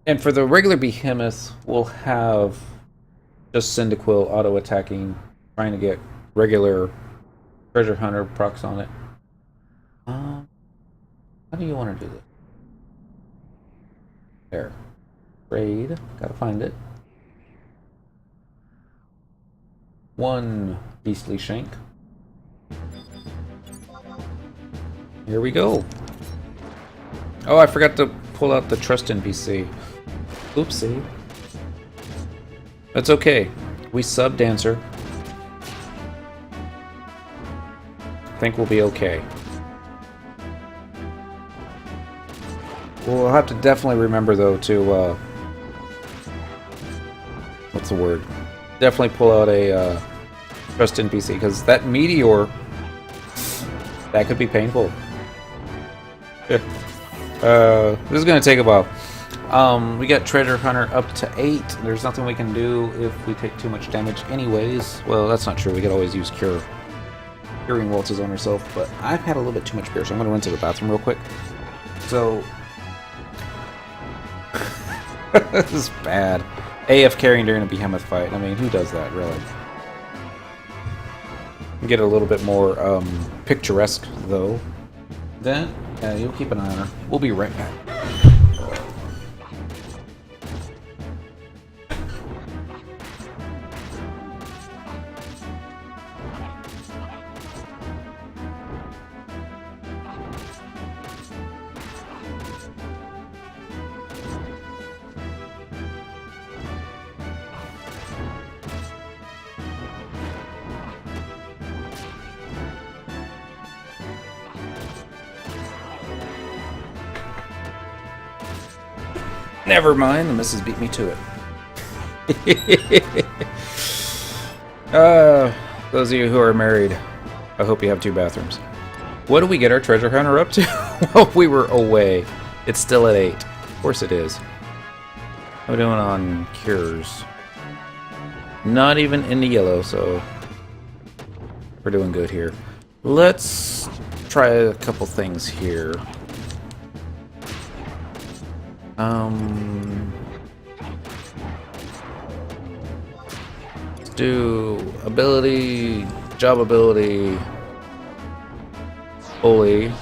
And for the regular Behemoth, we'll have just Cyndaquil auto-attacking, trying to get regular treasure hunter procs on it. How do you want to do this? There. Raid. Gotta find it. 1 beastly shank. Here we go. Oh, I forgot to pull out the trust NPC. Oopsie. That's okay. We sub Dancer. Think we'll be okay. We'll have to definitely remember, though, to, what's the word? Definitely pull out a, Trust NPC, because that meteor, that could be painful. Yeah. This is going to take a while. We got Treasure Hunter up to 8. There's nothing we can do if we take too much damage anyways. Well, that's not true. We could always use Curing Waltzes on ourselves, but I've had a little bit too much beer, so I'm going to run to the bathroom real quick. So... this is bad. AF carrying during a Behemoth fight. I mean, who does that, really? Get a little bit more picturesque, though. Then, you'll keep an eye on her. We'll be right back. Never mind, the missus beat me to it. Those of you who are married, I hope you have 2 bathrooms. What do we get our treasure hunter up to? While we were away. It's still at 8. Of course it is. How are we doing on cures? Not even in the yellow, so we're doing good here. Let's try a couple things here. Let's do ability, job ability, bully,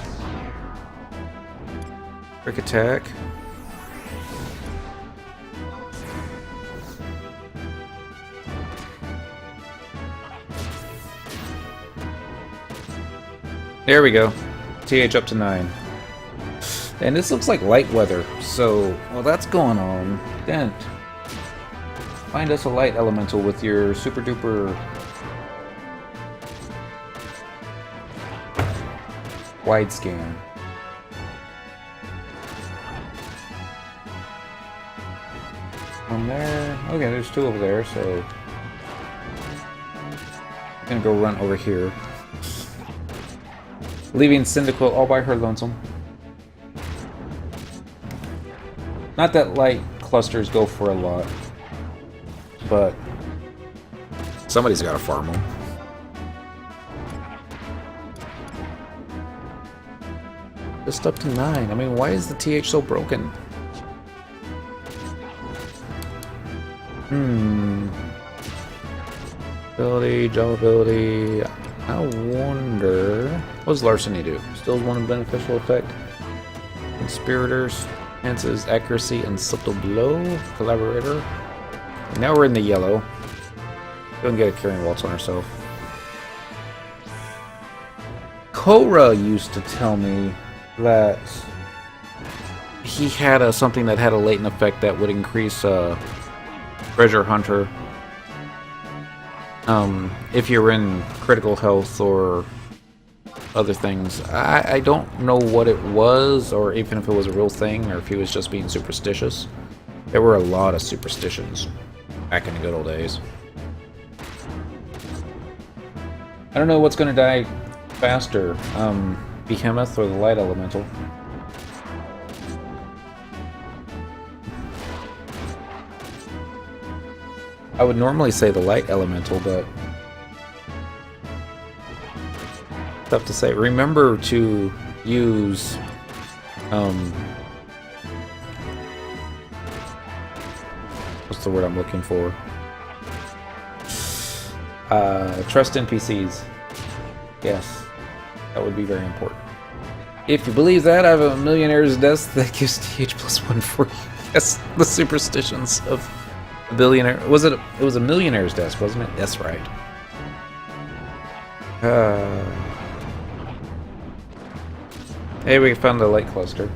quick attack. There we go. TH up to 9. And this looks like light weather, so while that's going on, Dent, find us a light elemental with your super duper wide scan. One there. Okay, there's 2 over there, so I'm gonna go run over here. Leaving Cyndaquil all by her lonesome. Not that light clusters go for a lot, but somebody's got to farm them. Just up to 9. I mean, why is the TH so broken? Ability, job ability. I wonder... what does Larceny do? Still one beneficial effect. Conspirators. Enhances accuracy and subtle blow. Collaborator. Now we're in the yellow. Go and get a Curing Waltz on herself. Korra used to tell me that he had something that had a latent effect that would increase Treasure Hunter if you're in critical health or other things. I don't know what it was, or even if it was a real thing, or if he was just being superstitious. There were a lot of superstitions back in the good old days. I don't know what's going to die faster, Behemoth or the Light Elemental. I would normally say the Light Elemental, but tough to say. Remember to use what's the word I'm looking for? Trust NPCs. Yes, that would be very important. If you believe that, I have a Millionaire's Desk that gives TH +1 for you. Yes, the superstitions of a billionaire. It was a Millionaire's Desk, wasn't it? That's right. Hey, we found the light cluster.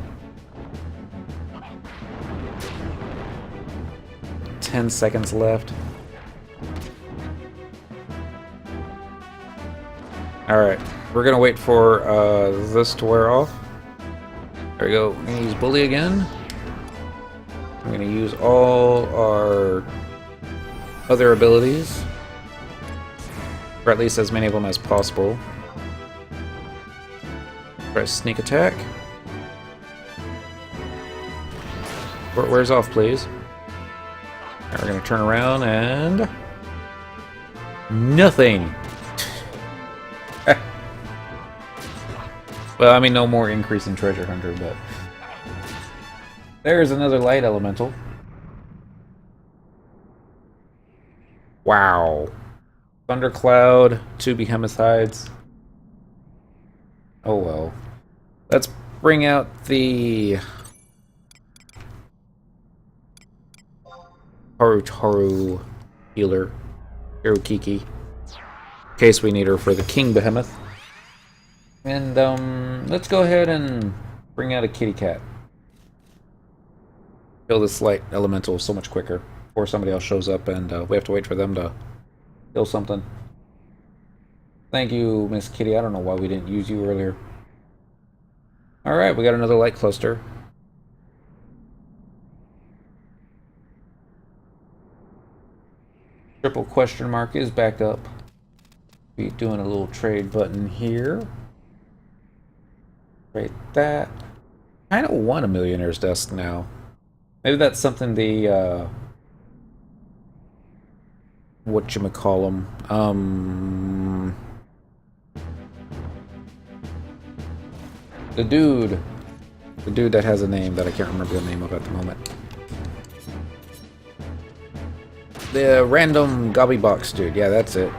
10 seconds left. Alright, we're gonna wait for this to wear off. There we go. We're gonna use Bully again. I'm gonna use all our other abilities, or at least as many of them as possible. Press sneak attack. Wears off, please. Now we're gonna turn around and nothing. Well, I mean, no more increase in treasure hunter, but there's another light elemental. Wow. Thundercloud, 2 Behemoth hides. Oh well. Let's bring out the Haru healer, Hirokiki, in case we need her for the King Behemoth. And let's go ahead and bring out a kitty cat. Kill this light elemental so much quicker before somebody else shows up and we have to wait for them to kill something. Thank you, Miss Kitty. I don't know why we didn't use you earlier. Alright, we got another light cluster. Triple question mark is back up. Be doing a little trade button here. Trade that. I don't want a millionaire's desk now. Maybe that's something the whatchamacallem, the dude that has a name that I can't remember the name of at the moment. The random gobby box dude, yeah, that's it.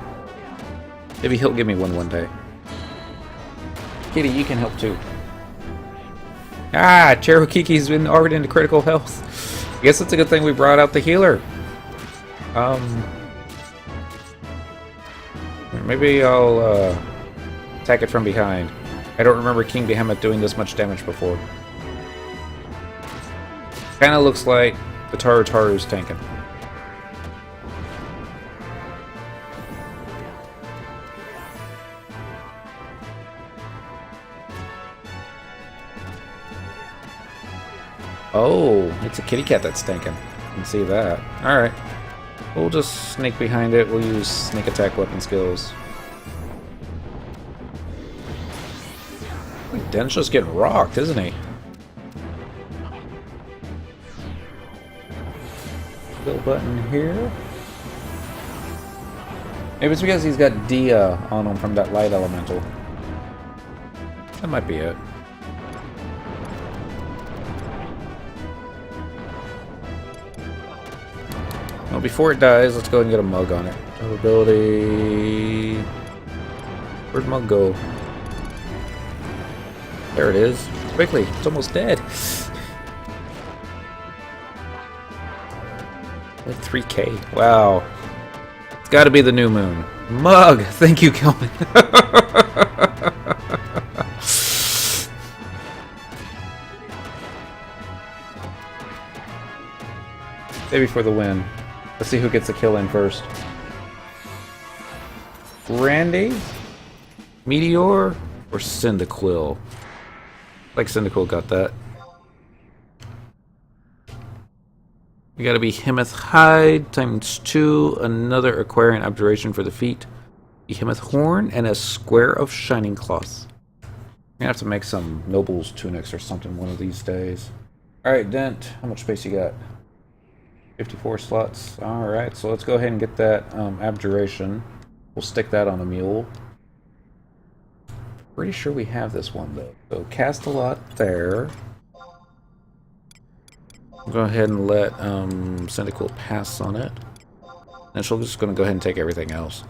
Maybe he'll give me one day. Kitty, you can help too. Ah, Cherokee's been already into critical health. I guess it's a good thing we brought out the healer. Maybe I'll attack it from behind. I don't remember King Behemoth doing this much damage before. Kinda looks like the Taru's tanking. Oh, it's a kitty cat that's tanking. You can see that. Alright. We'll just sneak behind it. We'll use sneak attack weapon skills. Dent's just getting rocked, isn't he? Little button here. Maybe it's because he's got Dia on him from that light elemental. That might be it. Well, before it dies, let's go ahead and get a mug on it. Ability. Where'd mug go? There it is. Quickly, it's almost dead. Like 3K. Wow. It's got to be the new moon. Mug! Thank you, Kelvin. Maybe for the win. Let's see who gets the kill in first. Randy? Meteor? Or Cyndaquil? Like Cyndaquil got that. We gotta be Behemoth Hide ×2, another Aquarian Abjuration for the feet, Behemoth Horn, and a Square of Shining Cloth. I'm gonna have to make some Noble's tunics or something one of these days. Alright, Dent, how much space you got? 54 slots. Alright, so let's go ahead and get that Abjuration. We'll stick that on a mule. Pretty sure we have this one though. So cast a lot there. I'll go ahead and let Cyndaquil pass on it. And she's just going to go ahead and take everything else.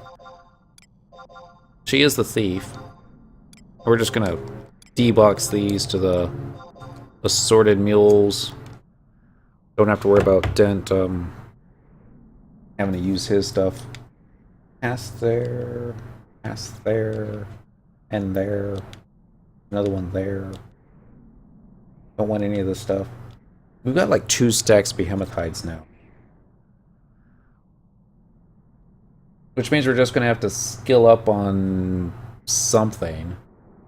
She is the thief. We're just going to D-box these to the assorted mules. Don't have to worry about Dent having to use his stuff. Pass there, and there. Another one there. Don't want any of this stuff. We've got like 2 stacks Behemoth hides now. Which means we're just going to have to skill up on something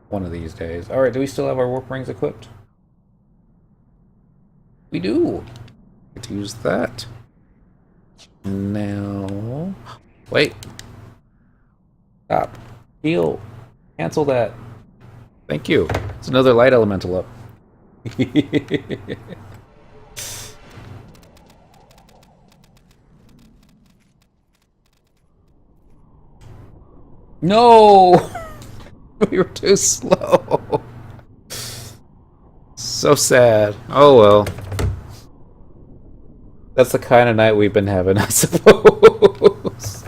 one of these days. Alright, do we still have our warp rings equipped? We do! Get to use that. Now... Wait. Stop. Heal. Cancel that. Thank you. It's another light elemental up. No! We were too slow. So sad. Oh well. That's the kind of night we've been having, I suppose.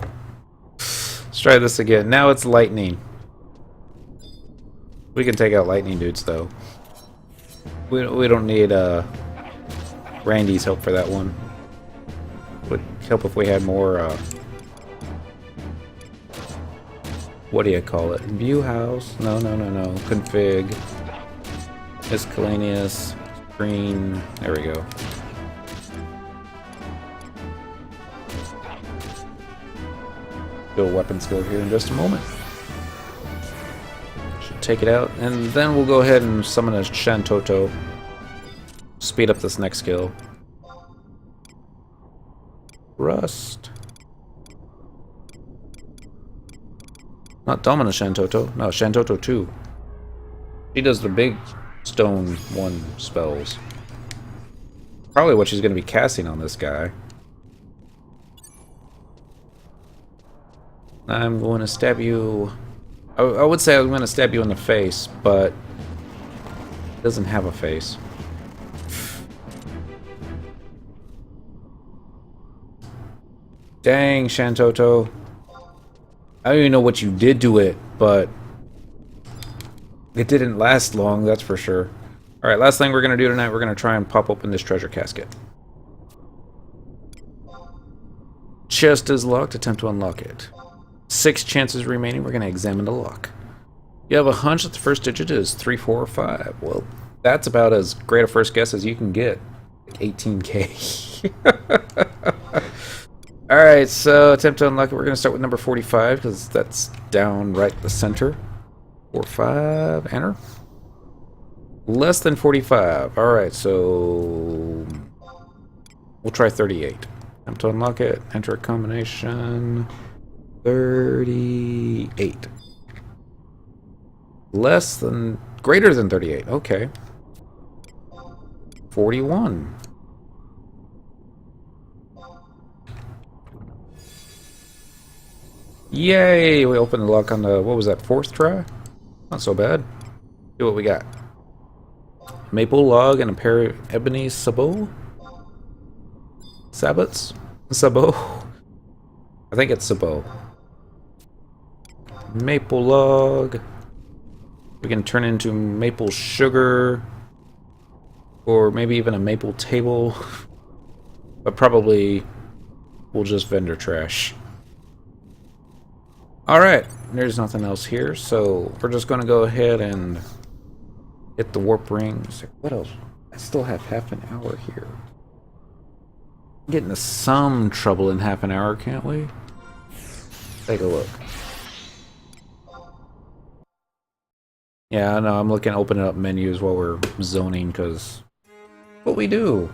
Let's try this again. Now it's lightning. We can take out lightning dudes, though. We don't need Randy's help for that one. Would help if we had more what do you call it? View house? No. Config. Miscellaneous. Screen. There we go. Do a weapon skill here in just a moment. Should take it out, and then we'll go ahead and summon a Shantoto. Speed up this next skill. Rust. Not Dominus Shantoto. No, Shantoto 2. She does the big stone one spells. Probably what she's going to be casting on this guy. I'm going to stab you... I would say I was going to stab you in the face, but... it doesn't have a face. Dang, Shantoto. I don't even know what you did to it, but... it didn't last long, that's for sure. Alright, last thing we're going to do tonight, we're going to try and pop open this treasure casket. Chest is locked, attempt to unlock it. 6 chances remaining, we're going to examine the lock. You have a hunch that the first digit is 3, 4, or 5. Well, that's about as great a first guess as you can get. Like 18k. Alright, so attempt to unlock it. We're going to start with number 45, because that's down right the center. 4, 5, enter. Less than 45. Alright, so... we'll try 38. Attempt to unlock it. Enter a combination... 38. Less than... greater than 38. Okay. 41. Yay! We opened the lock on the... what was that? 4th try? Not so bad. See what we got. Maple log and a pair of ebony sabot? Sabots? Sabot? I think it's sabot. Maple log. We can turn into maple sugar. Or maybe even a maple table. But probably we'll just vendor trash. Alright, there's nothing else here, so we're just going to go ahead and hit the warp rings. What else? I still have half an hour here. Get into some trouble in half an hour, can't we? Take a look. Yeah, I know, I'm looking at opening up menus while we're zoning, because what we do.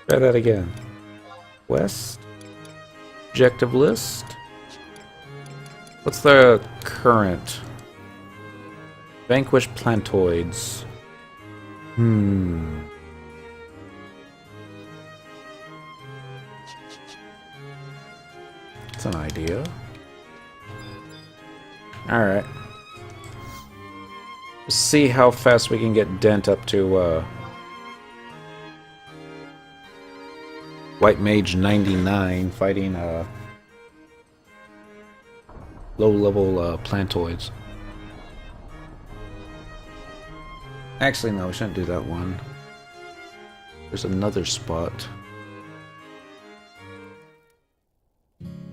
Try that again. West. Objective list. What's the current? Vanquish plantoids. That's an idea. Alright. Let's see how fast we can get Dent up to White Mage 99 fighting low-level plantoids. Actually, no, we shouldn't do that one. There's another spot.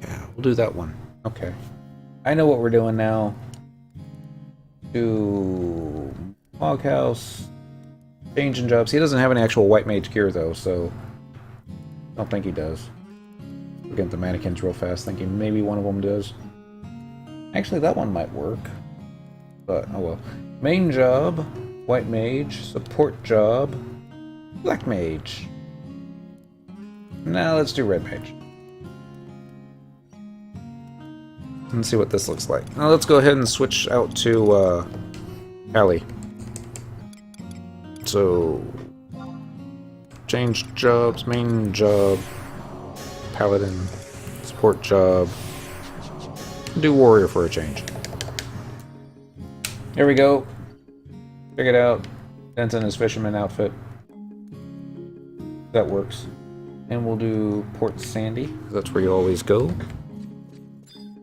Yeah, we'll do that one. Okay. I know what we're doing now. To Moghouse. Changing jobs. He doesn't have any actual White Mage gear, though, so... I don't think he does. Looking at the mannequins real fast, thinking maybe one of them does. Actually, that one might work. But, oh well. Main job, white mage. Support job, black mage. Now let's do red mage. Let's see what this looks like. Now let's go ahead and switch out to Allie. So, change jobs, main job, paladin, support job. Do warrior for a change. Here we go. Check it out. Dent in his fisherman outfit. That works. And we'll do Port Sandy. That's where you always go.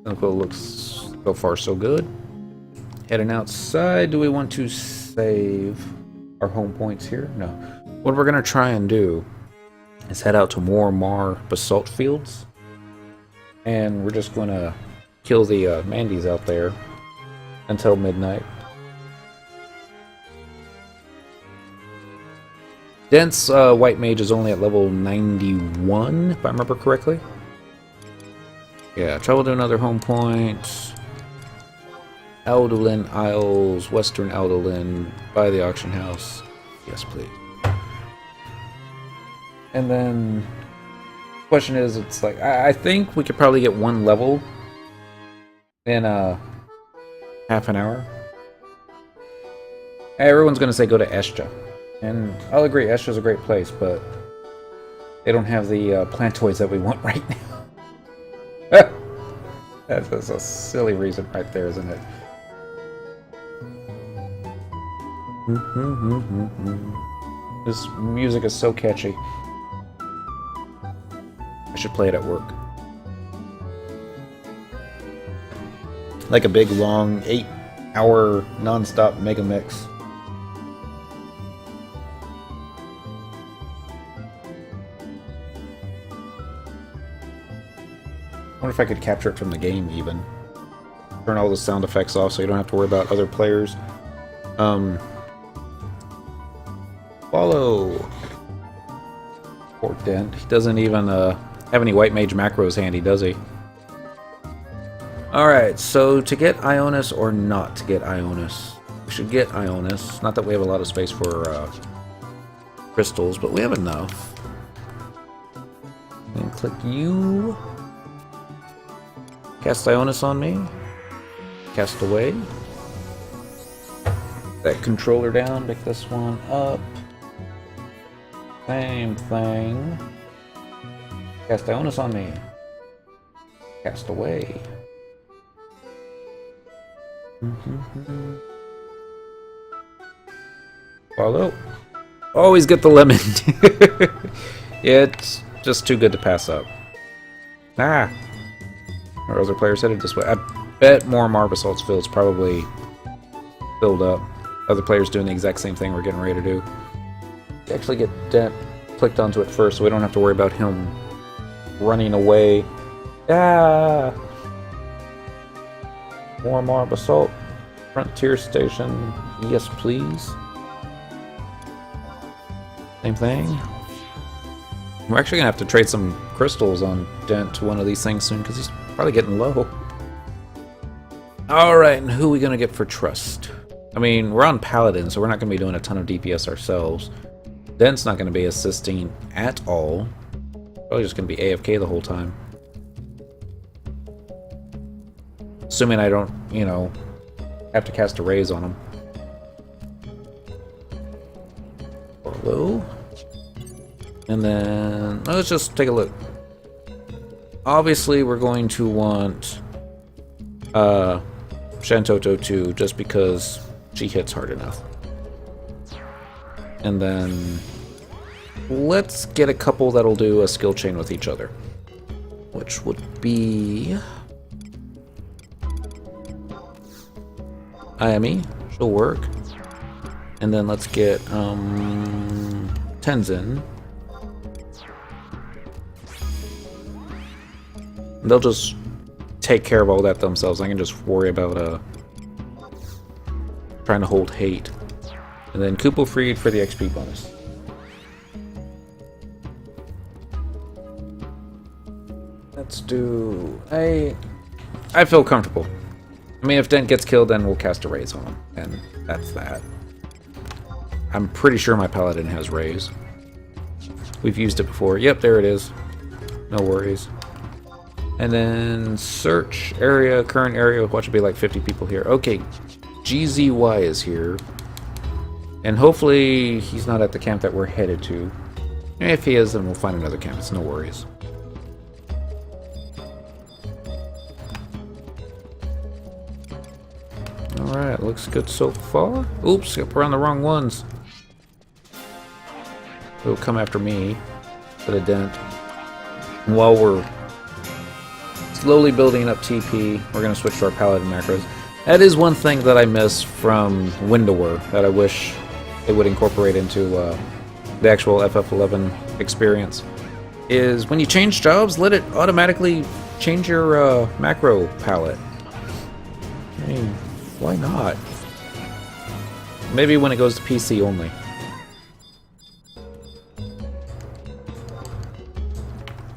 Looks so far so good. Heading outside. Do we want to save our home points here? No. What we're gonna try and do is head out to more Mar basalt fields, and we're just gonna kill the Mandies out there until midnight. Dent's white mage is only at level 91, if I remember correctly. Yeah, travel to another home point. Aldolin Isles, Western Aldolin, by the auction house. Yes, please. And then, question is, it's like, I think we could probably get one level in half an hour. Everyone's gonna say go to Estia. And I'll agree, Estia's a great place, but they don't have the plantoids that we want right now. That's a silly reason right there, isn't it? This music is so catchy. I should play it at work. Like a big, long, 8-hour, non-stop mega mix. I wonder if I could capture it from the game, even. Turn all the sound effects off so you don't have to worry about other players. Follow. Poor Dent. He doesn't even have any white mage macros handy, does he? Alright, so to get Ionis or not to get Ionis? We should get Ionis. Not that we have a lot of space for crystals, but we have enough. And click you. Cast Ionis on me. Cast away. That controller down, pick this one up. Same thing. Cast Ionis on me. Cast away. Follow. Always get the lemon. It's just too good to pass up. Ah. Our other players headed this way. I bet more Marbasalt's field's probably filled up. Other players doing the exact same thing we're getting ready to do. Actually get Dent clicked onto it first so we don't have to worry about him running away. Ah! More Marbasalt. Frontier Station. Yes, please. Same thing. We're actually gonna have to trade some crystals on Dent to one of these things soon because he's probably getting low. Alright, and who are we gonna get for trust? I mean, we're on Paladin, so we're not gonna be doing a ton of DPS ourselves. Dent's not gonna be assisting at all. Probably just gonna be AFK the whole time. Assuming I don't, you know, have to cast a raise on him. Hello? And then, let's just take a look. Obviously, we're going to want Shantoto too, just because she hits hard enough. And then, let's get a couple that'll do a skill chain with each other. Which would be... Ayami, she'll work. And then let's get Tenzin. They'll just take care of all that themselves. I can just worry about trying to hold hate. And then Kupo Freed for the XP bonus. Let's do... I feel comfortable. I mean, if Dent gets killed, then we'll cast a raise on him, and that's that. I'm pretty sure my Paladin has raise. We've used it before. Yep, there it is. No worries. And then search area, current area. What should be like 50 people here? Okay, GZY is here. And hopefully he's not at the camp that we're headed to. If he is, then we'll find another camp. It's no worries. Alright, looks good so far. Oops, got around the wrong ones. It'll come after me for the Dent. And while we're slowly building up TP, we're going to switch to our Paladin macros. That is one thing that I miss from Windower that I wish they would incorporate into the actual FF11 experience. Is when you change jobs, let it automatically change your macro palette. I mean, why not? Maybe when it goes to PC only.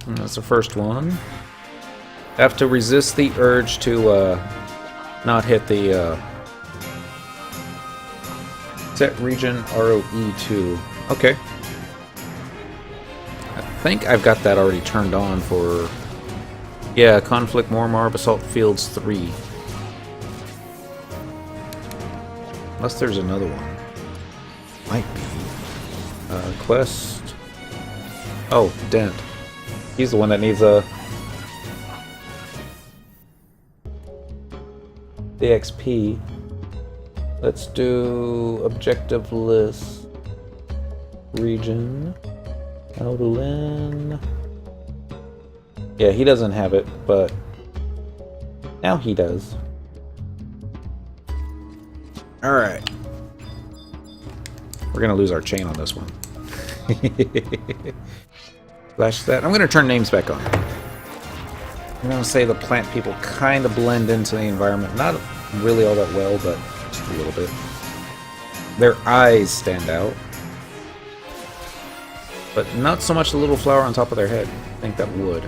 And that's the first one. Have to resist the urge to not hit the set region ROE2. Okay. I think I've got that already turned on for... Yeah, Conflict Mormar Basalt Fields 3. Unless there's another one. Might be. Quest... Oh, Dent. He's the one that needs a... the XP. Let's do objective list. Region. Aldolin. Yeah, he doesn't have it, but now he does. Alright. We're gonna lose our chain on this one. Flash that. I'm gonna turn names back on. I'm gonna say the plant people kind of blend into the environment. Not really all that well, but just a little bit. Their eyes stand out. But not so much the little flower on top of their head. I think that would.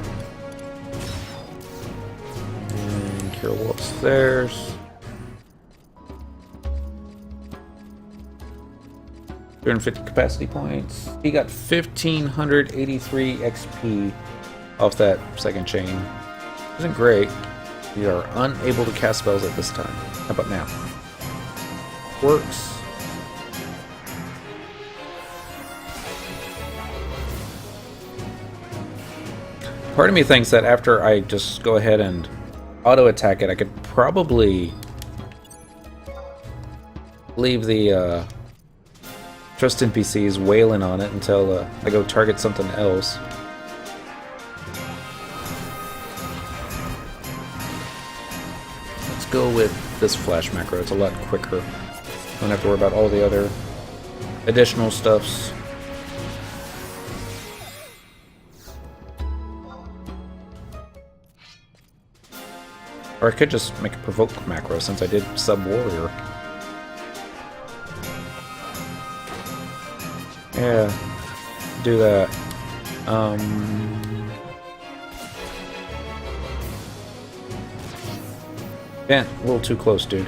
And Carol upstairs. 250 capacity points. He got 1,583 XP off that second chain. Isn't great. We are unable to cast spells at this time. How about now? Works. Part of me thinks that after I just go ahead and auto-attack it, I could probably leave the trust NPCs wailing on it until I go target something else. Let's go with this flash macro. It's a lot quicker. Don't have to worry about all the other additional stuffs. Or I could just make a provoke macro since I did sub-warrior. Yeah, do that. Yeah, a little too close, dude.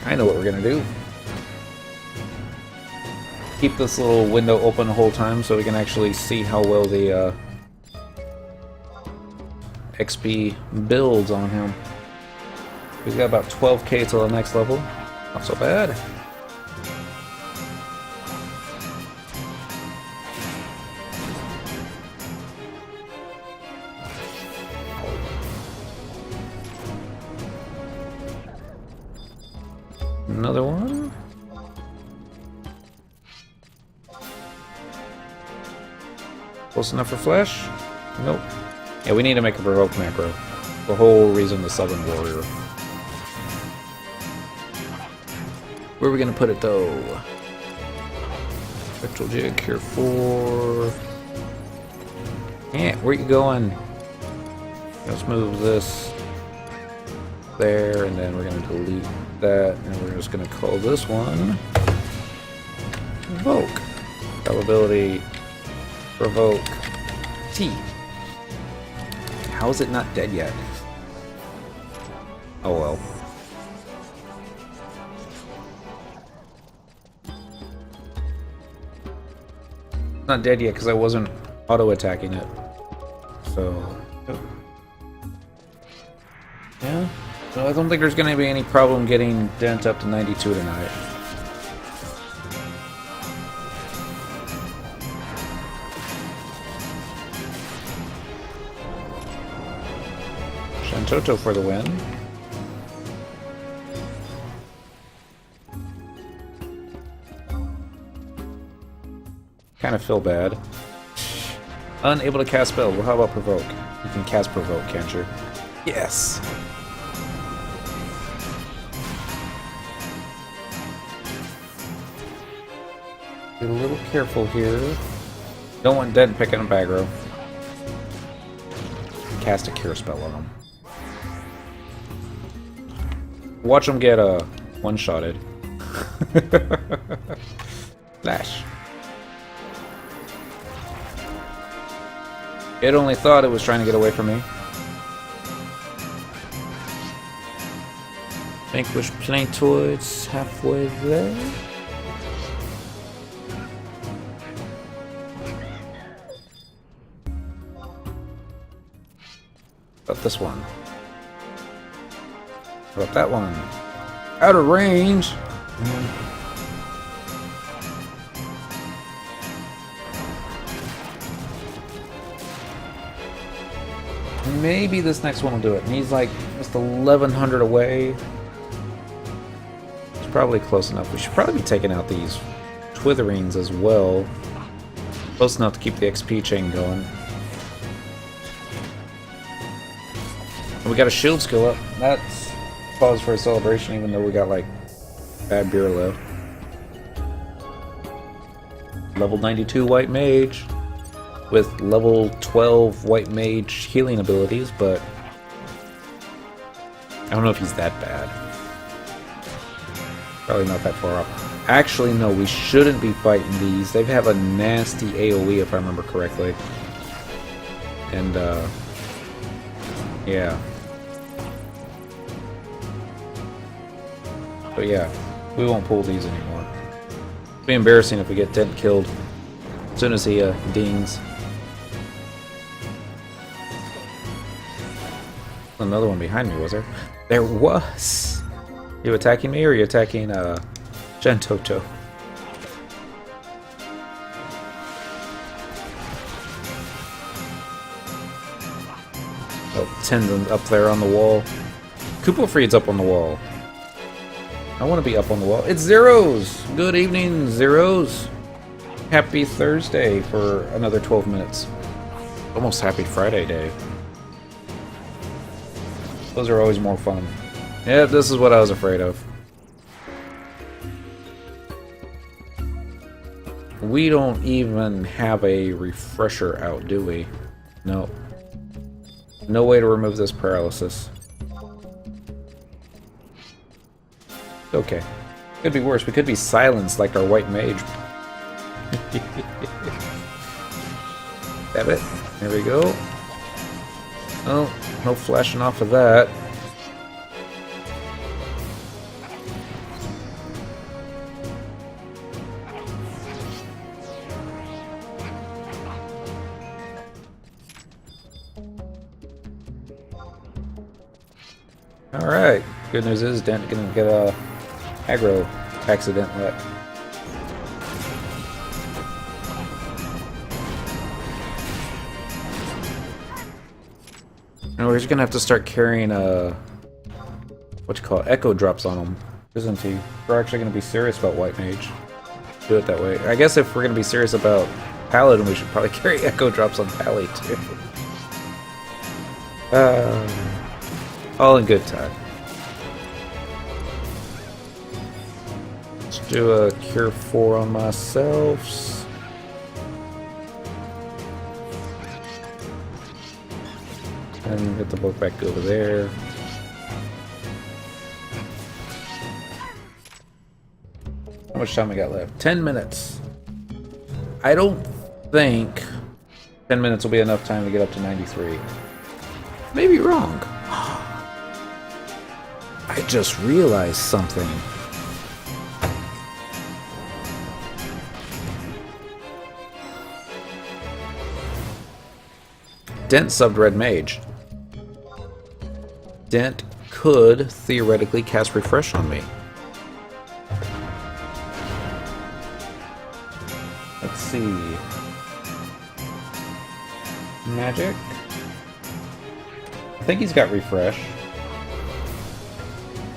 I know what we're gonna do. Keep this little window open the whole time so we can actually see how well the XP builds on him. He's got about 12k till the next level. Not so bad. Another one. Close enough for flash? Nope. Yeah, we need to make a provoke macro. The whole reason the Southern Warrior. Where are we gonna put it though? Spectral Jig here for... Yeah, where you going? Let's move this there, and then we're gonna delete that, and we're just gonna call this one Provoke. Probability Provoke. T. How is it not dead yet? Oh well. It's not dead yet because I wasn't auto-attacking it. So... yeah. So I don't think there's going to be any problem getting dent up to 92 tonight. Shantoto for the win. Kind of feel bad. Unable to cast spell. Well, how about provoke? You can cast provoke, can't you? Yes! Be a little careful here. Don't want dent picking up aggro. Cast a cure spell on him. Watch him get one-shotted. Flash. It only thought it was trying to get away from me. Vanquish Planetoids halfway there. About this one. About that one. Out of range. Maybe this next one will do it. And he's like just 1,100 away. It's probably close enough. We should probably be taking out these Twitherings as well. Close enough to keep the XP chain going. And we got a shield skill up. That's cause for a celebration, even though we got like bad beer left. Level 92 White Mage with level 12 White Mage healing abilities, but I don't know if he's that bad. Probably not that far off. Actually, no, we shouldn't be fighting these. They have a nasty AoE, if I remember correctly. And, yeah. But yeah, we won't pull these anymore. It'd be embarrassing if we get Dent killed as soon as he dings. Another one behind me, was there? There was! You attacking me or are you attacking Gentoto? Oh, Tendon up there on the wall. Koopa Freed's up on the wall. I want to be up on the wall. It's Zeros! Good evening, Zeros! Happy Thursday for another 12 minutes. Almost happy Friday day. Those are always more fun. Yeah, this is what I was afraid of. We don't even have a refresher out, do we? No. No way to remove this paralysis. Okay. Could be worse. We could be silenced like our White Mage. Stab it. There we go. Oh, no flashing off of that. Alright. Good news is Dent gonna get a aggro accident let. And we're just gonna have to start carrying what you call it, echo drops on him, isn't he? We're actually gonna be serious about White Mage. Do it that way. I guess if we're gonna be serious about Paladin, we should probably carry echo drops on Pally too. All in good time. Let's do a Cure 4 on myself. And get the book back over there. How much time we got left? 10 minutes. I don't think 10 minutes will be enough time to get up to 93. Maybe wrong. I just realized something. Dent subbed Red Mage. Dent could theoretically cast Refresh on me. Let's see. Magic. I think he's got Refresh.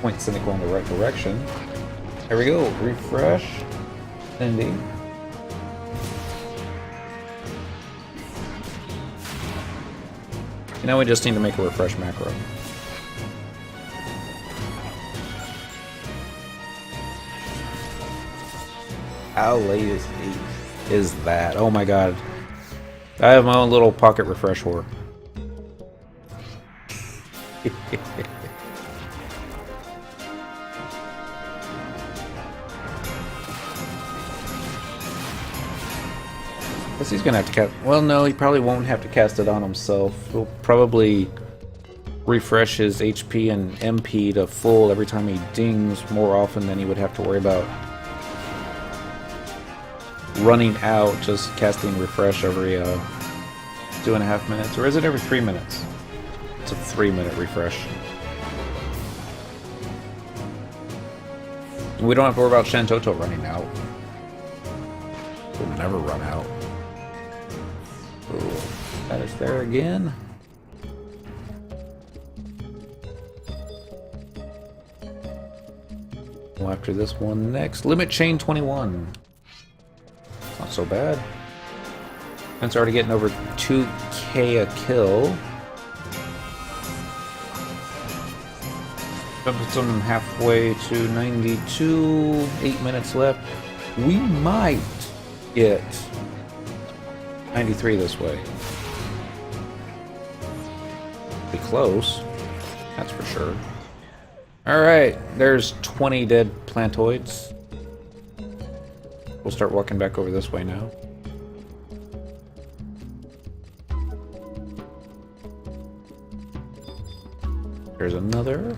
Point Cynical in the right direction. There we go. Refresh. Ending. Now we just need to make a refresh macro. How late is that? Oh my god. I have my own little pocket refresh whore. Guess he's gonna have to cast. Well, no, he probably won't have to cast it on himself. He'll probably refresh his HP and MP to full every time he dings more often than he would have to worry about running out, just casting refresh every 2.5 minutes. Or is it every 3 minutes? It's a 3-minute refresh. We don't have to worry about Shantoto running out. We'll never run out. Ooh, that is there again. Well, after this one next, Limit Chain 21. Not so bad. It's already getting over 2k a kill. Jumped them halfway to 92. 8 minutes left. We might get 93 this way. Be close. That's for sure. Alright, there's 20 dead plantoids. We'll start walking back over this way now. There's another.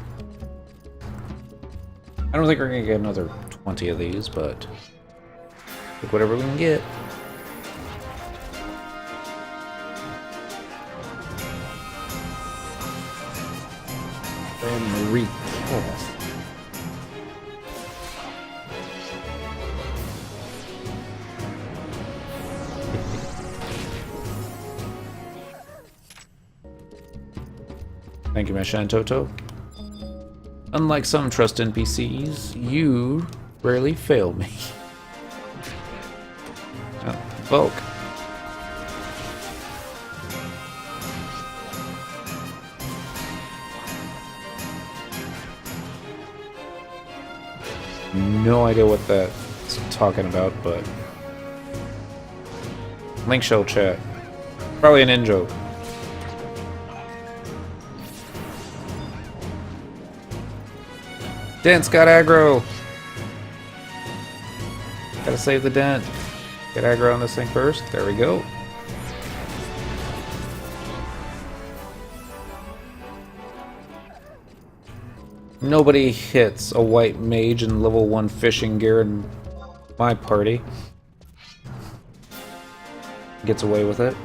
I don't think we're gonna get another 20 of these, but take whatever we can get. And recast. Thank you, my Shantoto. Unlike some trust NPCs, you rarely fail me. Oh, Volk. No idea what that's talking about, but link shell chat. Probably an in-joke. Dent's got aggro! Gotta save the dent. Get aggro on this thing first. There we go. Nobody hits a white mage in level 1 fishing gear in my party. Gets away with it.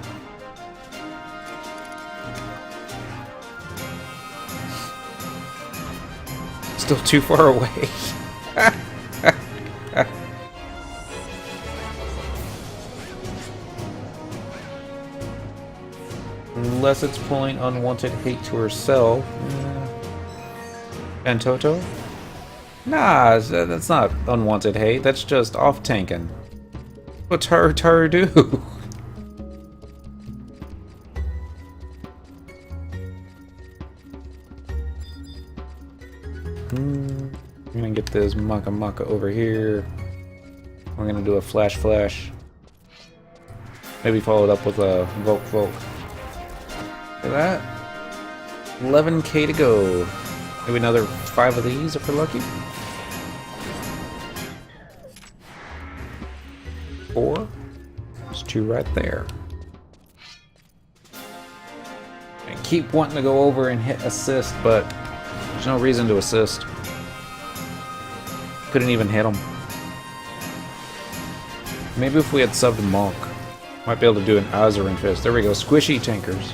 Still too far away. Unless it's pulling unwanted hate to herself. And Toto? Nah, that's not unwanted hate. That's just off-tanking. What's her do? I'm gonna get this Maka over here. We're gonna do a flash. Maybe follow it up with a Volk. Look at that. 11k to go. Maybe another 5 of these if we're lucky. 4. There's 2 right there. keep wanting to go over and hit assist, but there's no reason to assist. Couldn't even hit him. Maybe if we had subbed Monk, might be able to do an Azurin Fist. There we go, squishy tankers.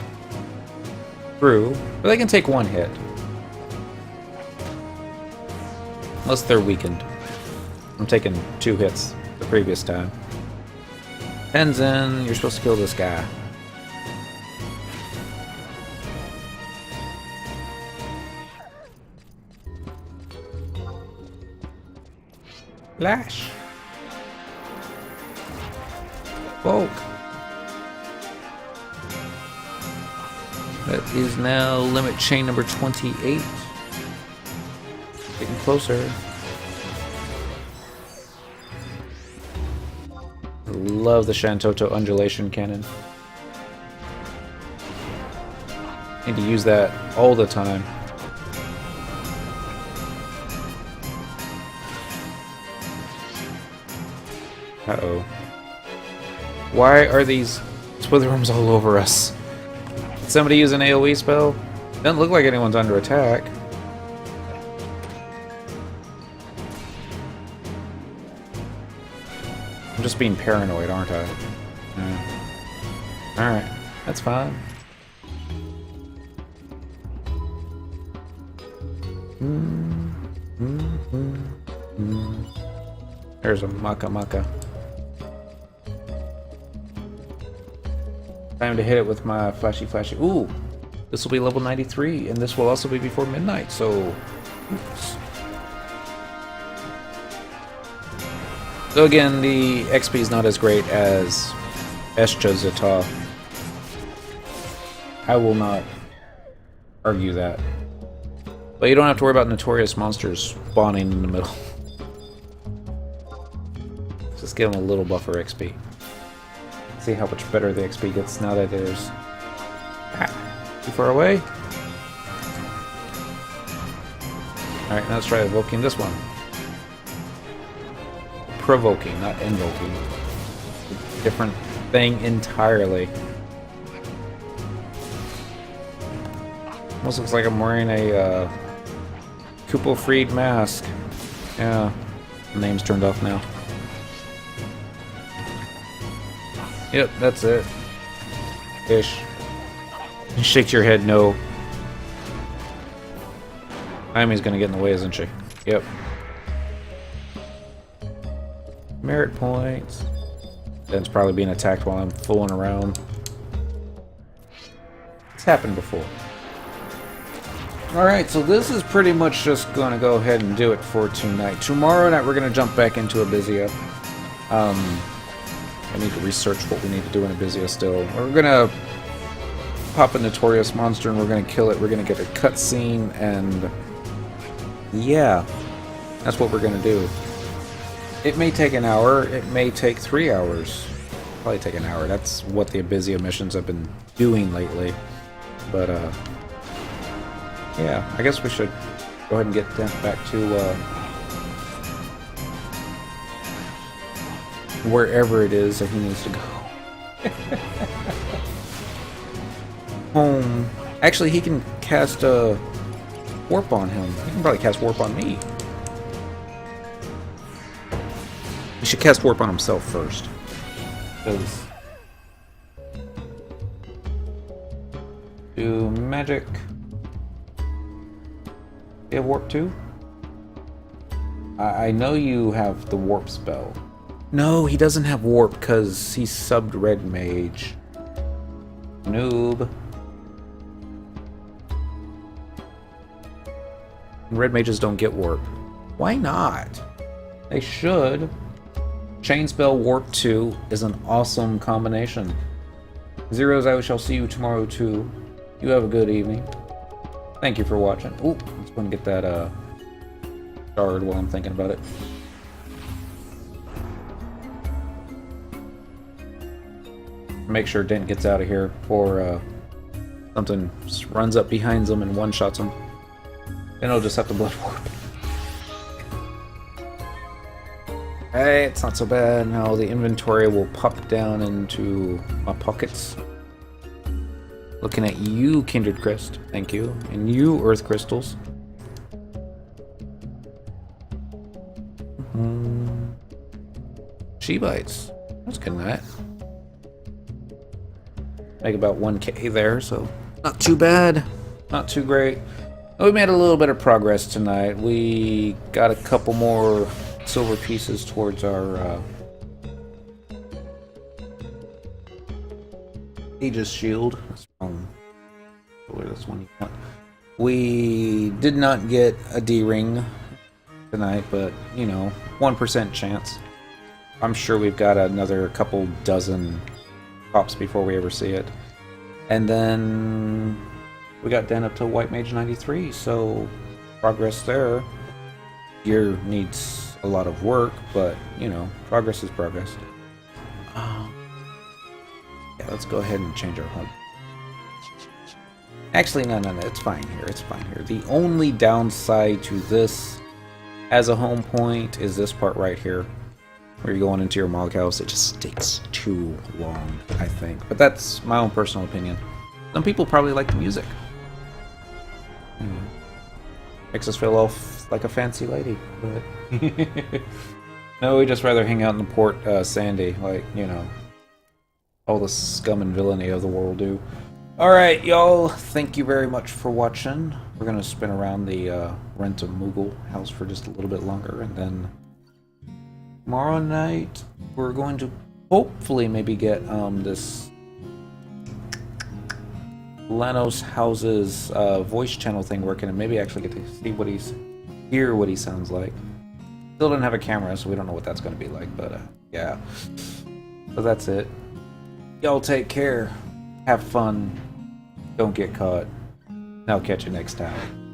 True, but they can take one hit. Unless they're weakened. I'm taking 2 hits the previous time. Tenzin, you're supposed to kill this guy. Lash. Volk. That is now limit chain number 28. Getting closer. Love the Shantoto undulation cannon. Need to use that all the time. Uh-oh. Why are these Switherums all over us? Did somebody use an AoE spell? Doesn't look like anyone's under attack. I'm just being paranoid, aren't I? Yeah. Alright, that's fine. There's a Maka. Time to hit it with my flashy. Ooh! This will be level 93, and this will also be before midnight, so... Oops. So again, the XP is not as great as Escha Zeta. I will not argue that. But you don't have to worry about notorious monsters spawning in the middle. Just give them a little buffer XP. See how much better the XP gets now that there's... too far away? Alright, now let's try evoking this one. Provoking, not invoking. Different thing entirely. Almost looks like I'm wearing a Kupo Freed mask. Yeah, the name's turned off now. Yep, that's it. Ish. Shake your head, no. Amy's gonna get in the way, isn't she? Yep. Merit points. Den's probably being attacked while I'm fooling around. It's happened before. Alright, so this is pretty much just gonna go ahead and do it for tonight. Tomorrow night we're gonna jump back into Abysia. I need to research what we need to do in Abysia still. We're gonna pop a notorious monster and we're gonna kill it. We're gonna get a cutscene and yeah, that's what we're gonna do. It may take an hour, it may take 3 hours. Probably take an hour. That's what the Abysia missions have been doing lately. But yeah, I guess we should go ahead and get Dent back to wherever it is that he needs to go. Home. Actually, he can cast a warp on him. He can probably cast warp on me. He should cast warp on himself first. Because do magic. You have warp too? I know you have the warp spell. No, he doesn't have warp because he subbed Red Mage. Noob. Red Mages don't get warp. Why not? They should. Chain spell warp 2 is an awesome combination. Zeros, I shall see you tomorrow too. You have a good evening. Thank you for watching. Ooh, let's go and get that starred while I'm thinking about it. Make sure Dent gets out of here before something runs up behind them and one-shots him. Then he'll just have to blood warp. Hey, it's not so bad. Now the inventory will pop down into my pockets. Looking at you, Kindred Crest. Thank you. And you, Earth Crystals. She bites. That's good night. Make about 1k there, so not too bad. Not too great. We made a little bit of progress tonight. We got a couple more silver pieces towards our Aegis shield. That's wrong. This one you want. We did not get a D-ring tonight, but you know, 1% chance. I'm sure we've got another couple dozen pops before we ever see it. And then we got down up to White Mage 93, so progress there. Gear needs a lot of work, but you know, progress is progress. Yeah, let's go ahead and change our home. Actually, no, it's fine here, it's fine here. The only downside to this as a home point is this part right here, where you're going into your Mog house. It just takes too long, I think. But that's my own personal opinion. Some people probably like the music. Makes us feel off like a fancy lady, but no, we just rather hang out in the Port Sandy, like, you know, all the scum and villainy of the world do. Alright, y'all, thank you very much for watching. We're gonna spin around the Rent a Moogle house for just a little bit longer, and then tomorrow night we're going to hopefully maybe get this Lanos House's voice channel thing working, and maybe actually get to see what hear what he sounds like. Still don't have a camera, so we don't know what that's going to be like, but yeah. So that's it. Y'all take care. Have fun. Don't get caught. And I'll catch you next time.